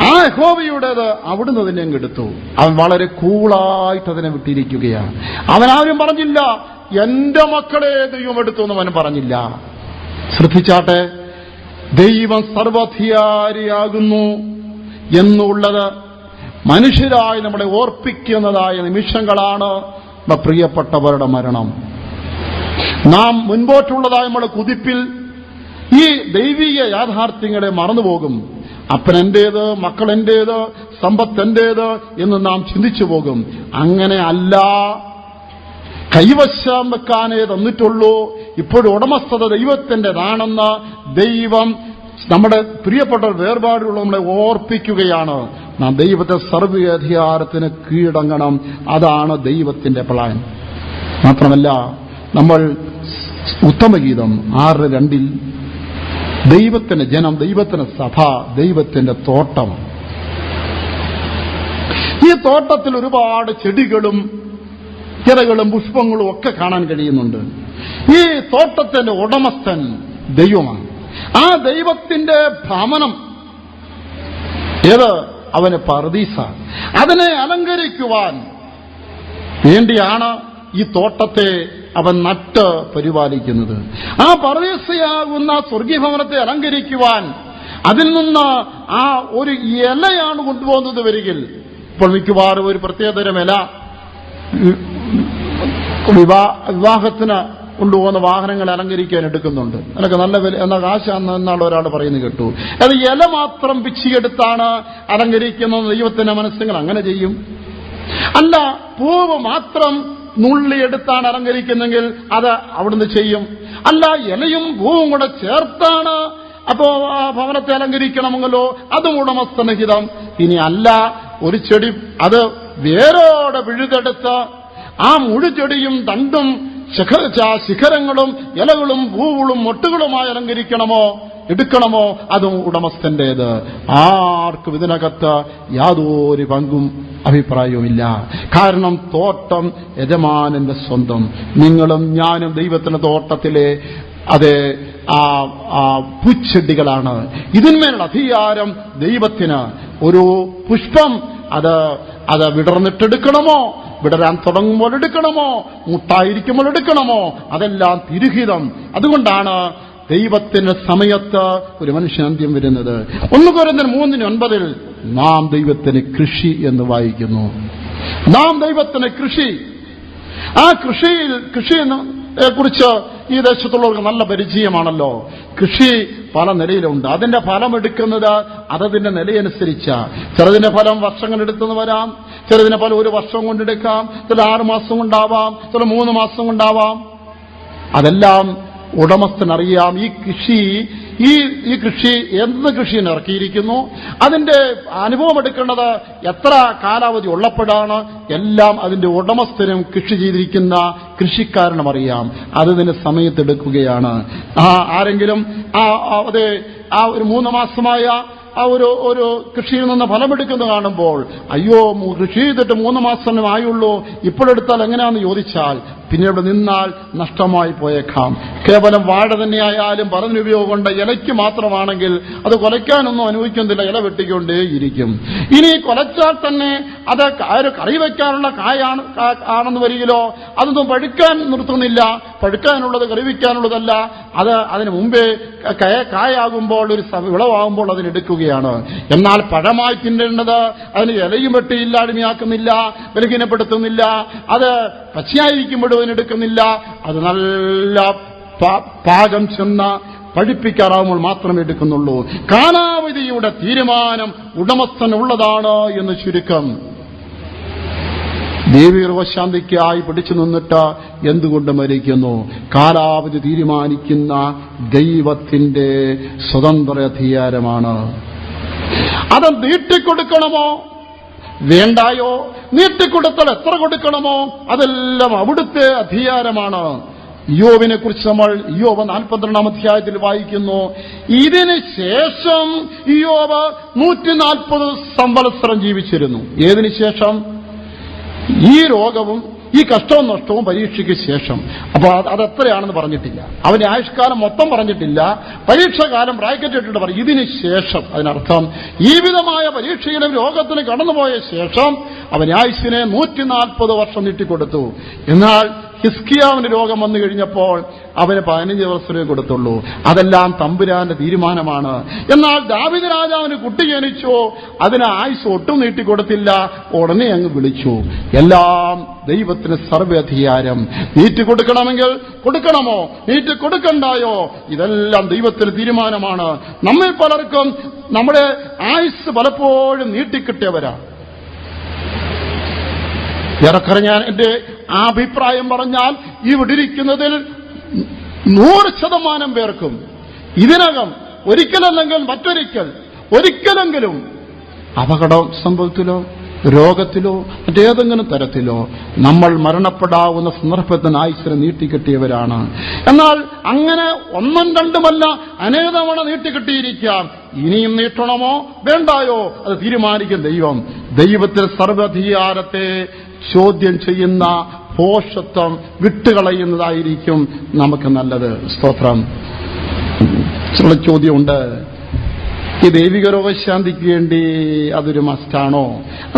ആ യഹോവയുടേത് അവിടുന്ന് തന്നെ അങ്ങെടുത്തു. അവൻ വളരെ കൂളായിട്ട് അതിനെ വിട്ടിരിക്കുകയാണ്. അവനാരും പറഞ്ഞില്ല എന്റെ മക്കളെ ദൈവം എടുത്തു എന്ന് അവൻ പറഞ്ഞില്ല. ശ്രദ്ധിച്ചാട്ടെ, ദൈവം സർവ്വാധികാരിയാകുന്നു എന്നുള്ളത് മനുഷ്യരായി നമ്മളെ ഓർപ്പിക്കുന്നതായ നിമിഷങ്ങളാണ് പ്രിയപ്പെട്ടവരുടെ മരണം. നാം മുൻപോട്ടുള്ളതായ നമ്മുടെ കുതിപ്പിൽ ഈ ദൈവീക യാഥാർത്ഥ്യങ്ങളെ മറന്നുപോകും. അപ്പനെന്റേത്, മക്കളെന്റേത്, സമ്പത്ത് എന്റേത് എന്ന് നാം ചിന്തിച്ചു പോകും. അങ്ങനെ അല്ല, കൈവശം വെക്കാനേ തന്നിട്ടുള്ളൂ. ഇപ്പോഴും ഉടമസ്ഥത ദൈവത്തിൻ്റെതാണെന്ന് ദൈവം നമ്മുടെ പ്രിയപ്പെട്ട വേർപാടുള്ള നമ്മളെ ഓർപ്പിക്കുകയാണ്. നാം ദൈവത്തെ സർവ്വാധികാരത്തിന് കീഴടങ്ങണം. അതാണ് ദൈവത്തിന്റെ പ്ലാൻ. മാത്രമല്ല, നമ്മൾ ഉത്തമഗീതം 6:2 ദൈവത്തിന്റെ ജനം, ദൈവത്തിന്റെ സഭ, ദൈവത്തിന്റെ തോട്ടം. ഈ തോട്ടത്തിൽ ഒരുപാട് ചെടികളും ഇലകളും പുഷ്പങ്ങളും ഒക്കെ കാണാൻ കഴിയുന്നുണ്ട്. ഈ തോട്ടത്തിന്റെ ഉടമസ്ഥൻ ദൈവമാണ്. ആ ദൈവത്തിന്റെ ഭവനം ഏത്? അവന് പർദീസ. അതിനെ അലങ്കരിക്കുവാൻ വേണ്ടിയാണ് ഈ തോട്ടത്തെ അവൻ നട്ട് പരിപാലിക്കുന്നത്. ആ പർദീസയാകുന്ന സ്വർഗീയഭവനത്തെ അലങ്കരിക്കുവാൻ അതിൽ നിന്ന് ആ ഒരു ഇലയാണ് കൊണ്ടുപോകുന്നത് വരികിൽ, ഇപ്പോൾ മിക്കവാറും ഒരു പ്രത്യേകതരം ഇല വിവാഹത്തിന് കൊണ്ടുപോകുന്ന വാഹനങ്ങൾ അലങ്കരിക്കാൻ എടുക്കുന്നുണ്ട്. അതിനൊക്കെ നല്ല വില എന്ന കാശാണെന്നാണ് ഒരാൾ പറയുന്നത് കേട്ടു. അത് ഇല മാത്രം പിച്ചിയെടുത്താണ് അലങ്കരിക്കുന്നത് ദൈവത്തിന്റെ മനസ്സുകൾ അങ്ങനെ ചെയ്യും. അല്ല, പൂവ് മാത്രം നുള്ളിയെടുത്താണ് അലങ്കരിക്കുന്നെങ്കിൽ അത് അവിടുന്ന് ചെയ്യും. അല്ല, ഇലയും പൂവും കൂടെ ചേർത്താണ് അപ്പോ ഭവനത്തെ അലങ്കരിക്കണമെങ്കിലോ അതും ഉടമസ്ഥനഹിതം. ഇനി അല്ല, ഒരു ചെടി അത് വേരോടെ വിഴുതെടുത്ത് ആ മുഴുചെടിയും തണ്ടും ശിഖരങ്ങളും ഇലകളും പൂവുകളും മൊട്ടുകളുമായി അലങ്കരിക്കണമോ എടുക്കണമോ അതും ഉടമസ്ഥന്റേത്. ആർക്കും ഇതിനകത്ത് യാതൊരു പങ്കും അഭിപ്രായവുമില്ല. കാരണം തോട്ടം യജമാനന്റെ സ്വന്തം. നിങ്ങളും ഞാനും ദൈവത്തിന്റെ തോട്ടത്തിലെ അതെ പൂച്ചെടികളാണ്. ഇതിന്മേലുള്ള അധികാരം ദൈവത്തിന്. ഒരു പുഷ്പം അത് വിടർന്നിട്ടെടുക്കണമോ, വിടരാൻ തുടങ്ങുമ്പോൾ എടുക്കണമോ, മുട്ടായിരിക്കുമ്പോൾ എടുക്കണമോ, അതെല്ലാം തിരുഹിതം. അതുകൊണ്ടാണ് ദൈവത്തിന്റെ സമയത്ത് ഒരു മനുഷ്യൻ അന്ത്യം വരുന്നത്. 1 കൊരിന്ത്യർ 3:9 നാം ദൈവത്തിന് കൃഷി എന്ന് വായിക്കുന്നു. നാം ദൈവത്തിന് കൃഷി. ആ കൃഷിയെ കുറിച്ച് ഈ ദേശത്തുള്ളവർക്ക് നല്ല പരിചയമാണല്ലോ. കൃഷി പല നിലയിലുണ്ട്. അതിന്റെ ഫലം എടുക്കുന്നത് അതതിന്റെ നിലയനുസരിച്ച. ചിലതിന്റെ ഫലം വർഷങ്ങൾ എടുത്തെന്ന് വരാം, ചിലതിന്റെ ഫലം 1 വർഷം കൊണ്ടെടുക്കാം, ചില 6 മാസം കൊണ്ടാവാം, ചില 3 മാസം കൊണ്ടാവാം. അതെല്ലാം ഉടമസ്ഥനറിയാം. ഈ കൃഷി എന്ത് കൃഷിയെ ഇറക്കിയിരിക്കുന്നു, അതിന്റെ അനുഭവം എടുക്കേണ്ടത് എത്ര കാലാവധി ഉള്ളപ്പോഴാണ്, എല്ലാം അതിന്റെ ഉടമസ്ഥനും കൃഷി ചെയ്തിരിക്കുന്ന കൃഷിക്കാരനും അറിയാം. അതിന് സമയത്തെടുക്കുകയാണ്. ആരെങ്കിലും ഒരു 3 മാസമായ ആ ഒരു കൃഷിയിൽ നിന്ന് ഫലമെടുക്കുന്നത് കാണുമ്പോൾ അയ്യോ കൃഷി ചെയ്തിട്ട് 3 മാസം ആയുള്ളൂ, ഇപ്പോഴെടുത്താൽ എങ്ങനെയാണെന്ന് ചോദിച്ചാൽ പിന്നെ ഇവിടെ നിന്നാൽ നഷ്ടമായി പോയേക്കാം. കേവലം വാഴ തന്നെയായാലും പറഞ്ഞുപയോഗം കൊണ്ട് ഇലയ്ക്ക് മാത്രമാണെങ്കിൽ അത് കൊലയ്ക്കാനൊന്നും അനുഭവിക്കുന്നില്ല, ഇല വെട്ടിക്കൊണ്ടേയിരിക്കും. ഇനി കൊലച്ചാൽ തന്നെ അത് കറി വയ്ക്കാനുള്ള ആണെന്ന് വരികിലോ അതൊന്നും പഴുക്കാൻ നിർത്തുന്നില്ല. പഴുക്കാനുള്ളത് കറി വയ്ക്കാനുള്ളതല്ല, അത് അതിന് മുമ്പേ കായാകുമ്പോൾ ഒരു വിളവാകുമ്പോൾ അതിനെടുക്കുകയാണ്. എന്നാൽ പഴമായി തിന്നേണ്ടത് അതിന് ഇലയും വെട്ടി ഇല്ലായ്മയാക്കുന്നില്ല, ബലഹീനപ്പെടുത്തുന്നില്ല, അത് പച്ചയായിരിക്കുമ്പോഴും അതിനെടുക്കുന്നില്ല. അത് നല്ല പാകം ചെന്ന പഠിപ്പിക്കാറാവുമ്പോൾ മാത്രമേ എടുക്കുന്നുള്ളൂ. കാലാവധിയുടെ തീരുമാനം ഉടമസ്ഥനുള്ളതാണ് എന്ന് ചുരുക്കം. ദൈവികശാന്തിക്കായി പിടിച്ചു നിന്നിട്ട് എന്തുകൊണ്ട് മരിക്കുന്നു? കാലാവധി തീരുമാനിക്കുന്ന ദൈവത്തിന്റെ സ്വതന്ത്ര അധികാരമാണ്. അത് നീട്ടിക്കൊടുക്കണമോ വേണ്ടായോ, നീട്ടിക്കൊടുത്താൽ എത്ര കൊടുക്കണമോ, അതെല്ലാം അവിടുത്തെ അധികാരമാണ്. ഇയ്യോബിനെ കുറിച്ച് നമ്മൾ ഇയ്യോബ് 42-ാം അധ്യായത്തിൽ വായിക്കുന്നു. ഇതിന് ശേഷം ഇയ്യോബ് 140 സംവത്സരം ജീവിച്ചിരുന്നു. ഏതിനു ശേഷം? ഈ രോഗവും ഈ കഷ്ടവും നഷ്ടവും പരീക്ഷയ്ക്ക് ശേഷം. അപ്പൊ അതെത്രയാണെന്ന് പറഞ്ഞിട്ടില്ല. അവന്റെ ആയുഷ്കാലം മൊത്തം പറഞ്ഞിട്ടില്ല. പരീക്ഷാകാലം ബ്രാക്കറ്റ് ഇട്ടിട്ട് പറയും ഇതിന് ശേഷം. അതിനർത്ഥം ഈ വിധമായ പരീക്ഷയിലും രോഗത്തിന് കടന്നുപോയ ശേഷം അവന്റെ ആയുസ്സിനെ 140 വർഷം നീട്ടിക്കൊടുത്തു. എന്നാൽ ഹിസ്കിയാവിന് രോഗം വന്നു കഴിഞ്ഞപ്പോൾ അവന് 15 വർഷമേ കൊടുത്തുള്ളൂ. അതെല്ലാം തമ്പുരാന്റെ തീരുമാനമാണ്. എന്നാൽ ദാവീദ് രാജാവിന് കുട്ടി ജനിച്ചു, അതിന് ആയുസ് ഒട്ടും നീട്ടിക്കൊടുത്തില്ല, ഉടനെ അങ്ങ് വിളിച്ചു. എല്ലാം ദൈവത്തിന് സർവ്വാധികാരം. നീട്ടിക്കൊടുക്കണമെങ്കിൽ കൊടുക്കണമോ, നീട്ടിക്കൊടുക്കണ്ടായോ, ഇതെല്ലാം ദൈവത്തിന് തീരുമാനമാണ്. നമ്മിൽ പലർക്കും നമ്മുടെ ആയുസ് പലപ്പോഴും നീട്ടിക്കിട്ടിയവരാ. ഏറെക്കുറെ ഞാൻ എന്റെ അഭിപ്രായം പറഞ്ഞാൽ ഇവിടെ ഇരിക്കുന്നതിൽ 100% പേർക്കും ഇതിനകം ഒരിക്കലല്ലെങ്കിൽ ഒരിക്കലെങ്കിലും അപകടം സംഭവത്തിലോ രോഗത്തിലോ മറ്റേതെങ്കിലും തരത്തിലോ നമ്മൾ മരണപ്പെടാവുന്ന സന്ദർഭത്തിന് ആയുസ്സിനെ നീട്ടിക്കിട്ടിയവരാണ്. എന്നാൽ അങ്ങനെ 1-2 അനേക തവണ നീട്ടിക്കിട്ടിയിരിക്കാം. ഇനിയും നീട്ടണമോ വേണ്ടായോ അത് തീരുമാനിക്കും ദൈവം. ദൈവത്തിൽ സർവ്വാധികാരത്തെ ചോദ്യം ചെയ്യുന്ന പോഷത്വം വിട്ടുകളയുന്നതായിരിക്കും നമുക്ക് നല്ലത്. സ്തോത്രം. ചില ചോദ്യമുണ്ട്, ഈ ദൈവിക രോഗശാന്തിക്ക് വേണ്ടി അതൊരു മസ്റ്റാണോ?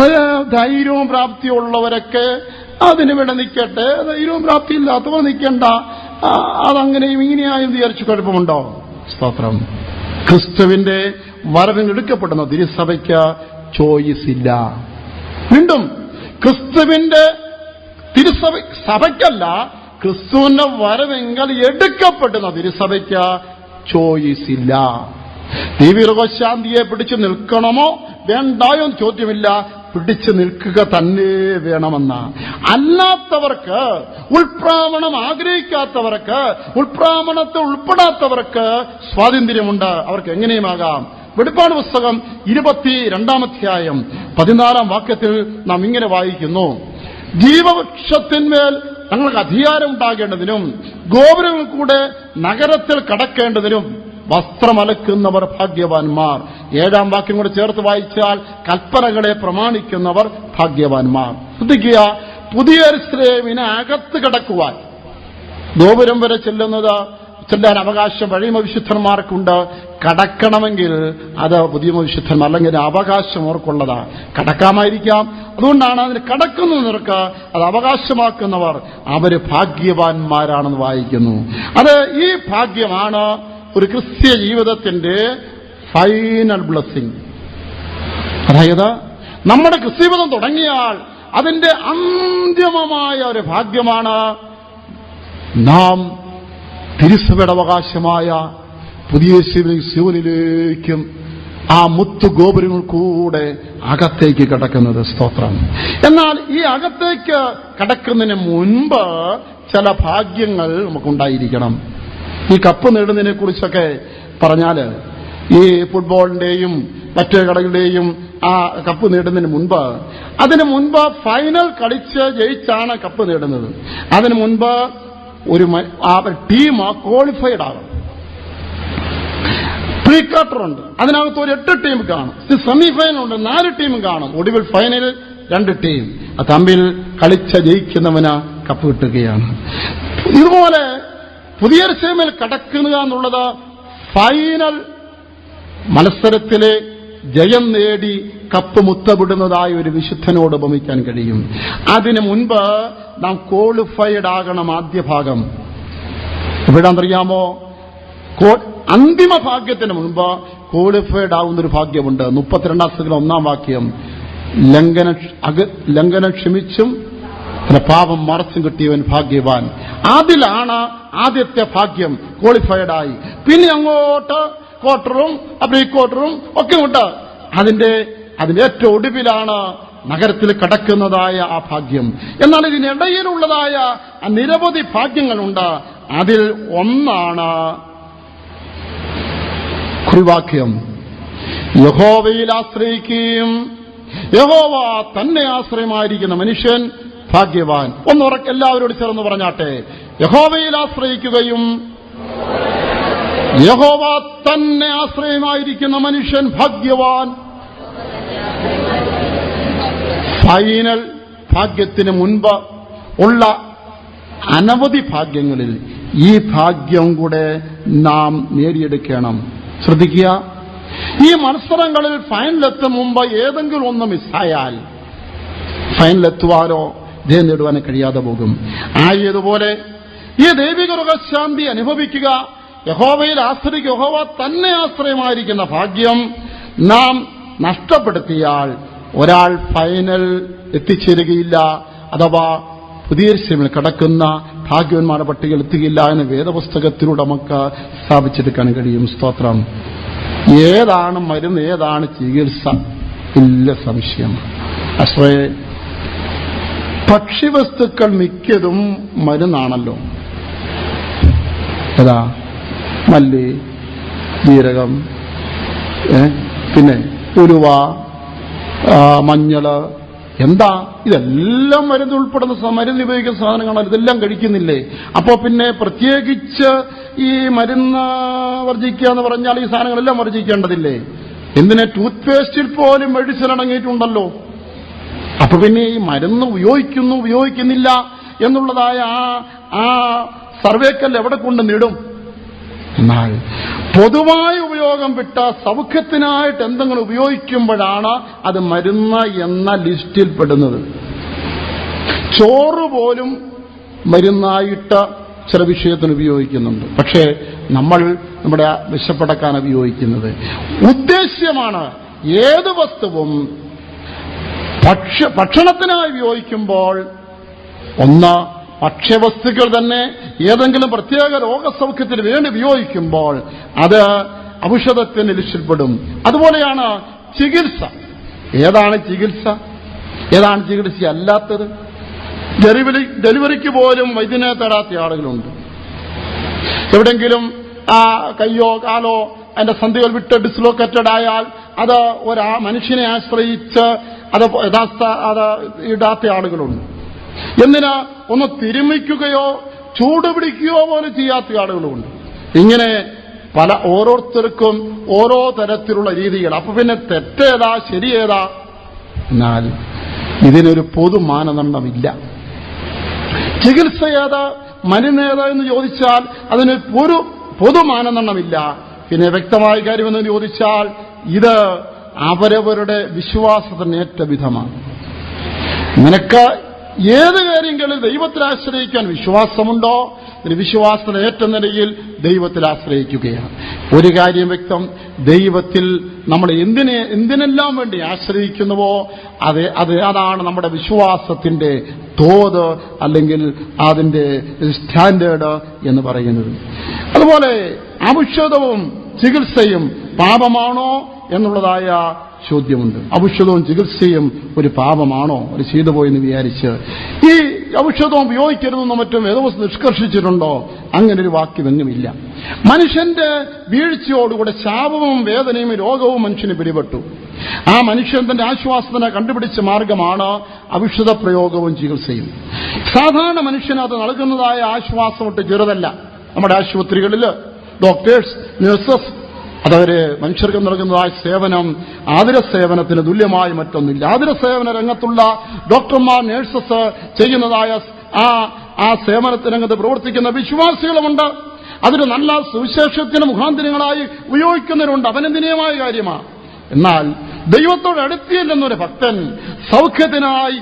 അത് ധൈര്യവും പ്രാപ്തിയുള്ളവരൊക്കെ അതിനുവേണ്ടി നിൽക്കട്ടെ, ധൈര്യവും പ്രാപ്തി ഇല്ലാത്തവർ നിൽക്കണ്ട, അതങ്ങനെയും ഇങ്ങനെയായും വിചാരിച്ചു കുഴപ്പമുണ്ടോ? സ്തോത്രം. ക്രിസ്തുവിന്റെ വരവിൽ എടുക്കപ്പെടുന്ന തിരുസഭയ്ക്ക് ചോയ്സ് ഇല്ല. വീണ്ടും ക്രിസ്തുവിന്റെ സഭയ്ക്കല്ല, ക്രിസ്തുവിന്റെ വരവെങ്കിൽ എടുക്കപ്പെടുന്ന തിരുസഭയ്ക്ക് ചോയ്സ് ഇല്ല. ദൈവികശാന്തിയെ പിടിച്ചു നിൽക്കണമോ വേണ്ടായോ ചോദ്യമില്ല, പിടിച്ചു നിൽക്കുക തന്നെ വേണമെന്ന. അല്ലാത്തവർക്ക്, ഉൾപ്രാവണം ആഗ്രഹിക്കാത്തവർക്ക്, ഉൾപ്രാവണത്തിൽ ഉൾപ്പെടാത്തവർക്ക് സ്വാതന്ത്ര്യമുണ്ട്. അവർക്ക് എങ്ങനെയുമാകാം. വെളിപ്പാട് പുസ്തകം 22-ാം അധ്യായം 14-ാം വാക്യത്തിൽ നാം ഇങ്ങനെ വായിക്കുന്നു: ജീവവൃക്ഷത്തിന്മേൽ ഞങ്ങൾക്ക് അധികാരം ഉണ്ടാകേണ്ടതിനും ഗോപുരങ്ങൾ കൂടെ നഗരത്തിൽ കടക്കേണ്ടതിനും വസ്ത്രമലക്കുന്നവർ ഭാഗ്യവാന്മാർ. 7-ാം വാക്യം കൂടെ ചേർത്ത് വായിച്ചാൽ കൽപ്പനകളെ പ്രമാണിക്കുന്നവർ ഭാഗ്യവാന്മാർ. ശ്രദ്ധിക്കുക, പുതിയ യെരൂശലേമിന് അകത്ത് കടക്കുവാൻ ഗോപുരം വരെ ചെല്ലാൻ അവകാശം പഴയ വിശുദ്ധന്മാർക്കുണ്ട്. കടക്കണമെങ്കിൽ അത് പുതിയ വിശുദ്ധന്മാർ അല്ലെങ്കിൽ അവകാശം അവർക്കുള്ളതാ. കടക്കാമായിരിക്കാം, അതുകൊണ്ടാണ് അതിന് കടക്കുന്നവർക്ക് അത് അവകാശമാക്കുന്നവർ അവര് ഭാഗ്യവാന്മാരാണെന്ന് വായിക്കുന്നു. അത് ഈ ഭാഗ്യമാണ് ഒരു ക്രിസ്തീയ ജീവിതത്തിന്റെ ഫൈനൽ ബ്ലെസ്സിംഗ്. അതായത് നമ്മുടെ ക്രിസ്തീയബന്ധം തുടങ്ങിയാൽ അതിന്റെ അന്തിമമായ ഒരു ഭാഗ്യമാണ് നാം തിരുസഭയുടെ അവകാശമായ പുതിയ ശിവനിലേക്കും ആ മുത്തുഗോപുരങ്ങൾ കൂടെ അകത്തേക്ക് കടക്കുന്നത്. സ്തോത്രം. എന്നാൽ ഈ അകത്തേക്ക് കടക്കുന്നതിന് മുൻപ് ചില ഭാഗ്യങ്ങൾ നമുക്കുണ്ടായിരിക്കണം. ഈ കപ്പ് നേടുന്നതിനെ കുറിച്ചൊക്കെ പറഞ്ഞാല്, ഈ ഫുട്ബോളിന്റെയും മറ്റു കളികളുടെയും ആ കപ്പ് നേടുന്നതിന് മുൻപ്, അതിനു മുൻപ് ഫൈനൽ കളിച്ച് ജയിച്ചാണ് കപ്പ് നേടുന്നത്. അതിനു മുൻപ് ഒരു ടീം ക്വാളിഫൈഡ് ആകും. പ്രീ ക്വാർട്ടർ ഉണ്ട്, അതിനകത്ത് ഒരു 8 ടീം കാണും. സെമി ഫൈനൽ ഉണ്ട്, 4 ടീം കാണും. ഒടുവിൽ ഫൈനലിൽ 2 ടീം. തമ്മിൽ കളിച്ച ജയിക്കുന്നവന് കപ്പ് കിട്ടുകയാണ്. ഇതുപോലെ പുതിയ യെരൂശലേമിൽ കടക്കുക എന്നുള്ളത് ഫൈനൽ മത്സരത്തിലെ ജയം നേടി കപ്പ് മുത്തവിടുന്നതായ ഒരു വിശുദ്ധനോട് ഉപമിക്കാൻ കഴിയും. അതിനു മുൻപ് നാം ക്വാളിഫൈഡ് ആകണം. ആദ്യ ഭാഗം എവിടാന്നറിയാമോ? അന്തിമ ഭാഗ്യത്തിന് മുൻപ് ക്വാളിഫൈഡ് ആവുന്നൊരു ഭാഗ്യമുണ്ട്. 32-ാം 1-ാം വാക്യം: ലംഘനം ക്ഷമിച്ചും പാപം മറച്ചും കിട്ടിയവൻ ഭാഗ്യവാൻ. അതിലാണ് ആദ്യത്തെ ഭാഗ്യം ക്വാളിഫൈഡായി. പിന്നെ അങ്ങോട്ട് ക്വാർട്ടറും പ്രീ ക്വാർട്ടറും ഒക്കെ ഉണ്ട്. അതിന്റെ ഏറ്റവും ഒടുവിലാണ് നഗരത്തിൽ കടക്കുന്നതായ ആ ഭാഗ്യം. എന്നാൽ ഇതിനിടയിലുള്ളതായ നിരവധി ഭാഗ്യങ്ങളുണ്ട്. അതിൽ ഒന്നാണ് കുറിവാക്യം. യഹോവയിൽ ആശ്രയിക്കുകയും യഹോവ തന്നെ ആശ്രയമായിരിക്കുന്ന മനുഷ്യൻ ഭാഗ്യവാൻ. എല്ലാവരോട് ചേർന്ന് പറഞ്ഞാട്ടെ. യഹോവയിൽ ആശ്രയിക്കുകയും യഹോവ തന്നെ ആശ്രയമായിരിക്കുന്ന മനുഷ്യൻ ഭാഗ്യവാൻ. ഫൈനൽ ഭാഗ്യത്തിന് മുൻപ് ഉള്ള അനവധി ഭാഗ്യങ്ങളിൽ ഈ ഭാഗ്യം കൂടെ നാം നേടിയെടുക്കണം. ശ്രദ്ധിക്കുക, ഈ മത്സരങ്ങളിൽ ഫൈനലെത്തും മുമ്പ് ഏതെങ്കിലും ഒന്ന് മിസ്സായാൽ ഫൈനലെത്തുവാനോ ജയം നേടുവാനോ കഴിയാതെ പോകും. ആയതുപോലെ ഈ ദൈവിക രോഗശാന്തി അനുഭവിക്കുക, യഹോവയിൽ ആശ്രയിക്കുക, യഹോവ തന്നെ ആശ്രയമായിരിക്കുന്ന ഭാഗ്യം നാം നഷ്ടപ്പെടുത്തിയാൽ ഒരാൾ ഫൈനൽ എത്തിച്ചേരുകയില്ല, അഥവാ പുതിയ ശ്രമത്തിൽ കടക്കുന്ന ഭാഗ്യവന്മാരുടെ പട്ടികയിൽ എത്തുകയില്ല എന്ന് വേദപുസ്തകത്തിലൂടെ നമുക്ക് സ്ഥാപിച്ചെടുക്കാൻ കഴിയും. സ്തോത്രം. ഏതാണ് മരുന്ന്, ഏതാണ് ചികിത്സ? ഇല്ല സംശയം. ഭക്ഷ്യവസ്തുക്കൾ മിക്കതും മരുന്നാണല്ലോ. ഏതാ? മല്ലി, ജീരകം, പിന്നെ ഉലുവ, മഞ്ഞള്, എന്താ ഇതെല്ലാം മരുന്ന് ഉൾപ്പെടുന്ന മരുന്ന് ഉപയോഗിക്കുന്ന സാധനങ്ങളാണ്. ഇതെല്ലാം കഴിക്കുന്നില്ലേ? അപ്പോ പിന്നെ പ്രത്യേകിച്ച് ഈ മരുന്ന് വർജിക്കുക എന്ന് പറഞ്ഞാൽ ഈ സാധനങ്ങളെല്ലാം വർജിക്കേണ്ടതില്ലേ? എന്തിനെ? ടൂത്ത് പേസ്റ്റിൽ പോലും മെഡിസിൻ അടങ്ങിയിട്ടുണ്ടല്ലോ. അപ്പൊ പിന്നെ ഈ മരുന്ന് ഉപയോഗിക്കുന്നില്ല എന്നുള്ളതായ ആ സർവേക്കൽ എവിടെ കൊണ്ട് നേടും? എന്നാൽ പൊതുവായ ഉപയോഗം വിട്ട സൗഖ്യത്തിനായിട്ട് എന്തെങ്കിലും ഉപയോഗിക്കുമ്പോഴാണ് അത് മരുന്ന് എന്ന ലിസ്റ്റിൽ പെടുന്നത്. ചോറ് പോലും മരുന്നായിട്ട് ചില വിഷയത്തിന് ഉപയോഗിക്കുന്നുണ്ട്. പക്ഷേ നമ്മൾ നമ്മുടെ വിശപ്പടക്കാൻ ഉപയോഗിക്കുന്നത് ഉദ്ദേശ്യമാണ്. ഏത് വസ്തുവും ഭക്ഷണത്തിനായി ഉപയോഗിക്കുമ്പോൾ ഒന്ന് ഭക്ഷ്യവസ്തുക്കൾ തന്നെ ഏതെങ്കിലും പ്രത്യേക രോഗസൗഖ്യത്തിന് വേണ്ടി ഉപയോഗിക്കുമ്പോൾ അത് ഔഷധത്തിന് ലിസ്റ്റിൽപ്പെടും. അതുപോലെയാണ് ചികിത്സ. ഏതാണ് ചികിത്സ, ഏതാണ് ചികിത്സ അല്ലാത്തത്? ഡെലിവറിക്ക് പോലും വൈദ്യനെ തേടാത്ത ആളുകളുണ്ട്. എവിടെങ്കിലും കയ്യോ കാലോ അതിന്റെ സന്ധികൾ വിട്ട് ഡിസ്ലോക്കേറ്റഡ് ആയാൽ അത് മനുഷ്യനെ ആശ്രയിച്ച് അത് ഇടാത്ത ആളുകളുണ്ട്. എന്തിനാ? ഒന്ന് തിരുമിക്കുകയോ ചൂടുപിടിക്കുകയോ പോലും ചെയ്യാത്ത ആളുകളുമുണ്ട്. ഇങ്ങനെ ഓരോരുത്തർക്കും ഓരോ തരത്തിലുള്ള രീതികൾ. അപ്പൊ പിന്നെ തെറ്റേതാ ശരിയേതാ? എന്നാൽ ഇതിനൊരു പൊതു മാനദണ്ഡമില്ല. ചികിത്സ ഏതാ, മരുന്നേതാ എന്ന് ചോദിച്ചാൽ അതിന് ഒരു പൊതു മാനദണ്ഡമില്ല. പിന്നെ വ്യക്തമായ കാര്യമെന്ന് ചോദിച്ചാൽ ഇത് അവരവരുടെ വിശ്വാസത്തിനേറ്റ വിധമാണ്. നിനക്ക് ഏത് കാര്യങ്ങളിൽ ദൈവത്തിൽ ആശ്രയിക്കാൻ വിശ്വാസമുണ്ടോ, വിശ്വാസത്തിന് ഏറ്റ നിലയിൽ ദൈവത്തിൽ ആശ്രയിക്കുകയാണ്. ഒരു കാര്യം വ്യക്തം, ദൈവത്തിൽ നമ്മൾ എന്തിനെല്ലാം വേണ്ടി ആശ്രയിക്കുന്നുവോ അതാണ് നമ്മുടെ വിശ്വാസത്തിന്റെ തോത് അല്ലെങ്കിൽ അതിന്റെ സ്റ്റാൻഡേർഡ് എന്ന് പറയുന്നത്. അതുപോലെ ഔഷധവും ചികിത്സയും പാപമാണോ എന്നുള്ളതായ ചോദ്യമുണ്ട്. ഔഷധവും ചികിത്സയും ഒരു പാപമാണോ, ഒരു ചെയ്തു പോയെന്ന് വിചാരിച്ച് ഈ ഔഷധവും ഉപയോഗിക്കരുതെന്ന് മറ്റും വേദപുസ്തകം നിഷ്കർഷിച്ചിട്ടുണ്ടോ? അങ്ങനെ ഒരു വാക്യമെങ്ങുമില്ല. മനുഷ്യന്റെ വീഴ്ചയോടുകൂടെ ശാപവും വേദനയും രോഗവും മനുഷ്യന് പിടിപെട്ടു. ആ മനുഷ്യൻ തന്റെ ആശ്വാസത്തിന് കണ്ടുപിടിച്ച മാർഗമാണ് ഔഷധ പ്രയോഗവും ചികിത്സയും. സാധാരണ മനുഷ്യന് അത് നൽകുന്നതായ ആശ്വാസം ഒട്ട് ചെറുതല്ല. നമ്മുടെ ആശുപത്രികളിൽ ഡോക്ടേഴ്സ്, നഴ്സസ് അതവര് മനുഷ്യർക്ക് നൽകുന്നതായ സേവനം ആതുര സേവനത്തിന് തുല്യമായി മറ്റൊന്നില്ല. ആതുര സേവന രംഗത്തുള്ള ഡോക്ടർമാർ, നഴ്സസ് ചെയ്യുന്നതായ ആ സേവനത്തിന് രംഗത്ത് പ്രവർത്തിക്കുന്ന വിശ്വാസികളുമുണ്ട്. അതൊരു നല്ല സുവിശേഷത്തിന് മുഖാന്തരങ്ങളായി ഉപയോഗിക്കുന്നവരുണ്ട്. അഭിനന്ദനീയമായ കാര്യമാണ്. എന്നാൽ ദൈവത്തോട് അടുത്തില്ലെന്നൊരു ഭക്തൻ സൗഖ്യത്തിനായി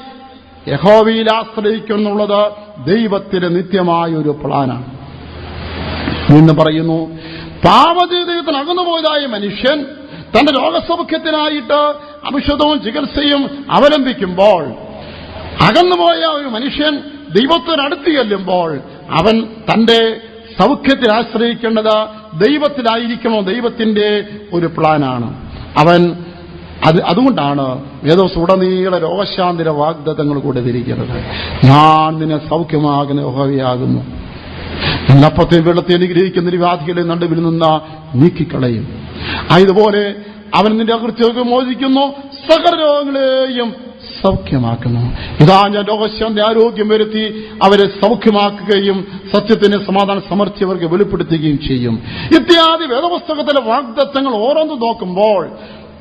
യഹോവയിൽ ആശ്രയിക്കുന്നുള്ളത് ദൈവത്തിന്റെ നിത്യമായ ഒരു പ്ലാനാണ്. എന്ന് പറയുന്നു, പാപജീവിതത്തിൽ അകന്നുപോയതായ മനുഷ്യൻ തന്റെ രോഗസൗഖ്യത്തിനായിട്ട് ഔഷധവും ചികിത്സയും അവലംബിക്കുമ്പോൾ അകന്നുപോയ ഒരു മനുഷ്യൻ ദൈവത്തിനടുത്ത് ചെല്ലുമ്പോൾ അവൻ തന്റെ സൗഖ്യത്തിൽ ആശ്രയിക്കേണ്ടത് ദൈവത്തിലായിരിക്കണോ, ദൈവത്തിന്റെ ഒരു പ്ലാനാണ്. അതുകൊണ്ടാണ് വേദോസ് ഉടനീള രോഗശാന്തിര വാഗ്ദത്തങ്ങൾ കൊടുത്തിരിക്കുന്നത്. ഞാൻ നിന്നെ സൗഖ്യമാകുന്ന യഹോവയാകുന്നു, അപ്പത്തെയും വെള്ളത്തെ അനുഗ്രഹിക്കുന്ന വ്യാധികളെ നടുവിൽ നിന്ന് നീക്കിക്കളയും. ഇതുപോലെ അവൻ നിന്റെ അകൃത്യങ്ങൾക്ക് മോചിക്കുന്നു, സകല രോഗങ്ങളെയും സൗഖ്യമാക്കുന്നു. ഇതാ ഞാൻ രോഗശാന്തി ആരോഗ്യം വരുത്തി അവരെ സൗഖ്യമാക്കുകയും സത്യത്തിന്റെ സമാധാന സമൃദ്ധി അവർക്ക് വെളിപ്പെടുത്തുകയും ചെയ്യും. ഇത്യാദി വേദപുസ്തകത്തിലെ വാഗ്ദത്തങ്ങൾ ഓരോന്ന് നോക്കുമ്പോൾ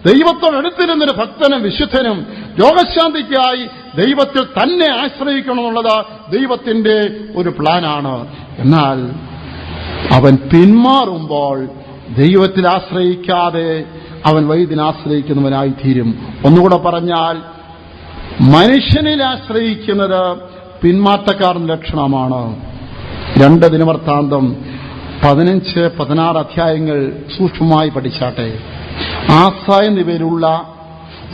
ദൈവത്തോടടുത്തിരുന്നൊരു ഭക്തനും വിശുദ്ധനും രോഗശാന്തിക്കായി ദൈവത്തിൽ തന്നെ ആശ്രയിക്കണമെന്നുള്ളത് ദൈവത്തിന്റെ ഒരു പ്ലാനാണ്. എന്നാൽ അവൻ പിന്മാറുമ്പോൾ ദൈവത്തിൽ ആശ്രയിക്കാതെ അവൻ വൈദ്യനെ ആശ്രയിക്കുന്നവനായി തീരും. ഒന്നുകൂടെ പറഞ്ഞാൽ, മനുഷ്യനിൽ ആശ്രയിക്കുന്നത് പിന്മാറ്റക്കാരന്റെ ലക്ഷണമാണ്. 2 ദിനവൃത്താന്തം 15-16 അധ്യായങ്ങൾ സൂക്ഷ്മമായി പഠിച്ചാട്ടെ. ആസ എന്നിവയിലുള്ള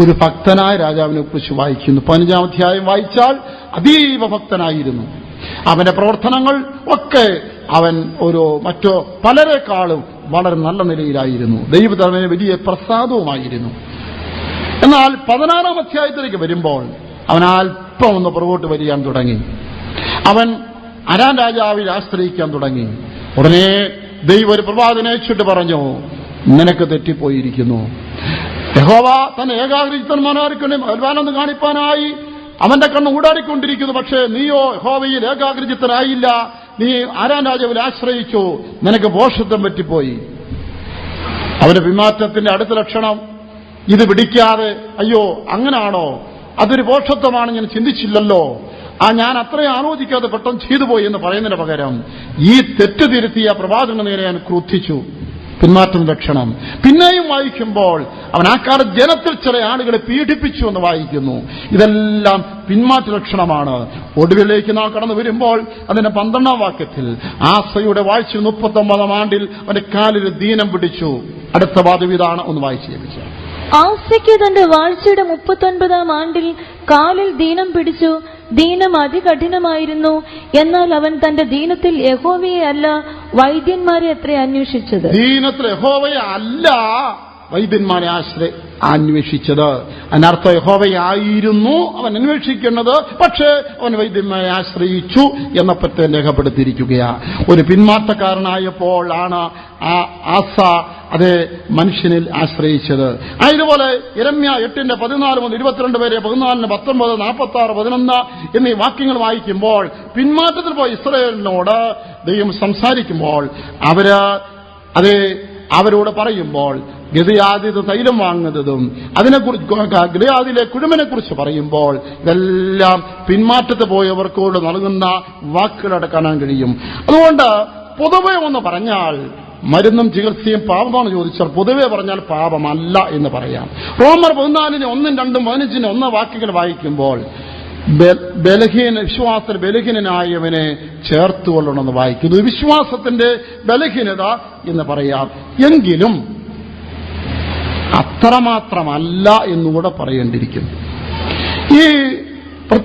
ഒരു ഭക്തനായ രാജാവിനെ കുറിച്ച് വായിക്കുന്നു. 15-ാം അധ്യായം വായിച്ചാൽ അതീവ ഭക്തനായിരുന്നു. അവന്റെ പ്രവർത്തനങ്ങൾ ഒക്കെ അവൻ മറ്റോ പലരെക്കാളും വളരെ നല്ല നിലയിലായിരുന്നു. ദൈവത്തിന് വലിയ പ്രസാദവുമായിരുന്നു. എന്നാൽ 16-ാം അധ്യായത്തിലേക്ക് വരുമ്പോൾ അവൻ അല്പം ഒന്ന് പുറകോട്ട് വലിയാൻ തുടങ്ങി. അവൻ അരാം രാജാവിൽ ആശ്രയിക്കാൻ തുടങ്ങി. ഉടനെ ദൈവം ഒരു പ്രവാചകനെ അയച്ചിട്ട് പറഞ്ഞു, നിനക്ക് തെറ്റിപ്പോയിരിക്കുന്നു. യഹോവ തന്നെ ഏകാഗ്രചിത്തന്മാരാർക്കും ബലവാനെന്ന് കാണിപ്പാനായി അവന്റെ കണ്ണ് ഊടാടിക്കൊണ്ടിരിക്കുന്നു. പക്ഷേ നീയോ യഹോവയിൽ ഏകാഗ്രചിത്തനായില്ല, നീ ആരാം രാജാവിൽ ആശ്രയിച്ചു, നിനക്ക് ഭോഷത്വം പറ്റിപ്പോയി. അവന്റെ പിന്മാറ്റത്തിന്റെ അടുത്ത ലക്ഷണം ഇത് പിടിക്കാതെ, അയ്യോ അങ്ങനാണോ, അതൊരു ഭോഷത്വമാണ്, ഞാൻ ചിന്തിച്ചില്ലല്ലോ, ഞാൻ അത്രയും ആലോചിക്കാതെ പെട്ടെന്ന് ചെയ്തുപോയി എന്ന് പറയുന്നതിന് പകരം ഈ തെറ്റ് തിരുത്തിയ പ്രവാചകനെ നേരെ ഞാൻ ക്രുദ്ധിച്ചു. പിന്മാറ്റം ലക്ഷണം. പിന്നെയും വായിക്കുമ്പോൾ അവൻ ആക്കാലത്ത് ജനത്തിൽ ചില ആളുകളെ പീഡിപ്പിച്ചു എന്ന് വായിക്കുന്നു. ഇതെല്ലാം പിന്മാറ്റ ലക്ഷണമാണ്. ഒടുവിലേക്ക് നാം കടന്നു വരുമ്പോൾ അതിന്റെ 12-ാം വാക്യത്തിൽ ആസയുടെ വാഴ്ച 39-ാം ആണ്ടിൽ അവന്റെ കാലിൽ ദീനം പിടിച്ചു. അടുത്ത വാദം ഇതാണ്, ഒന്ന് വായിച്ചു ലഭിച്ചത്. ആസയ്ക്ക് തന്റെ വാഴ്ചയുടെ 39-ാം ആണ്ടിൽ കാലിൽ ദീനം പിടിച്ചു. ദീനം അതികഠിനമായിരുന്നു. എന്നാൽ അവൻ തന്റെ ദീനത്തിൽ യഹോവയെ അല്ല വൈദ്യന്മാരെ അത്ര അന്വേഷിച്ചത്. ദീനത്തിൽ യഹോവയെ അല്ല വൈദ്യന്മാരെ അന്വേഷിച്ചത്. അതിനർത്ഥം യഹോവയായിരുന്നു അവൻ അന്വേഷിക്കുന്നത്, പക്ഷേ അവൻ വൈദ്യന്മാരെ ആശ്രയിച്ചു എന്ന പറ്റി രേഖപ്പെടുത്തിയിരിക്കുകയാണ്. ഒരു പിന്മാറ്റക്കാരനായപ്പോൾ ആണ് ആസ അത് മനുഷ്യനിൽ ആശ്രയിച്ചത്. ഇതുപോലെ യിരെമ്യാ 8:14-22 വരെ, 14, 19, 46, 11 എന്നീ വാക്യങ്ങൾ വായിക്കുമ്പോൾ പിന്മാറ്റത്തിൽ പോയ ഇസ്രായേലിനോട് ദൈവം സംസാരിക്കുമ്പോൾ അവരോട് പറയുമ്പോൾ ഗിലെയാദിൽ തൈലം വാങ്ങുന്നതും അതിനെക്കുറിച്ച് ഗിലെയാദിലെ കുഴുമനെ കുറിച്ച് പറയുമ്പോൾ ഇതെല്ലാം പിന്മാറ്റത്ത് പോയവർക്കോട് നൽകുന്ന വാക്കുകളായിട്ട് കാണാൻ കഴിയും. അതുകൊണ്ട് പൊതുവെ ഒന്ന് പറഞ്ഞാൽ മരുന്നും ചികിത്സയും പാപമാണെന്ന് ചോദിച്ചാൽ പൊതുവെ പറഞ്ഞാൽ പാപമല്ല എന്ന് പറയാം. റോമർ 14:1-2-15 വാക്യങ്ങൾ വായിക്കുമ്പോൾ വിശ്വാസത്തിൽ ബലഹീനനായവനെ ചേർത്തുകൊള്ളണമെന്ന് വായിക്കുന്നു. വിശ്വാസത്തിന്റെ ബലഹീനത എന്ന് പറയാം. എങ്കിലും അത്രമാത്രമല്ല എന്നുകൂടെ പറയേണ്ടിയിരിക്കുന്നു. ഈ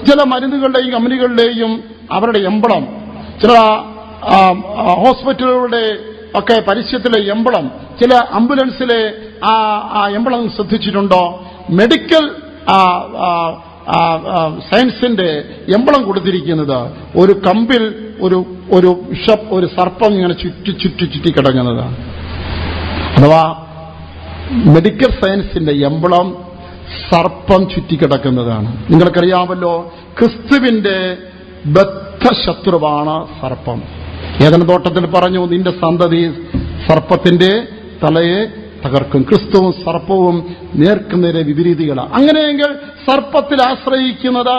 ചില മരുന്നുകളുടെയും കമ്പനികളുടെയും അവരുടെ എംബ്ലം, ചില ഹോസ്പിറ്റലുകളുടെ ഒക്കെ പരസ്യത്തിലെ എംബ്ലം, ചില ആംബുലൻസിലെ ആ എംബ്ലം ശ്രദ്ധിച്ചിട്ടുണ്ടോ? മെഡിക്കൽ സയൻസിന്റെ എംബ്ലം കൊടുത്തിരിക്കുന്നത് ഒരു കമ്പിൽ ഒരു സർപ്പം ഇങ്ങനെ ചുറ്റി കിടങ്ങുന്നതാണ്. അഥവാ മെഡിക്കൽ സയൻസിന്റെ എംബ്ലം സർപ്പം ചുറ്റിക്കിടക്കുന്നതാണ്. നിങ്ങൾക്കറിയാമല്ലോ, ക്രിസ്തുവിന്റെ ബദ്ധശത്രുവാണ് സർപ്പം. ഏദൻ തോട്ടത്തിൽ പറഞ്ഞു, നിന്റെ സന്തതി സർപ്പത്തിന്റെ തലയെ തകർക്കും. ക്രിസ്തുവും സർപ്പവും നേർക്കുനേരെ വിപരീതികളാണ്. അങ്ങനെയെങ്കിൽ സർപ്പത്തിൽ ആശ്രയിക്കുന്നത്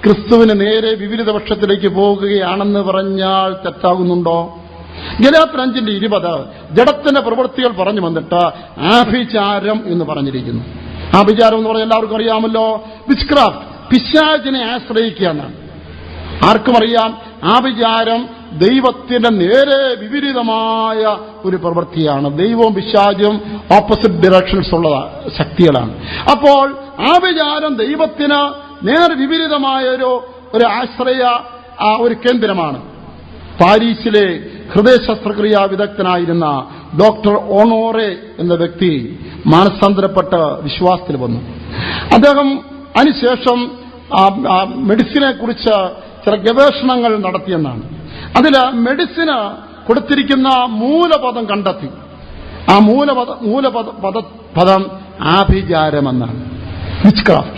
ക്രിസ്തുവിന് നേരെ വിപരീത പക്ഷത്തിലേക്ക് പോകുകയാണെന്ന് പറഞ്ഞാൽ തെറ്റാകുന്നുണ്ടോ? ഗലാത്യർ 5:20 ജഡത്തിന്റെ പ്രവൃത്തികൾ പറഞ്ഞു വന്നിട്ട് ആഭിചാരം എന്ന് പറഞ്ഞിരിക്കുന്നു. ആഭിചാരം എന്ന് പറഞ്ഞാൽ എല്ലാവർക്കും അറിയാമല്ലോ, വിച്ച്ക്രാഫ്റ്റ്, പിശാചിനെ ആശ്രയിക്കുകയാണ്. ആർക്കും അറിയാം, ആഭിചാരം ദൈവത്തിന്റെ നേരെ വിപരീതമായ ഒരു പ്രവൃത്തിയാണ്. ദൈവവും പിശാചും ഓപ്പോസിറ്റ് ഡയറക്ഷൻസ് ഉള്ള ശക്തികളാണ്. അപ്പോൾ ആഭിചാരം ദൈവത്തിന് നേർ വിപരീതമായ ഒരു ആശ്രയ ഒരു കേന്ദ്രമാണ്. പാരീസിലെ ഹൃദയ ശസ്ത്രക്രിയാ വിദഗ്ധനായിരുന്ന ഡോക്ടർ ഓണോറെ എന്ന വ്യക്തി മാനസാന്തരപ്പെട്ട വിശ്വാസത്തിൽ വന്നു. അദ്ദേഹം അതിനുശേഷം മെഡിസിനെ കുറിച്ച് ചില ഗവേഷണങ്ങൾ നടത്തിയെന്നാണ്. അതിൽ മെഡിസിന് കൊടുത്തിരിക്കുന്ന മൂലപദം കണ്ടെത്തി. ആ മൂലപദം ആഭിചാരമെന്നാണ്, വിച്ച് ക്രാഫ്റ്റ്.